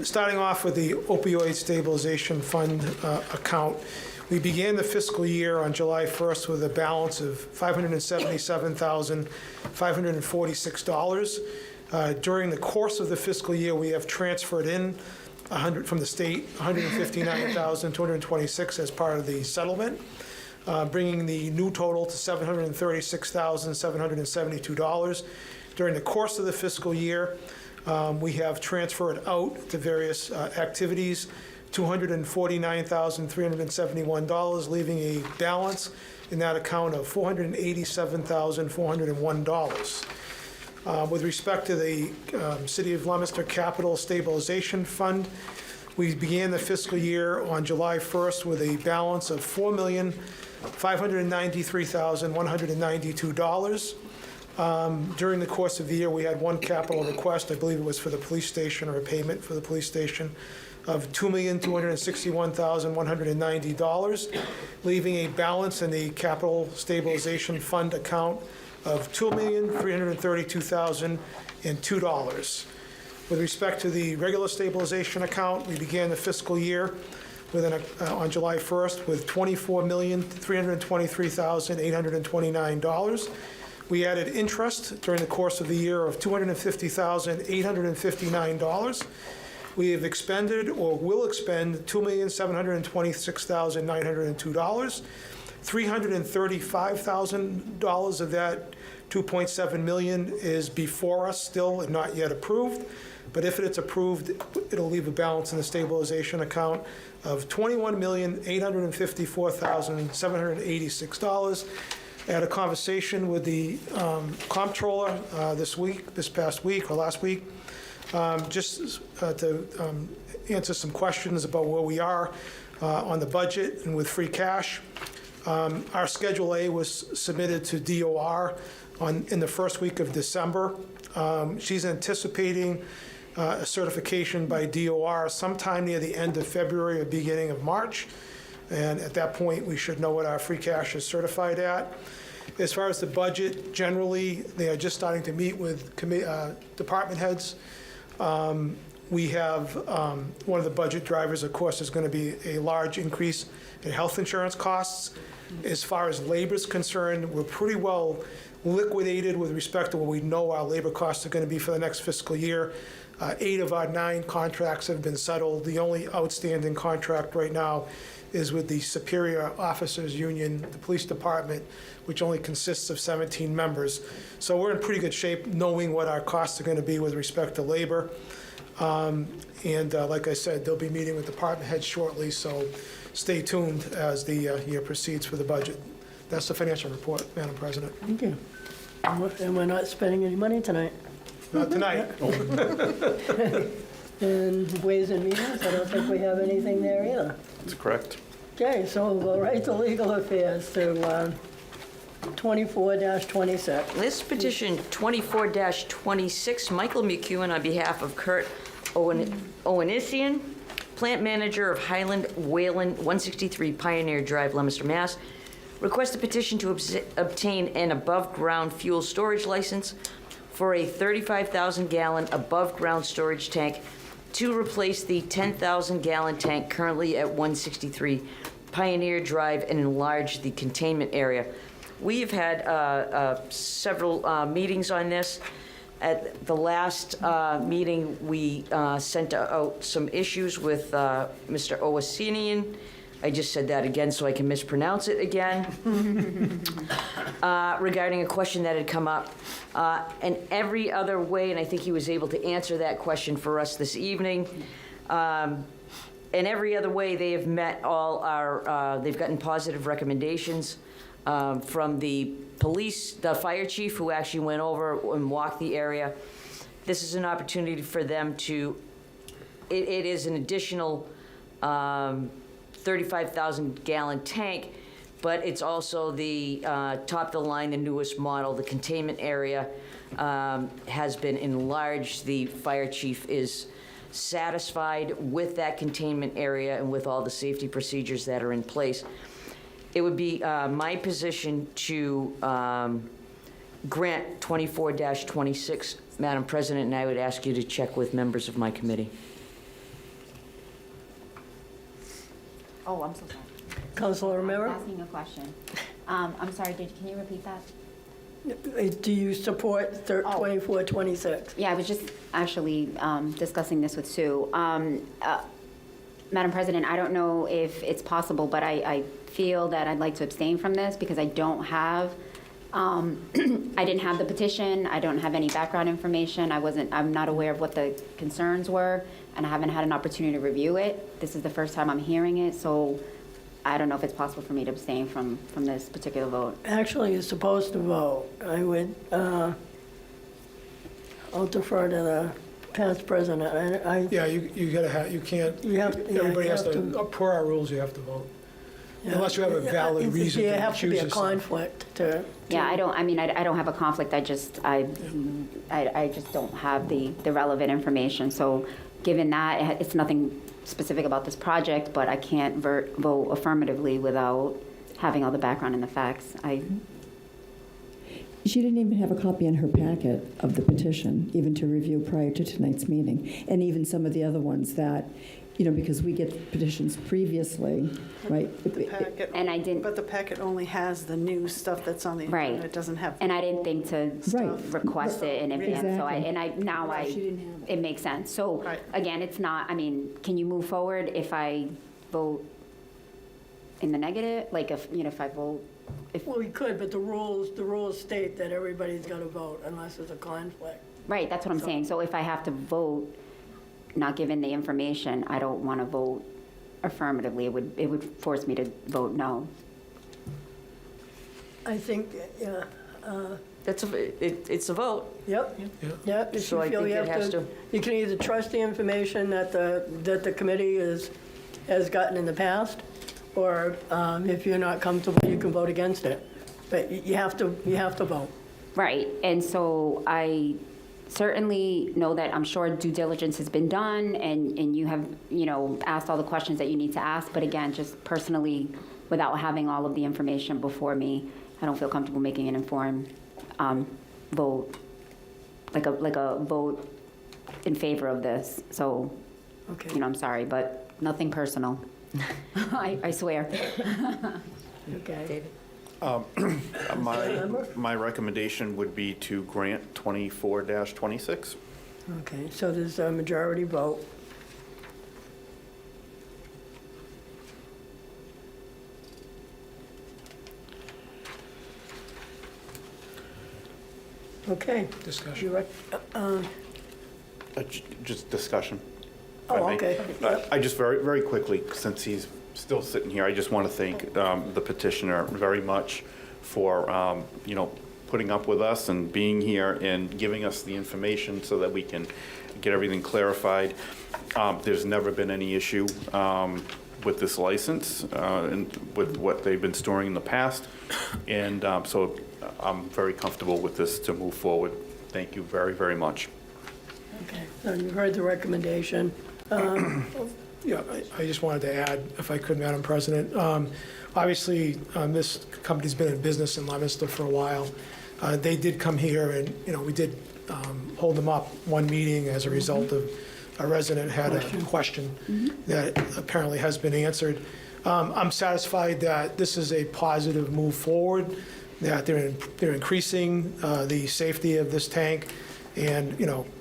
Speaker 3: Starting off with the opioid stabilization fund account, we began the fiscal year on July 1st with a balance of $577,546. During the course of the fiscal year, we have transferred in from the state, $159,226 as part of the settlement, bringing the new total to $736,772. During the course of the fiscal year, we have transferred out to various activities $249,371, leaving a balance in that account of $487,401. With respect to the City of Leominster Capital Stabilization Fund, we began the fiscal year on July 1st with a balance of $4,593,192. During the course of the year, we had one capital request, I believe it was for the police station, or a payment for the police station, of $2,261,190, leaving a balance in the Capital Stabilization Fund account of $2,332,002. With respect to the regular stabilization account, we began the fiscal year on July 1st with $24,323,829. We added interest during the course of the year of $250,859. We have expended or will expend $2,726,902. $335,000 of that $2.7 million is before us still and not yet approved. But if it's approved, it'll leave a balance in the stabilization account of $21,854,786. I had a conversation with the comptroller this past week or last week, just to answer some questions about where we are on the budget and with free cash. Our Schedule A was submitted to DOR in the first week of December. She's anticipating a certification by DOR sometime near the end of February or beginning of March. And at that point, we should know what our free cash is certified at. As far as the budget, generally, they are just starting to meet with department heads. We have, one of the budget drivers, of course, is going to be a large increase in health insurance costs. As far as labor is concerned, we're pretty well liquidated with respect to what we know our labor costs are going to be for the next fiscal year. 8 of our 9 contracts have been settled. The only outstanding contract right now is with the Superior Officers Union, the police department, which only consists of 17 members. So we're in pretty good shape knowing what our costs are going to be with respect to labor. Like I said, they'll be meeting with department heads shortly, so stay tuned as the year proceeds for the budget. That's the financial report, Madam President.
Speaker 2: Thank you. And we're not spending any money tonight.
Speaker 3: Not tonight.
Speaker 2: And Ways and Means, I don't think we have anything there either.
Speaker 13: That's correct.
Speaker 2: Okay, so we'll go right to Legal Affairs to 24-26.
Speaker 11: This petition 24-26, Michael McEwen on behalf of Kurt Owenissian, plant manager of Highland Whalen 163 Pioneer Drive, Leominster, Mass. Request a petition to obtain an above-ground fuel storage license for a 35,000-gallon above-ground storage tank to replace the 10,000-gallon tank currently at 163 Pioneer Drive and enlarge the containment area. We have had several meetings on this. At the last meeting, we sent out some issues with Mr. Owenissian. I just said that again so I can mispronounce it again. Regarding a question that had come up. And every other way, and I think he was able to answer that question for us this evening. In every other way, they have met all our, they've gotten positive recommendations from the police, the fire chief who actually went over and walked the area. This is an opportunity for them to, it is an additional 35,000-gallon tank, but it's also the top of the line, the newest model. The containment area has been enlarged. The fire chief is satisfied with that containment area and with all the safety procedures that are in place. It would be my position to grant 24-26, Madam President, and I would ask you to check with members of my committee.
Speaker 18: Oh, I'm so sorry.
Speaker 2: Councilor Romero?
Speaker 18: I was asking a question. I'm sorry, can you repeat that?
Speaker 2: Do you support 24-26?
Speaker 18: Yeah, I was just actually discussing this with Sue. Madam President, I don't know if it's possible, but I feel that I'd like to abstain from this because I don't have, I didn't have the petition, I don't have any background information, I'm not aware of what the concerns were, and I haven't had an opportunity to review it. This is the first time I'm hearing it, so I don't know if it's possible for me to abstain from this particular vote.
Speaker 2: Actually, you're supposed to vote. I would, I'll defer to the past president.
Speaker 3: Yeah, you gotta have, you can't, everybody has to, per our rules, you have to vote. Unless you have a valid reason to
Speaker 2: You have to be
Speaker 3: choose
Speaker 2: a
Speaker 3: yourself.
Speaker 2: conflict to.
Speaker 18: Yeah, I don't have a conflict, I just don't have the relevant information. So given that, it's nothing specific about this project, but I can't vote affirmatively without having all the background and the facts.
Speaker 7: She didn't even have a copy in her packet of the petition, even to review prior to tonight's meeting, and even some of the other ones that, because we get petitions previously, right?
Speaker 20: And I didn't. But the packet only has the new stuff that's on the agenda.
Speaker 18: Right.
Speaker 20: It doesn't have.
Speaker 18: And I didn't think to request it in advance,
Speaker 7: Exactly.
Speaker 18: It makes sense. So again, it's not, can you move forward if I vote in the negative? Like if I vote,
Speaker 2: Well, we could, but the rules state that everybody's got to vote unless there's a conflict.
Speaker 18: right, that's what I'm saying. So if I have to vote, not given the information, I don't want to vote affirmatively. It would force me to vote no.
Speaker 2: I think, yeah.
Speaker 11: It's a vote.
Speaker 2: Yep. Yep. If
Speaker 11: So
Speaker 2: you
Speaker 11: I
Speaker 2: feel
Speaker 11: think
Speaker 2: you
Speaker 11: it
Speaker 2: have
Speaker 11: has to.
Speaker 2: You can either trust the information that the committee has gotten in the past, or if you're not comfortable, you can vote against it. But you have to vote.
Speaker 18: Right, and so I certainly know that I'm sure due diligence has been done, and you have, asked all the questions that you need to ask, but again, just personally, without having all of the information before me, I don't feel comfortable making an informed vote, like a vote in favor of this. So,
Speaker 2: Okay.
Speaker 18: I'm sorry, but nothing personal. I swear.
Speaker 2: Okay.
Speaker 11: David?
Speaker 13: My recommendation would be to grant 24-26.
Speaker 2: Okay, so there's a majority vote. Okay.
Speaker 3: Discussion.
Speaker 13: Just discussion. if
Speaker 2: Oh,
Speaker 13: I may.
Speaker 2: okay.
Speaker 13: I just very quickly, since he's still sitting here, I just want to thank the petitioner very much for, putting up with us and being here and giving us the information so that we can get everything clarified. There's never been any issue with this license and with what they've been storing in the past. And so I'm very comfortable with this to move forward. Thank you very, very much.
Speaker 2: Okay, so you heard the recommendation.
Speaker 3: Yeah, I just wanted to add, if I could, Madam President. Obviously, this company's been in business in Leominster for a while. They did come here and, we did hold them up one meeting as a result of a resident had a question that apparently has been answered. I'm satisfied that this is a positive move forward, that they're increasing the safety of this tank. And,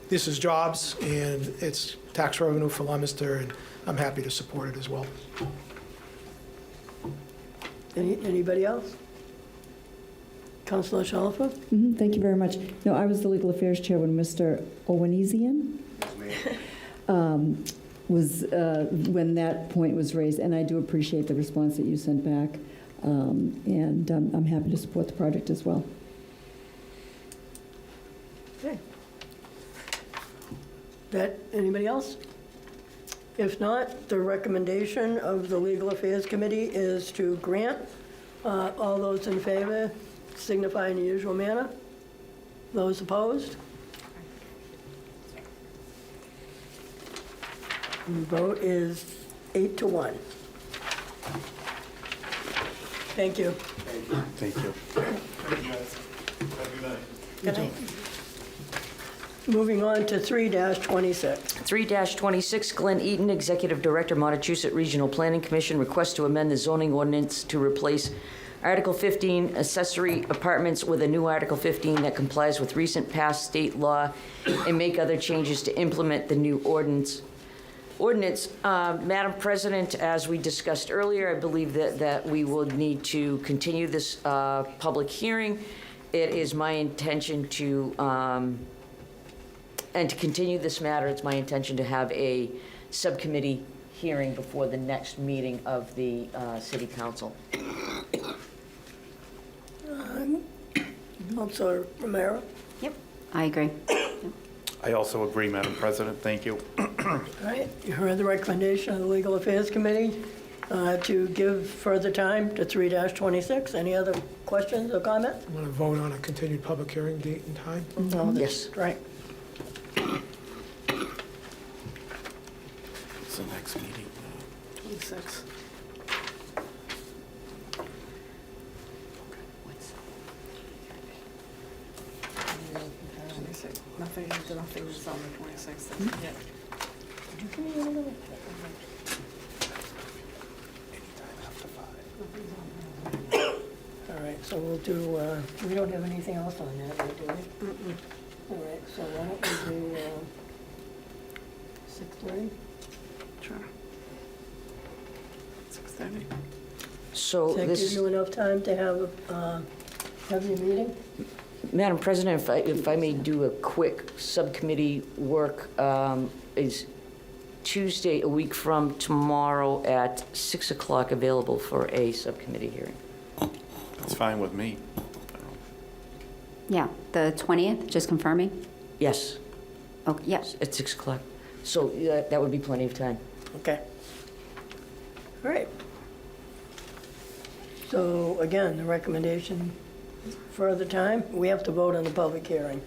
Speaker 3: this is jobs and it's tax revenue for Leominster, and I'm happy to support it as well.
Speaker 2: Anybody else? Councilor Shalfo?
Speaker 7: Thank you very much. No, I was the Legal Affairs Chair when Mr. Owenizian was, when that point was raised, and I do appreciate the response that you sent back, and I'm happy to support the project as well.
Speaker 2: Okay. Anybody else? If not, the recommendation of the Legal Affairs Committee is to grant. All those in favor signify in the usual manner. Those opposed? The vote is 8-1. Thank you.
Speaker 13: Thank you.
Speaker 2: Good night. Moving on to 3-26.
Speaker 11: 3-26, Glenn Eaton, Executive Director, Montechusett Regional Planning Commission, requests to amend the zoning ordinance to replace Article 15 accessory apartments with a new Article 15 that complies with recent past state law and make other changes to implement the new ordinance. Madam President, as we discussed earlier, I believe that we will need to continue this public hearing. It is my intention to continue this matter, it's my intention to have a subcommittee hearing before the next meeting of the City Council.
Speaker 2: Councilor Romero?
Speaker 18: Yep, I agree.
Speaker 13: I also agree, Madam President. Thank you.
Speaker 2: All right, you heard the recommendation of the Legal Affairs Committee to give further time to 3-26. Any other questions or comments?
Speaker 3: I'm going to vote on a continued public hearing date and time.
Speaker 2: No, yes. Right.
Speaker 13: It's the next meeting.
Speaker 20: 26. Nothing is on the 26th yet.
Speaker 2: Did you give me another? All right, so we'll do, we don't have anything else on that, do we? All right, so why don't we do 6:30?
Speaker 20: Sure. 6:30.
Speaker 11: So
Speaker 2: Does that
Speaker 11: this,
Speaker 2: give you enough time to have your meeting?
Speaker 11: Madam President, if I may do a quick subcommittee work, is Tuesday, a week from tomorrow at 6 o'clock available for a subcommittee hearing?
Speaker 13: That's fine with me.
Speaker 18: Yeah, the 20th, just confirming?
Speaker 11: Yes,
Speaker 18: Okay, yeah.
Speaker 11: at 6 o'clock. So that would be plenty of time.
Speaker 2: Okay. All right. So again, the recommendation, further time, we have to vote on the public hearing.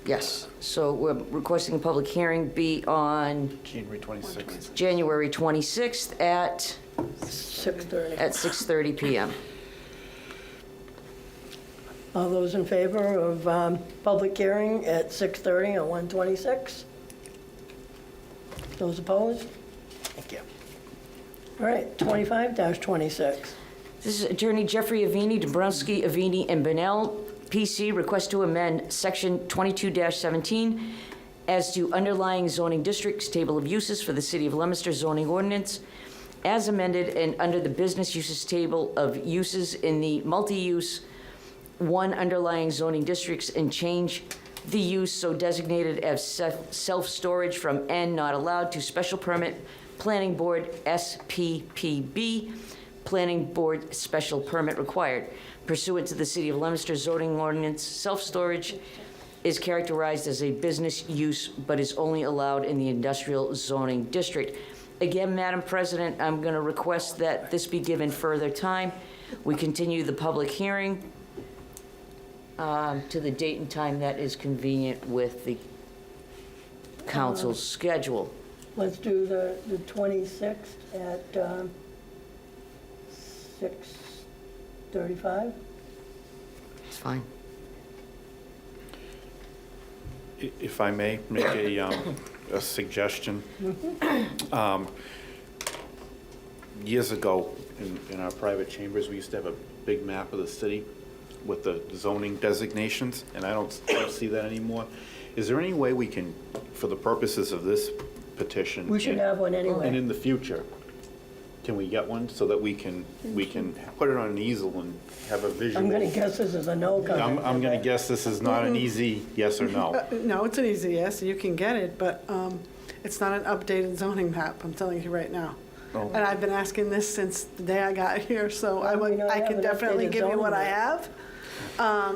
Speaker 11: Yes, so we're requesting a public hearing be on
Speaker 13: January 26th.
Speaker 11: January 26th at
Speaker 2: 6:30.
Speaker 11: 6:30 PM.
Speaker 2: All those in favor of public hearing at 6:30 on 126? Those opposed? Thank you. All right, 25-26.
Speaker 11: This is Attorney Jeffrey Avini, Dombrowski, Avini, and Bennell, PC, request to amend Section 22-17 as to underlying zoning districts, table of uses for the City of Leominster zoning ordinance, as amended and under the business uses table of uses in the multi-use one underlying zoning districts, and change the use so designated as self-storage from N not allowed to special permit, planning board SPPB, planning board special permit required. pursuant to the City of Leominster zoning ordinance. Self-storage is characterized as a business use, but is only allowed in the industrial zoning district. Again, Madam President, I'm going to request that this be given further time. We continue the public hearing to the date and time that is convenient with the council's schedule.
Speaker 2: Let's do the 26th at 6:35.
Speaker 11: It's fine.
Speaker 13: If I may make a suggestion. Years ago, in our private chambers, we used to have a big map of the city with the zoning designations, and I don't see that anymore. Is there any way we can, for the purposes of this petition?
Speaker 2: We should have one anyway.
Speaker 13: And in the future, can we get one so that we can put it on an easel and have a visual?
Speaker 2: I'm going to guess this is a no comment.
Speaker 13: I'm going to guess this is not an easy yes or no.
Speaker 20: No, it's an easy yes, you can get it, but it's not an updated zoning map, I'm telling you right now.
Speaker 13: Oh.
Speaker 20: And I've been asking this since the day I got here, so I can definitely give you what I have.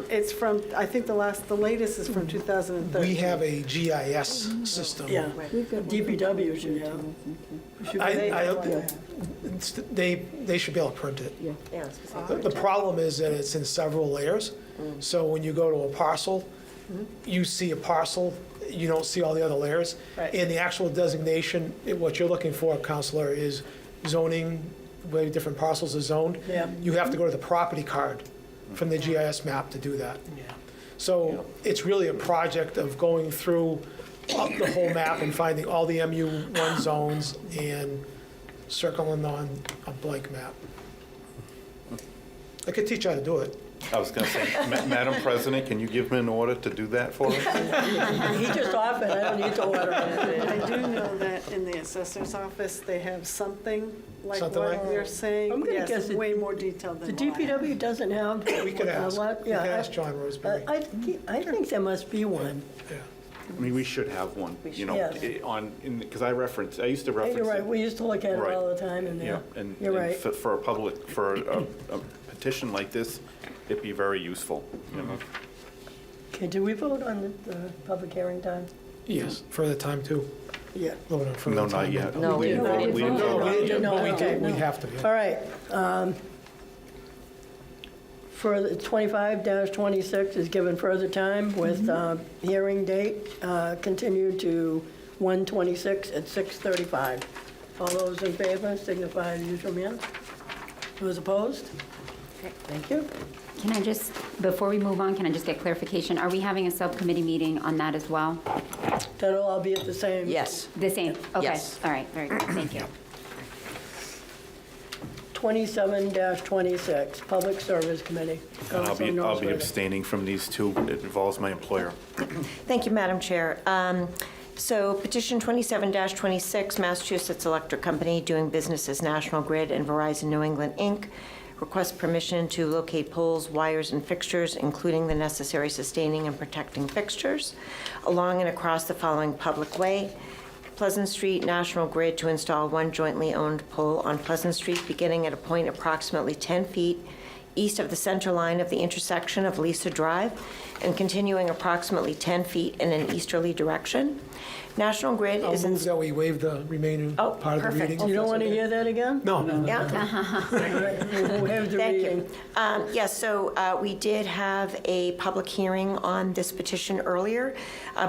Speaker 20: It's from, I think the latest is from 2013.
Speaker 3: We have a GIS system.
Speaker 2: Yeah, DPW should have.
Speaker 3: They should be able to print it. The problem is that it's in several layers. So when you go to a parcel, you see a parcel, you don't see all the other layers. And the actual designation, what you're looking for, Counselor, is zoning, where different parcels are zoned.
Speaker 2: Yeah.
Speaker 3: You have to go to the property card from the GIS map to do that. So it's really a project of going through the whole map and finding all the MU1 zones and circling on a blank map. I could teach you how to do it.
Speaker 13: I was going to say, Madam President, can you give me an order to do that for us?
Speaker 2: He just offered, I don't need to order
Speaker 20: I
Speaker 2: it.
Speaker 20: do know that in the assessor's office, they have something like
Speaker 3: Something
Speaker 20: what
Speaker 3: like-
Speaker 20: you're saying.
Speaker 2: I'm gonna guess
Speaker 20: Yes,
Speaker 2: it-
Speaker 20: way more detailed
Speaker 2: The
Speaker 20: than what I have.
Speaker 2: DPW doesn't have.
Speaker 3: We could ask. We
Speaker 2: Yeah,
Speaker 3: could ask John Roseberry.
Speaker 2: I think there must be one.
Speaker 13: I mean, we should have one, you know,
Speaker 2: Yes.
Speaker 13: because I used to reference.
Speaker 2: You're right,
Speaker 13: it.
Speaker 2: we used to look at it
Speaker 13: Right.
Speaker 2: all the time in there.
Speaker 13: Yeah, and
Speaker 2: You're right.
Speaker 13: for a petition like this, it'd be very useful, you know.
Speaker 2: Okay, did we vote on the public hearing time?
Speaker 3: Yes, further time too.
Speaker 2: Yeah.
Speaker 3: Vote on further
Speaker 13: No,
Speaker 3: time.
Speaker 13: not yet.
Speaker 11: No, we didn't vote.
Speaker 13: We didn't vote.
Speaker 3: But we
Speaker 2: okay,
Speaker 3: do, we
Speaker 2: no.
Speaker 3: have to, yeah.
Speaker 2: All right. For the 25-26 is given further time with hearing date continued to 1/26 at 6:35. All those in favor signify the usual manner. Those opposed? Okay, thank you.
Speaker 18: Can I just, before we move on, can I just get clarification? Are we having a subcommittee meeting on that as well?
Speaker 2: That'll all be at the same.
Speaker 11: Yes.
Speaker 18: The same? Okay.
Speaker 11: Yes.
Speaker 18: All right, very good, thank you.
Speaker 2: 27-26, Public Service Committee.
Speaker 13: And I'll
Speaker 2: Councilor
Speaker 13: be
Speaker 2: Noseworthy.
Speaker 13: abstaining from these two. It involves my employer.
Speaker 10: Thank you, Madam Chair. So petition 27-26, Massachusetts Electric Company doing business as National Grid and Verizon New England, Inc., requests permission to locate poles, wires, and fixtures, including the necessary sustaining and protecting fixtures, along and across the following public way: Pleasant Street, National Grid to install one jointly owned pole on Pleasant Street beginning at a point approximately 10 feet east of the center line of the intersection of Lisa Drive and continuing approximately 10 feet in an easterly direction. National Grid
Speaker 3: I'll
Speaker 10: is in...
Speaker 3: move that we waive the remaining
Speaker 10: Oh,
Speaker 3: part of the
Speaker 10: perfect.
Speaker 3: reading.
Speaker 2: You don't want to hear that again?
Speaker 3: No.
Speaker 10: Yeah.
Speaker 2: All right, we'll have the
Speaker 10: Thank
Speaker 2: reading.
Speaker 10: you. Yes, so we did have a public hearing on this petition earlier.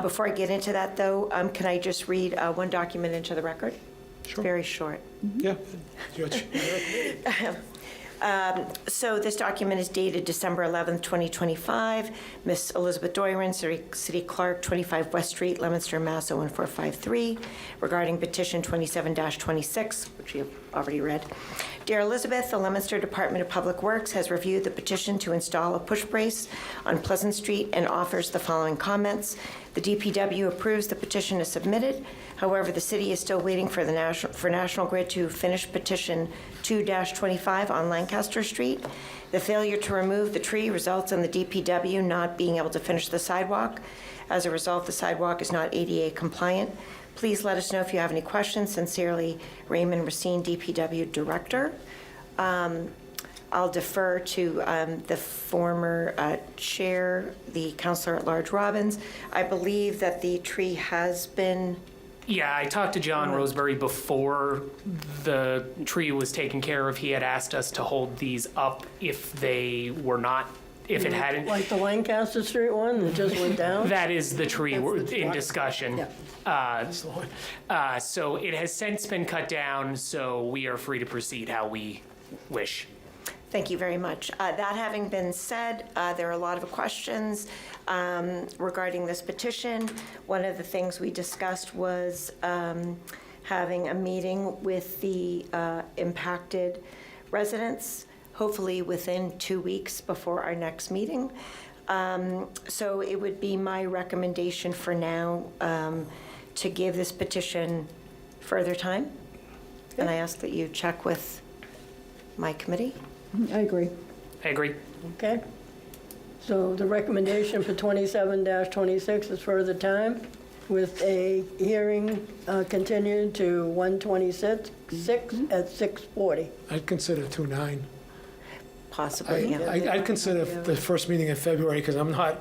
Speaker 10: Before I get into that, though, can I just read one document into the record?
Speaker 3: Sure.
Speaker 10: Very short.
Speaker 3: Yeah.
Speaker 10: So this document is dated December 11th, 2025. Miss Elizabeth Doiron, City Clerk, 25 West Street, Leominster, Mass. 01453, regarding petition 27-26, which you have already read. Dear Elizabeth, the Leominster Department of Public Works has reviewed the petition to install a push brace on Pleasant Street and offers the following comments. The DPW approves the petition as submitted. However, the city is still waiting for National Grid to finish petition 2-25 on Lancaster Street. The failure to remove the tree results in the DPW not being able to finish the sidewalk. As a result, the sidewalk is not ADA compliant. Please let us know if you have any questions. Sincerely, Raymond Racine, DPW Director. I'll defer to the former chair, the Counselor at Large Robbins. I believe that the tree has been,
Speaker 14: Yeah, I talked to John Roseberry before the tree was taken care of. He had asked us to hold these up if they were not, if it hadn't.
Speaker 2: Like the Lancaster Street one that just went down?
Speaker 14: That is the tree in discussion. So it has since been cut down, so we are free to proceed how we wish.
Speaker 10: thank you very much. That having been said, there are a lot of questions regarding this petition. One of the things we discussed was having a meeting with the impacted residents, hopefully within 2 weeks before our next meeting. So it would be my recommendation for now to give this petition further time. And I ask that you check with my committee.
Speaker 7: I agree.
Speaker 14: I agree.
Speaker 2: Okay. So the recommendation for 27-26 is further time with a hearing continued to 1/26 at 6:40.
Speaker 3: I'd consider 2/9.
Speaker 10: Possibly, yeah.
Speaker 3: I'd consider the first meeting in February, because I'm not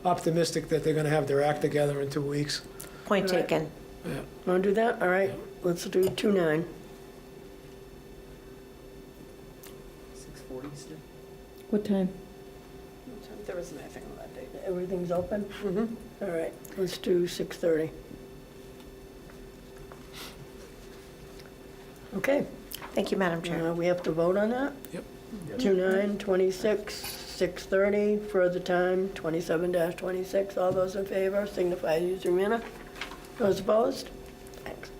Speaker 3: optimistic that they're going to have their act together in 2 weeks.
Speaker 10: Point taken.
Speaker 3: Yeah.
Speaker 2: Want to do that? All right, let's do 2/9.
Speaker 11: 6:40 still?
Speaker 7: What time?
Speaker 2: There isn't anything on that date. Everything's open? Mm-hmm. All right, let's do 6:30. Okay.
Speaker 10: Thank you, Madam Chair.
Speaker 2: We have to vote on that?
Speaker 3: Yep.
Speaker 2: 2/9/26, 6:30, further time, 27-26. All those in favor signify using manner. Those opposed? Thanks.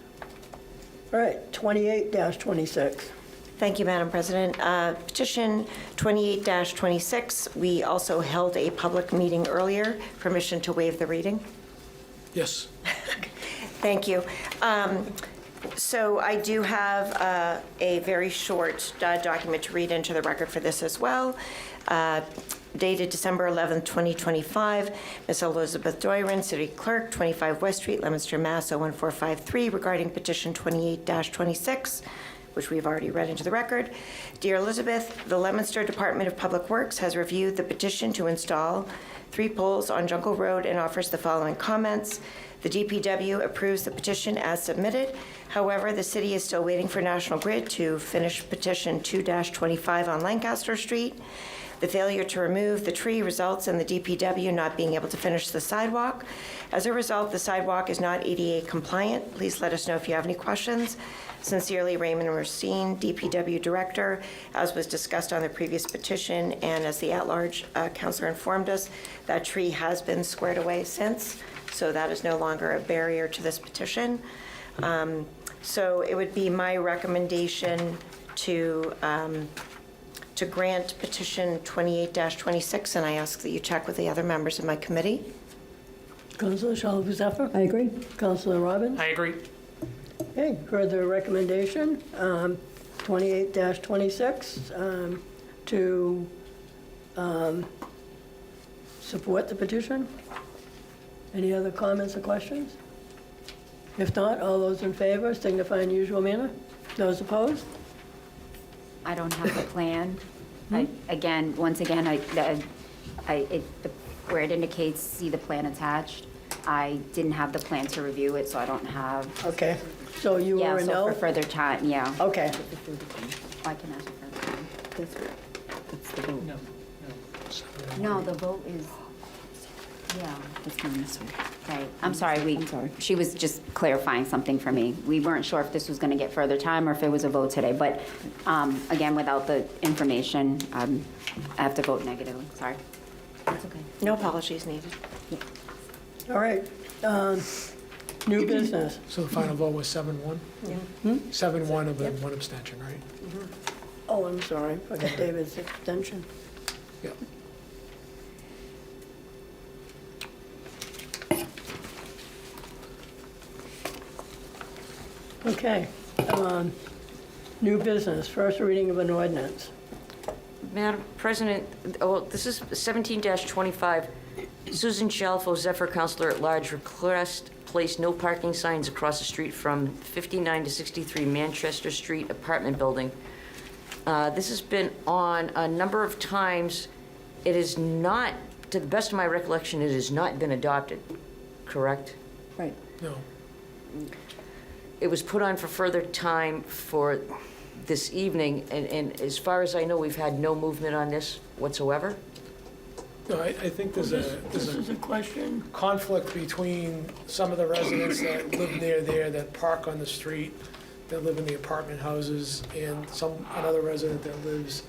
Speaker 2: All right, 28-26.
Speaker 10: Thank you, Madam President. Petition 28-26, we also held a public meeting earlier. Permission to waive the reading?
Speaker 3: Yes.
Speaker 10: Thank you. So I do have a very short document to read into the record for this as well. Dated December 11th, 2025, Ms. Elizabeth Doiron, City Clerk, 25 West Street, Leominster, Mass. 01453, regarding petition 28-26, which we've already read into the record. Dear Elizabeth, the Leominster Department of Public Works has reviewed the petition to install 3 poles on Jungle Road and offers the following comments. The DPW approves the petition as submitted. However, the city is still waiting for National Grid to finish petition 2-25 on Lancaster Street. The failure to remove the tree results in the DPW not being able to finish the sidewalk. As a result, the sidewalk is not ADA compliant. Please let us know if you have any questions. Sincerely, Raymond Racine, DPW Director. As was discussed on the previous petition, and as the at-large councilor informed us, that tree has been squared away since, so that is no longer a barrier to this petition. So it would be my recommendation to grant petition 28-26, and I ask that you check with the other members of my committee.
Speaker 2: Councilor Shalfo Zephyr?
Speaker 7: I agree.
Speaker 2: Councilor Robbins?
Speaker 14: I agree.
Speaker 2: Okay, further recommendation, 28-26, to support the petition. Any other comments or questions? If not, all those in favor signify in usual manner. Those opposed?
Speaker 18: I don't have the plan. Once again, where it indicates, see the plan attached, I didn't have the plan to review it, so I don't have.
Speaker 2: Okay, so you were a
Speaker 18: Yeah, so
Speaker 2: no?
Speaker 18: for further time, yeah.
Speaker 2: Okay.
Speaker 18: I can ask for further time.
Speaker 7: That's the vote.
Speaker 18: No, the vote is, yeah. It's coming this way. Right, I'm sorry, she was just clarifying something for me. We weren't sure if this was gonna get further time or if it was a vote today, but, again, without the information, I have to vote negatively, sorry. That's okay.
Speaker 10: No apologies needed.
Speaker 2: All right, new business.
Speaker 3: So the final vote was 7-1?
Speaker 10: Yeah.
Speaker 3: 7-1 of the one abstention, right?
Speaker 2: Oh, I'm sorry, I got David's extension.
Speaker 3: Yep.
Speaker 2: Okay, new business, first reading of an ordinance.
Speaker 11: Madam President, this is 17-25. Susan Shalfo, Zephyr Counselor at Large, request place no parking signs across the street from 59 to 63 Manchester Street apartment building. This has been on a number of times. It is not, to the best of my recollection, it has not been adopted, correct?
Speaker 7: Right.
Speaker 14: No.
Speaker 11: It was put on for further time for this evening, and as far as I know, we've had no movement on this whatsoever.
Speaker 3: No, I think there's a
Speaker 2: question.
Speaker 3: conflict between some of the residents that live near there, that park on the street, that live in the apartment houses, and another resident that lives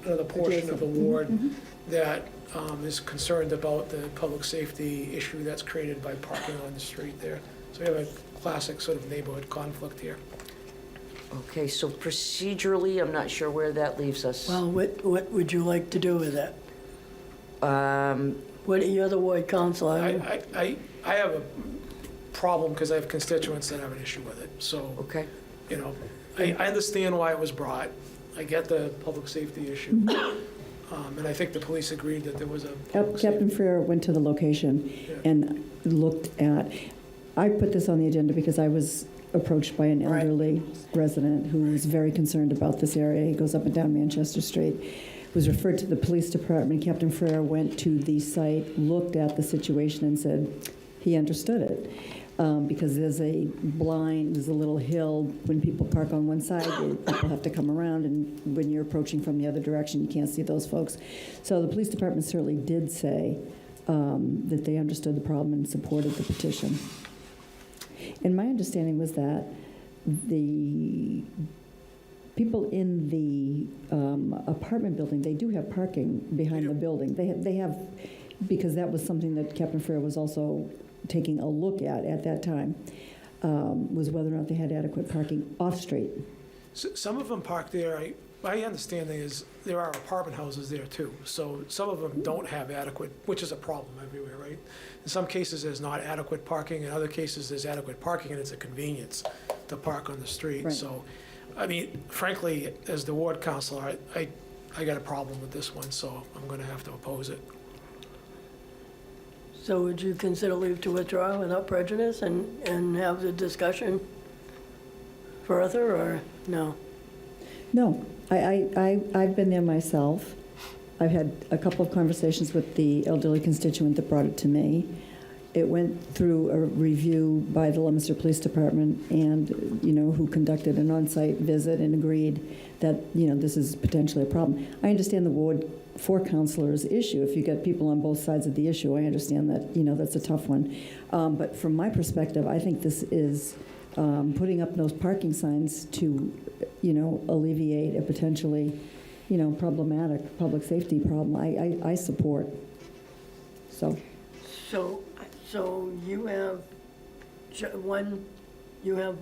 Speaker 3: another portion of the ward that is concerned about the public safety issue that's created by parking on the street there. So we have a classic sort of neighborhood conflict here.
Speaker 11: Okay, so procedurally, I'm not sure where that leaves us.
Speaker 2: Well, what would you like to do with it? You're the ward counselor.
Speaker 3: I have a problem because I have constituents that have an issue with it. So,
Speaker 11: okay,
Speaker 3: you know, I understand why it was brought. I get the public safety issue. And I think the police agreed that there was a
Speaker 7: Captain Freer went to the location and looked at, I put this on the agenda because I was approached by an elderly resident who was very concerned about this area. He goes up and down Manchester Street. Was referred to the police department. Captain Freer went to the site, looked at the situation, and said he understood it. Because there's a little hill. When people park on one side, people have to come around, and when you're approaching from the other direction, you can't see those folks. So the police department certainly did say that they understood the problem and supported the petition. And my understanding was that the people in the apartment building, they do have parking behind the building. They have, because that was something that Captain Freer was also taking a look at that time, was whether or not they had adequate parking off-street.
Speaker 3: Some of them park there. My understanding is there are apartment houses there too. So some of them don't have adequate, which is a problem everywhere, right? In some cases, there's not adequate parking. In other cases, there's adequate parking, and it's a convenience to park on the street.
Speaker 7: Right.
Speaker 3: So, I mean, frankly, as the ward counselor, I got a problem with this one, so I'm going to have to oppose it.
Speaker 2: So would you consider leave to withdraw without prejudice and have the discussion further, or no?
Speaker 7: No, I've been there myself. I've had a couple of conversations with the elderly constituent that brought it to me. It went through a review by the Leominster Police Department, and, who conducted an on-site visit and agreed that, this is potentially a problem. I understand the Ward 4 counselor's issue. If you get people on both sides of the issue, I understand that, that's a tough one. But from my perspective, I think this is putting up those parking signs to, alleviate a potentially, problematic public safety problem. I support. So
Speaker 2: you have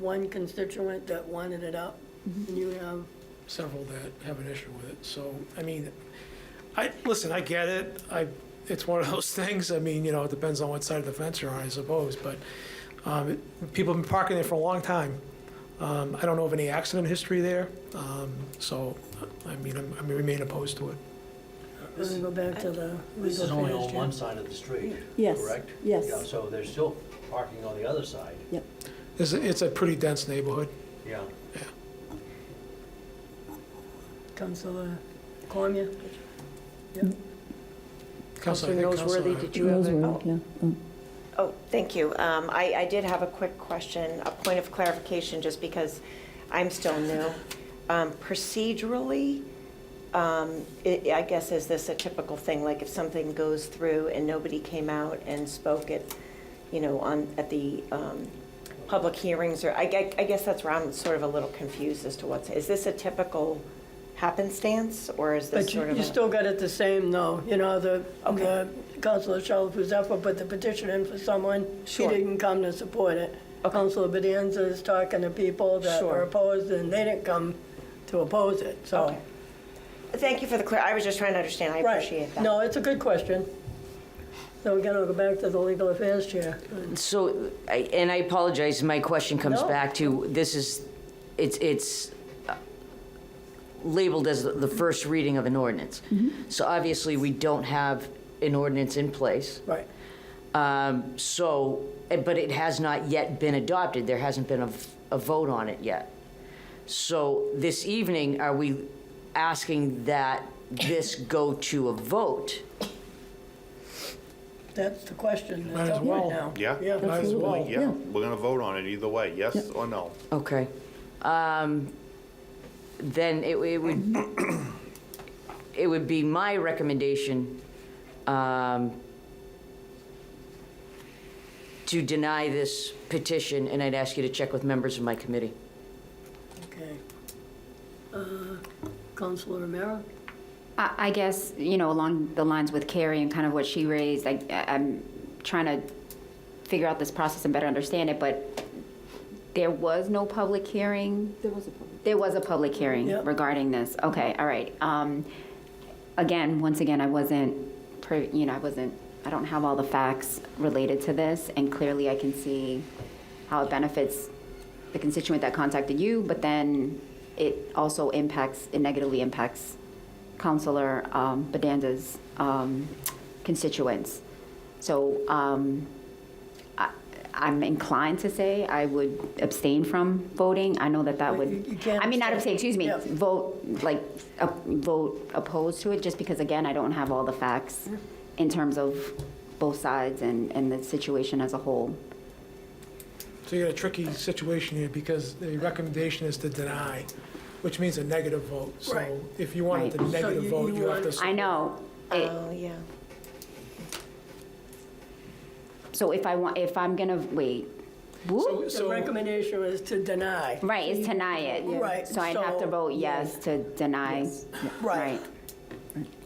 Speaker 2: one constituent that wanted it up, and you have
Speaker 3: several that have an issue with it. So, I mean, listen, I get it. It's one of those things. I mean, it depends on what side of the fence you're on, I suppose. But people have been parking there for a long time. I don't know of any accident history there. So, I mean, I remain opposed to it.
Speaker 2: We're going to go back to the
Speaker 9: This is
Speaker 2: legal
Speaker 9: only
Speaker 2: affairs
Speaker 9: on
Speaker 2: chair.
Speaker 9: one side of the street,
Speaker 7: Yes.
Speaker 9: correct?
Speaker 7: Yes.
Speaker 9: Yeah, so there's still parking on the other side.
Speaker 7: Yep.
Speaker 3: It's a pretty dense neighborhood.
Speaker 9: Yeah.
Speaker 2: Councilor Cormier?
Speaker 3: Councilor
Speaker 11: Noseworthy, did you have a...
Speaker 7: Roseworth, yeah.
Speaker 10: Oh, thank you. I did have a quick question, a point of clarification, just because I'm still new. Procedurally, I guess, is this a typical thing? Like if something goes through and nobody came out and spoke at the public hearings, or I guess that's where I'm sort of a little confused as to is this a typical happenstance, or is this
Speaker 2: But
Speaker 10: sort of
Speaker 2: you still got it the same, though. The Councilor Shelf was up and put the petition in for someone.
Speaker 10: Sure.
Speaker 2: He didn't come to support it. Councilor Bedanza is talking to people that
Speaker 10: Sure.
Speaker 2: are opposed, and they didn't come to oppose it, so.
Speaker 10: Okay. Thank you for the I was just trying to understand. I appreciate that.
Speaker 2: No, it's a good question. So we're going to go back to the legal affairs chair.
Speaker 11: So, and I apologize, my question comes
Speaker 2: No.
Speaker 11: back to, it's labeled as the first reading of an ordinance. So obviously, we don't have an ordinance in place.
Speaker 2: Right.
Speaker 11: But it has not yet been adopted. There hasn't been a vote on it yet. So this evening, are we asking that this go to a vote.
Speaker 2: That's the question
Speaker 3: Might
Speaker 2: that's
Speaker 3: as
Speaker 2: up
Speaker 3: well.
Speaker 2: right now.
Speaker 13: Yeah,
Speaker 3: Might as well.
Speaker 13: yeah, we're gonna vote on it either way, yes or no.
Speaker 11: Okay. Then it would be my recommendation to deny this petition, and I'd ask you to check with members of my committee.
Speaker 2: Okay. Councilor Romero?
Speaker 18: I guess, along the lines with Carrie and kind of what she raised, I'm trying to figure out this process and better understand it, but there was no public hearing? There was a public hearing
Speaker 2: Yep.
Speaker 18: regarding this. Okay, all right. Once again, I don't have all the facts related to this, and clearly I can see how it benefits the constituent that contacted you, but then it also negatively impacts Councilor Bedanza's constituents. So I'm inclined to say I would abstain from voting. I know that would,
Speaker 2: You can't
Speaker 18: not abstain, excuse me,
Speaker 2: Yeah.
Speaker 18: vote opposed to it, just because, again, I don't have all the facts in terms of both sides and the situation as a whole.
Speaker 3: So you got a tricky situation here because the recommendation is to deny, which means a negative vote. So
Speaker 2: Right.
Speaker 3: if you wanted the
Speaker 2: So
Speaker 3: negative
Speaker 2: you
Speaker 3: vote, you have to.
Speaker 18: I know.
Speaker 10: Oh, yeah.
Speaker 18: So if I'm gonna, wait. Whoop.
Speaker 2: The recommendation was to deny.
Speaker 18: Right, it's deny it.
Speaker 2: Right,
Speaker 18: So I'd have to
Speaker 2: so-
Speaker 18: vote yes to deny.
Speaker 2: Right.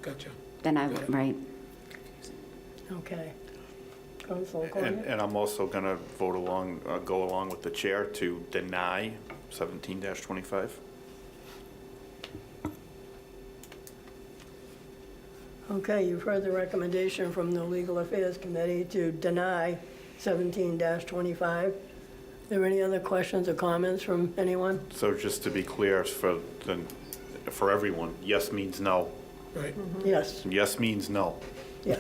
Speaker 3: Gotcha.
Speaker 18: Then right.
Speaker 2: Okay. Councilor
Speaker 13: And,
Speaker 2: Cormier?
Speaker 13: and I'm also gonna go along with the chair to deny 17-25.
Speaker 2: Okay, you've heard the recommendation from the Legal Affairs Committee to deny 17-25. Are there any other questions or comments from anyone?
Speaker 13: So just to be clear, for everyone, yes means no.
Speaker 3: Right.
Speaker 2: Yes,
Speaker 13: Yes means no.
Speaker 2: yeah.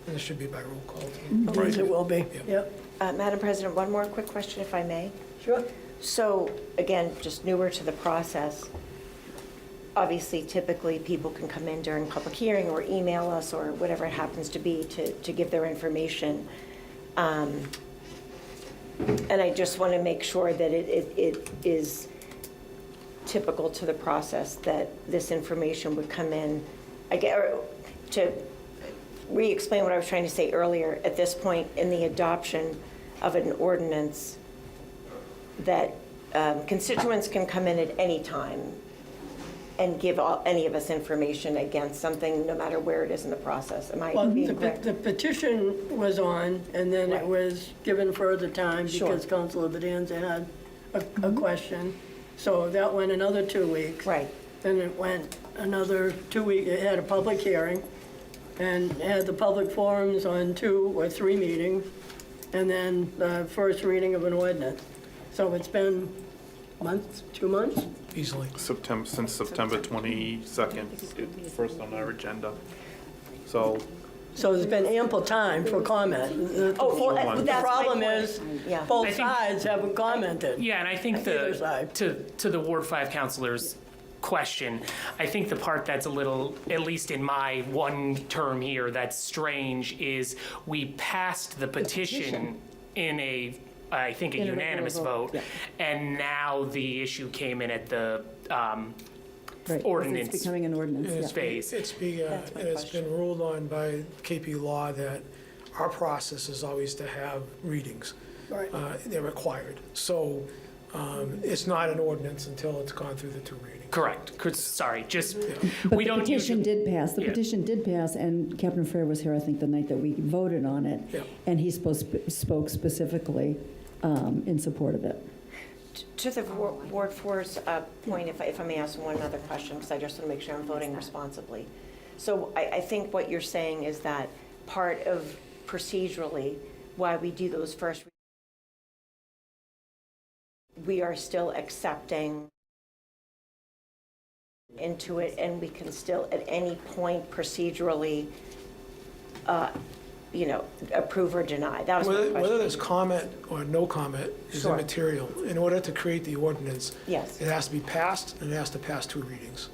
Speaker 3: And this should be by roll call.
Speaker 2: At least it will be, yep.
Speaker 10: Madam President, one more quick question, if I may.
Speaker 2: Sure.
Speaker 10: So, again, just newer to the process, obviously, typically, people can come in during public hearing or email us or whatever it happens to be to give their information. And I just want to make sure that it is typical to the process that this information would come in. To re-explain what I was trying to say earlier, at this point in the adoption of an ordinance, that constituents can come in at any time and give any of us information against something, no matter where it is in the process. Am I
Speaker 2: Well,
Speaker 10: being correct?
Speaker 2: the petition was on, and then it was given further time because Councilor Bedanza had a question. So that went another 2 weeks.
Speaker 10: Right.
Speaker 2: Then it went another 2 weeks, it had a public hearing, and had the public forums on 2 or 3 meetings, and then the first reading of an ordinance. So it's been months, 2 months?
Speaker 3: Easily.
Speaker 13: Since September 22nd, it's first on our agenda. So
Speaker 2: So there's been ample time for comment. The problem is, both
Speaker 14: I think-
Speaker 2: sides haven't commented.
Speaker 14: Yeah, and I think
Speaker 2: Either side.
Speaker 14: to the Ward 5 councilors' question, I think the part that's a little, at least in my one term here, that's strange is we passed the petition in I think a
Speaker 7: In a regular
Speaker 14: unanimous
Speaker 7: vote,
Speaker 14: vote, and now the issue came in at the
Speaker 7: Right,
Speaker 14: ordinance
Speaker 7: It's becoming an ordinance, yeah.
Speaker 14: phase.
Speaker 3: It's been ruled on by KP Law that our process is always to have readings.
Speaker 2: Right.
Speaker 3: They're required. So it's not an ordinance until it's gone through the 2 readings.
Speaker 14: Correct. Sorry, just,
Speaker 7: But
Speaker 14: we
Speaker 7: the
Speaker 14: don't
Speaker 7: petition
Speaker 14: usually.
Speaker 7: did pass, the
Speaker 14: Yeah.
Speaker 7: petition did pass, and Captain Fair was here, I think, the night that we voted on it.
Speaker 3: Yeah.
Speaker 7: And he spoke specifically in support of it.
Speaker 10: To the Ward 4's point, if I may ask one other question, because I just want to make sure I'm voting responsibly. So I think what you're saying is that part of procedurally why we do those first, we are still accepting into it, and we can still at any point procedurally, approve or deny. That was my question.
Speaker 3: Whether there's comment or no comment is
Speaker 10: Sure.
Speaker 3: immaterial. In order to create the ordinance,
Speaker 10: Yes.
Speaker 3: it has to be passed, and it has to pass 2 readings.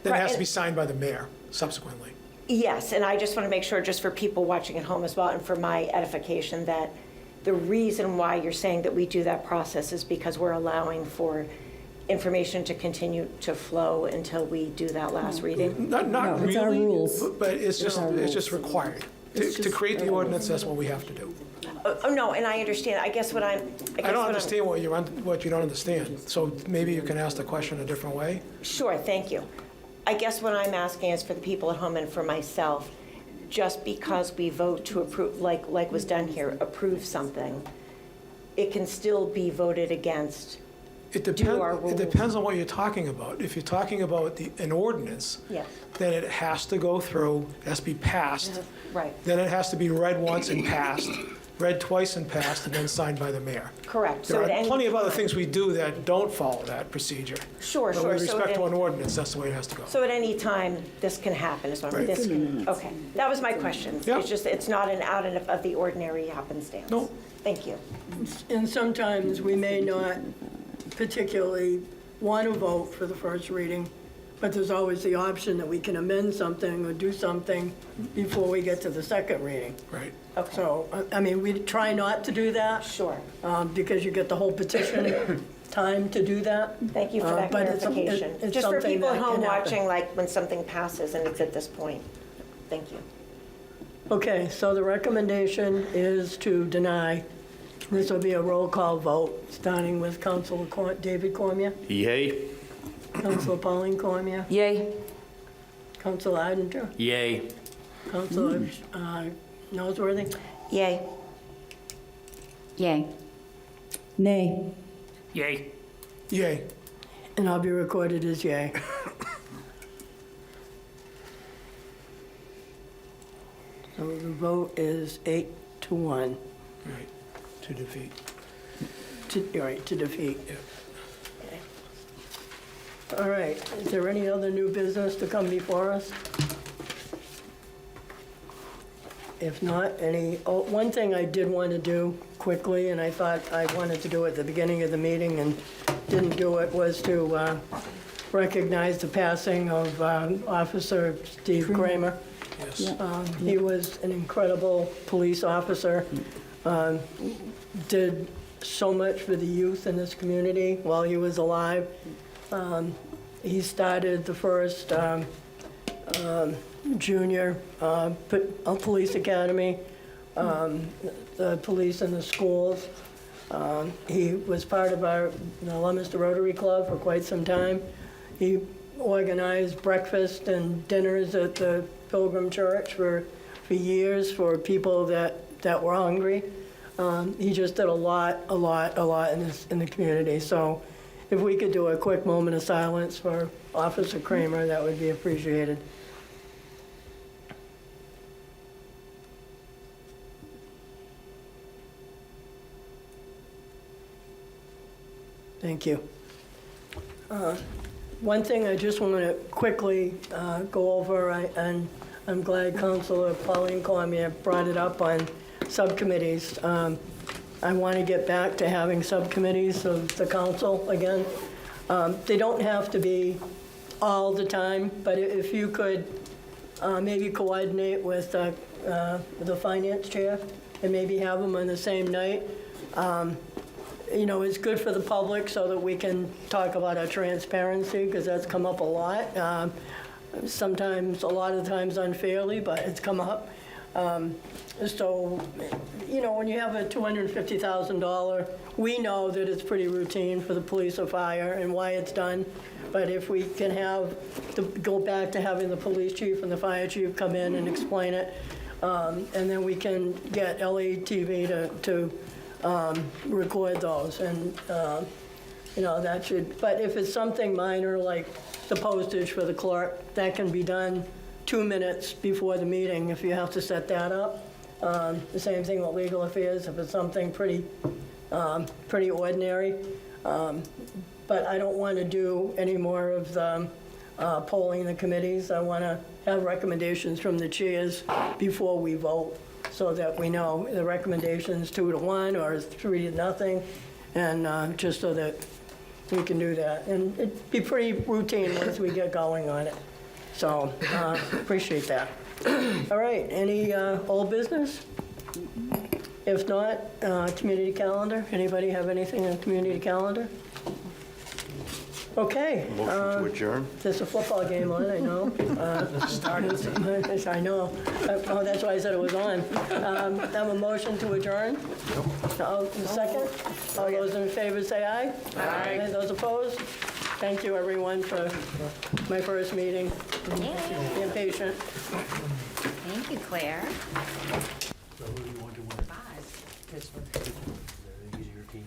Speaker 3: Then it has to be signed by the mayor subsequently.
Speaker 10: Yes, and I just want to make sure, just for people watching at home as well, and for my edification, that the reason why you're saying that we do that process is because we're allowing for information to continue to flow until we do that last reading?
Speaker 3: Not
Speaker 7: No, it's our
Speaker 3: really,
Speaker 7: rules.
Speaker 3: but it's just required. To create the ordinance, that's what we have to do.
Speaker 10: Oh, no, and I understand. I guess what I'm...
Speaker 3: I don't understand what you don't understand, so maybe you can ask the question a different way.
Speaker 10: Sure, thank you. I guess what I'm asking is for the people at home and for myself, just because we vote to approve, like was done here, approve something, it can still be voted against.
Speaker 3: It
Speaker 10: our rules.
Speaker 3: depends on what you're talking about. If you're talking about an ordinance,
Speaker 10: Yes.
Speaker 3: then it has to go through, it has to be passed.
Speaker 10: Right,
Speaker 3: Then it has to be read once and passed, read twice and passed, and then signed by the mayor.
Speaker 10: correct.
Speaker 3: There
Speaker 10: So at
Speaker 3: are
Speaker 10: any
Speaker 3: plenty of other
Speaker 10: time-
Speaker 3: things we do that don't follow that procedure.
Speaker 10: Sure,
Speaker 3: But
Speaker 10: sure.
Speaker 3: with
Speaker 10: So
Speaker 3: respect
Speaker 10: at
Speaker 3: to
Speaker 10: any-
Speaker 3: an ordinance, that's the way it has to go.
Speaker 10: So at any time, this can happen, is what I'm,
Speaker 3: Right.
Speaker 10: this can, okay. That was my question.
Speaker 3: Yeah.
Speaker 10: It's just, it's not an out of the ordinary happenstance.
Speaker 3: No.
Speaker 10: Thank you.
Speaker 2: And sometimes we may not particularly want to vote for the first reading, but there's always the option that we can amend something or do something before we get to the second reading.
Speaker 3: Right.
Speaker 10: Okay.
Speaker 2: So, I mean, we try not to do that.
Speaker 10: Sure.
Speaker 2: Because you get the whole petition time to do that.
Speaker 10: Thank you for that
Speaker 2: But it's
Speaker 10: clarification.
Speaker 2: it's
Speaker 10: Just for
Speaker 2: something
Speaker 10: people at
Speaker 2: that
Speaker 10: home
Speaker 2: can happen.
Speaker 10: watching, like when something passes and it's at this point. Thank you.
Speaker 2: Okay, so the recommendation is to deny. This will be a roll call vote, starting with Councilor David Cormier,
Speaker 13: Yay.
Speaker 2: Councilor Pauline Cormier,
Speaker 11: Yay.
Speaker 2: Councilor Iden,
Speaker 9: Yay.
Speaker 2: Councilor Noseworthy,
Speaker 10: Yay.
Speaker 18: Yay.
Speaker 7: Nay.
Speaker 14: Yay.
Speaker 3: Yay.
Speaker 2: and I'll be recorded as yay. So the vote is 8-1
Speaker 3: Right. To defeat.
Speaker 2: to defeat.
Speaker 3: Yeah.
Speaker 2: All right, is there any other new business to come before us? If not, one thing I did want to do quickly, and I thought I wanted to do at the beginning of the meeting and didn't do it, was to recognize the passing of Officer Steve Kramer.
Speaker 3: Yes.
Speaker 2: He was an incredible police officer, did so much for the youth in this community while he was alive. He started the first junior police academy, the police in the schools. He was part of the Leominster Rotary Club for quite some time. He organized breakfast and dinners at the Pilgrim Church for years for people that were hungry. He just did a lot in the community. So if we could do a quick moment of silence for Officer Kramer, that would be appreciated. Thank you. One thing I just want to quickly go over, and I'm glad Councilor Pauline Cormier brought it up on subcommittees. I want to get back to having subcommittees of the council again. They don't have to be all the time, but if you could maybe coordinate with the finance chair and maybe have them on the same night. You know, it's good for the public so that we can talk about our transparency, because that's come up a lot. Sometimes, a lot of times unfairly, but it's come up. So, you know, when you have a $250,000, we know that it's pretty routine for the police or fire and why it's done. But if we can go back to having the police chief and the fire chief come in and explain it, and then we can get LATV to record those, and you know, that should, but if it's something minor like the postage for the clerk, that can be done 2 minutes before the meeting if you have to set that up. The same thing with legal affairs, if it's something pretty ordinary. But I don't want to do any more of the polling the committees. I want to have recommendations from the chairs before we vote, so that we know the recommendation's 2-1 or 3-0, and just so that we can do that. And it'd be pretty routine once we get going on it. So, appreciate that. All right, any old business? If not, community calendar. Anybody have anything on community calendar? Okay.
Speaker 13: Motion to adjourn?
Speaker 2: There's a football game on, I know. I know. Oh, that's why I said it was on. Have a motion to adjourn? Second? All those in favor say aye. Aye. And those opposed? Thank you, everyone, for my first meeting. Being patient.
Speaker 18: Thank you, Claire.
Speaker 9: So who do you want to win?
Speaker 18: Five.
Speaker 9: Easier team.